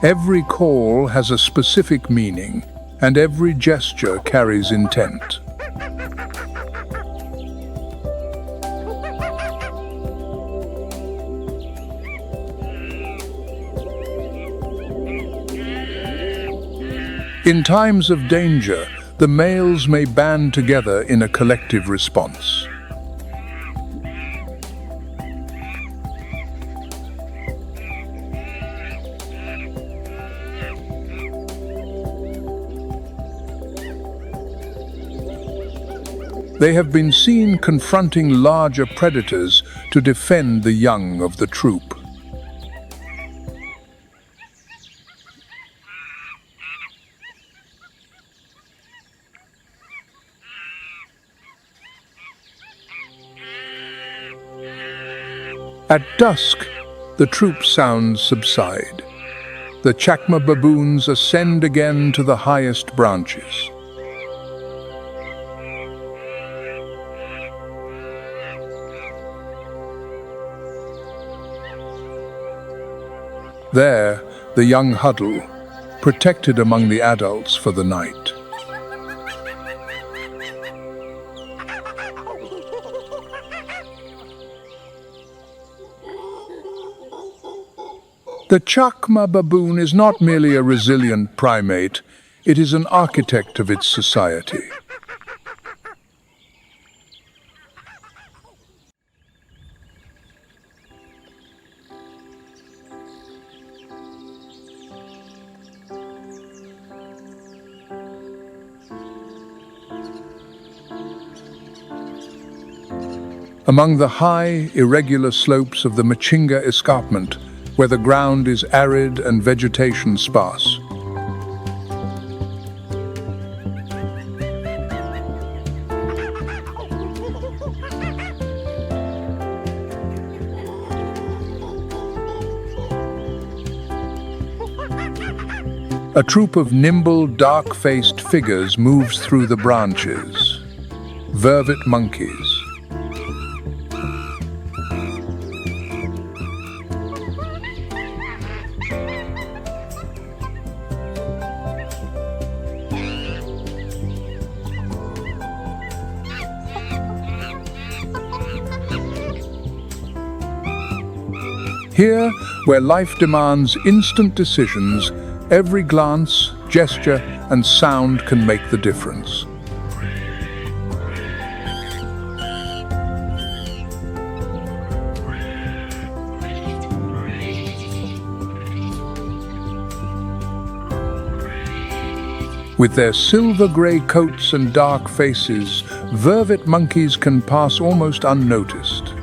Every call has a specific meaning, and every gesture carries intent. In times of danger, the males may band together in a collective response. They have been seen confronting larger predators to defend the young of the troop. At dusk, the troop sounds subside. The chacma baboons ascend again to the highest branches. There, the young huddle, protected among the adults for the night. The chacma baboon is not merely a resilient primate, it is an architect of its society. Among the high, irregular slopes of the Machinga escarpment, where the ground is arid and vegetation sparse. A troop of nimble, dark-faced figures moves through the branches. Vervet monkeys. Here, where life demands instant decisions, every glance, gesture, and sound can make the difference. With their silver-gray coats and dark faces, vervet monkeys can pass almost unnoticed.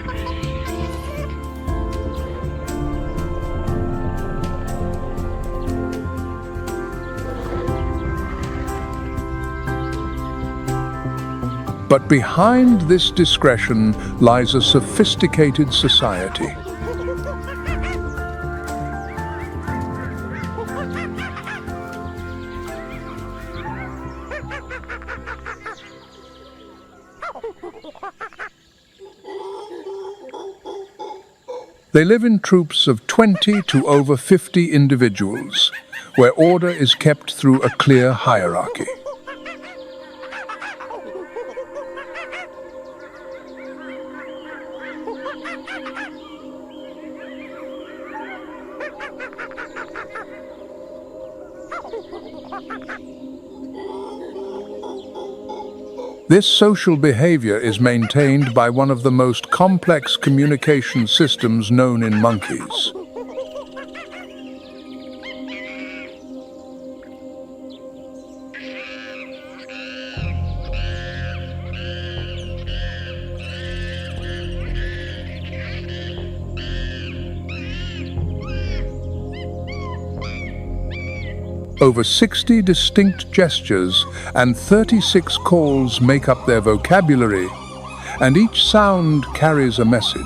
But behind this discretion lies a sophisticated society. They live in troops of 20 to over 50 individuals, where order is kept through a clear hierarchy. This social behavior is maintained by one of the most complex communication systems known in monkeys. Over 60 distinct gestures and 36 calls make up their vocabulary, and each sound carries a message.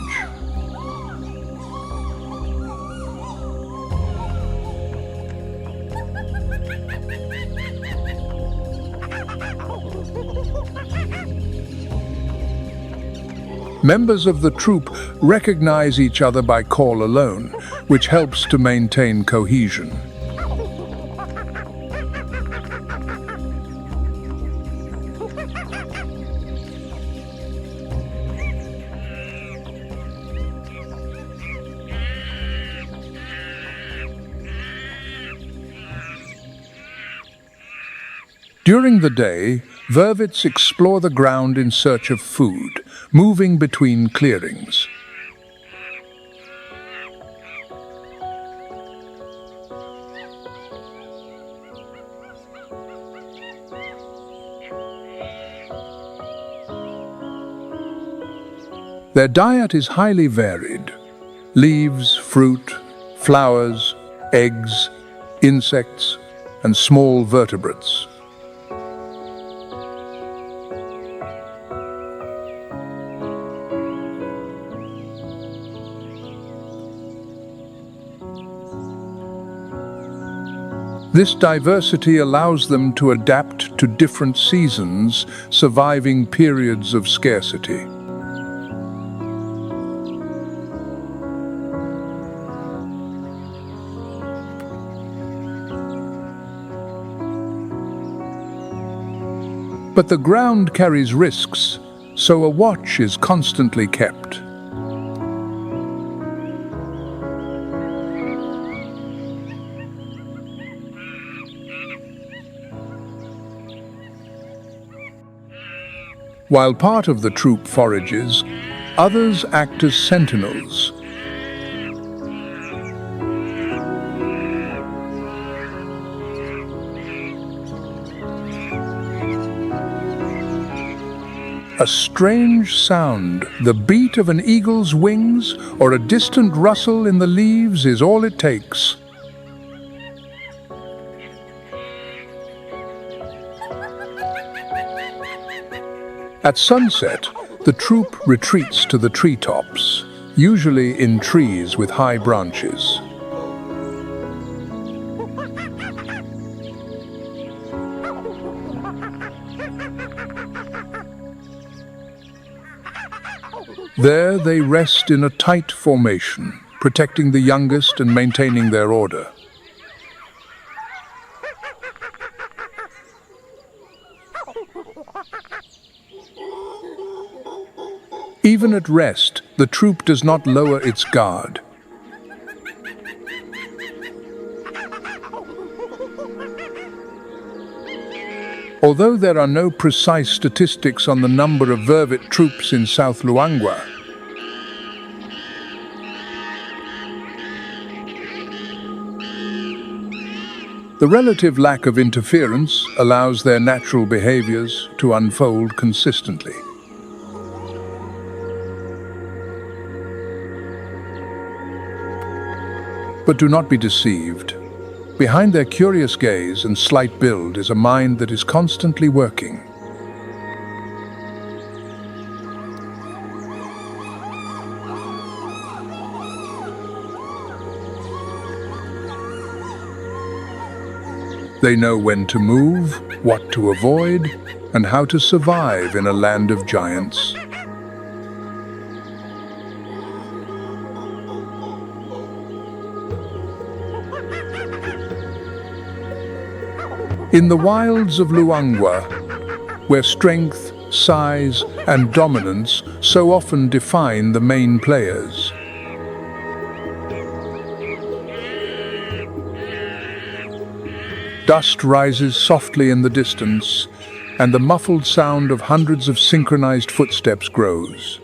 Members of the troop recognize each other by call alone, which helps to maintain cohesion. During the day, vervets explore the ground in search of food, moving between clearings. Their diet is highly varied: leaves, fruit, flowers, eggs, insects, and small vertebrates. This diversity allows them to adapt to different seasons, surviving periods of scarcity. But the ground carries risks, so a watch is constantly kept. While part of the troop forages, others act as sentinels. A strange sound, the beat of an eagle's wings or a distant rustle in the leaves is all it takes. At sunset, the troop retreats to the treetops, usually in trees with high branches. There they rest in a tight formation, protecting the youngest and maintaining their order. Even at rest, the troop does not lower its guard. Although there are no precise statistics on the number of vervet troops in South Luanga, The relative lack of interference allows their natural behaviors to unfold consistently. But do not be deceived. Behind their curious gaze and slight build is a mind that is constantly working. They know when to move, what to avoid, and how to survive in a land of giants. In the wilds of Luanga, where strength, size, and dominance so often define the main players, dust rises softly in the distance, and the muffled sound of hundreds of synchronized footsteps grows.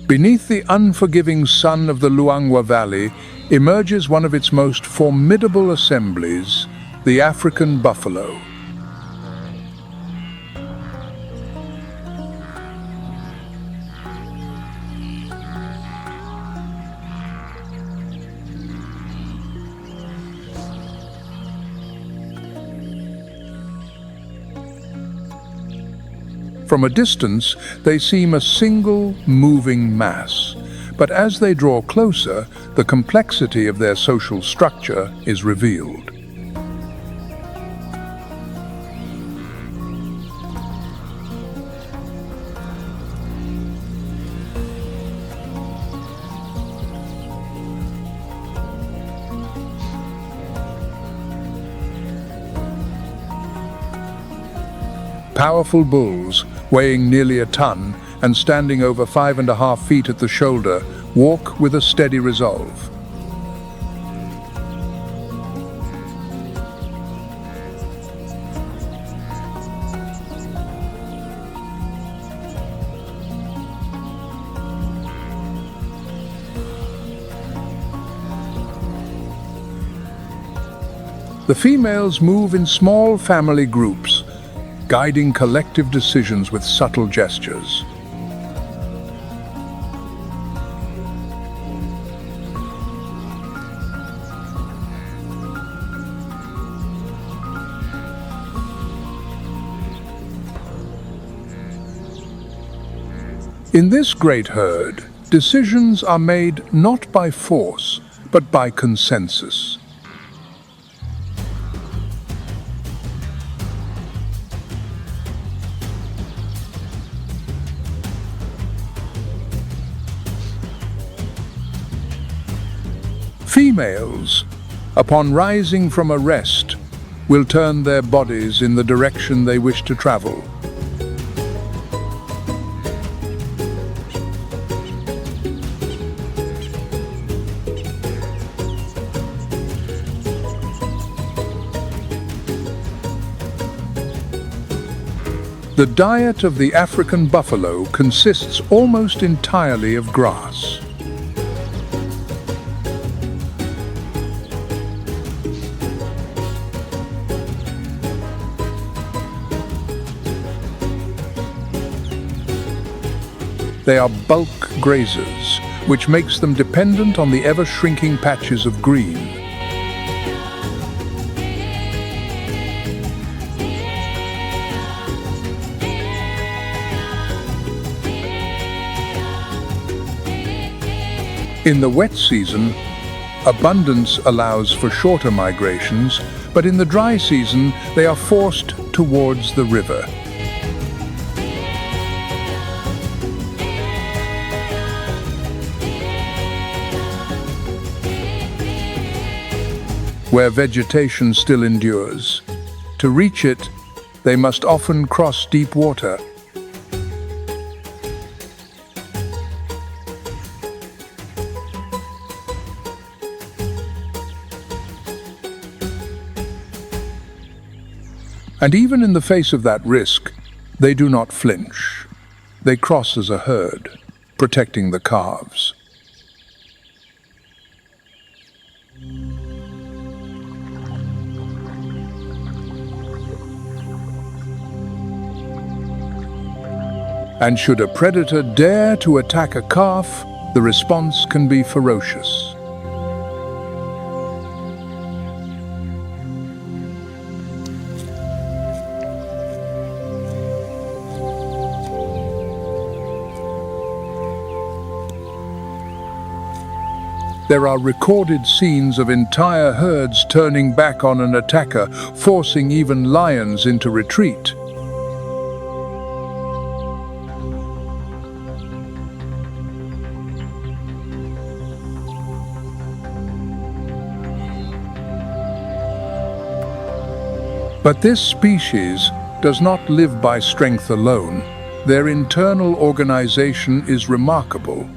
Beneath the unforgiving sun of the Luangwa Valley emerges one of its most formidable assemblies, the African buffalo. From a distance, they seem a single, moving mass. But as they draw closer, the complexity of their social structure is revealed. Powerful bulls, weighing nearly a ton and standing over 5.5 feet at the shoulder, walk with a steady resolve. The females move in small family groups, guiding collective decisions with subtle gestures. In this great herd, decisions are made not by force, but by consensus. Females, upon rising from a rest, will turn their bodies in the direction they wish to travel. The diet of the African buffalo consists almost entirely of grass. They are bulk grazers, which makes them dependent on the ever-shrinking patches of green. In the wet season, abundance allows for shorter migrations, but in the dry season, they are forced towards the river. Where vegetation still endures. To reach it, they must often cross deep water. And even in the face of that risk, they do not flinch. They cross as a herd, protecting the calves. And should a predator dare to attack a calf, the response can be ferocious. There are recorded scenes of entire herds turning back on an attacker, forcing even lions into retreat. But this species does not live by strength alone. Their internal organization is remarkable.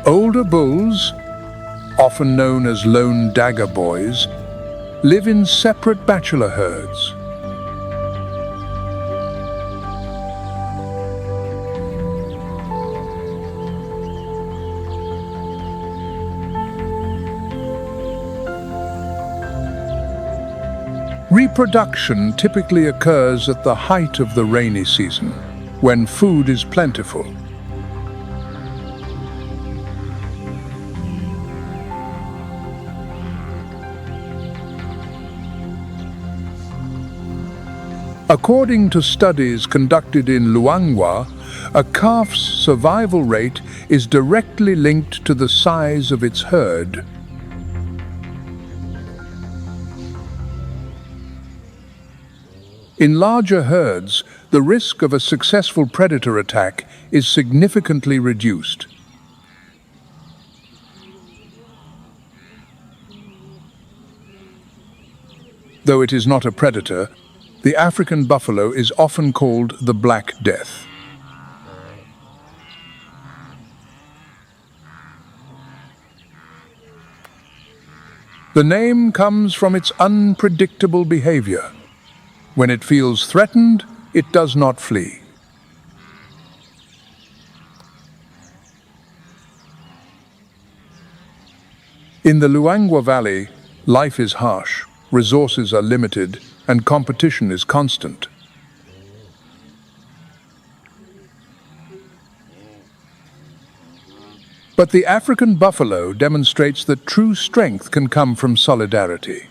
Older bulls, often known as lone dagger boys, live in separate bachelor herds. Reproduction typically occurs at the height of the rainy season, when food is plentiful. According to studies conducted in Luanga, a calf's survival rate is directly linked to the size of its herd. In larger herds, the risk of a successful predator attack is significantly reduced. Though it is not a predator, the African buffalo is often called the Black Death. The name comes from its unpredictable behavior. When it feels threatened, it does not flee. In the Luangwa Valley, life is harsh, resources are limited, and competition is constant. But the African buffalo demonstrates that true strength can come from solidarity.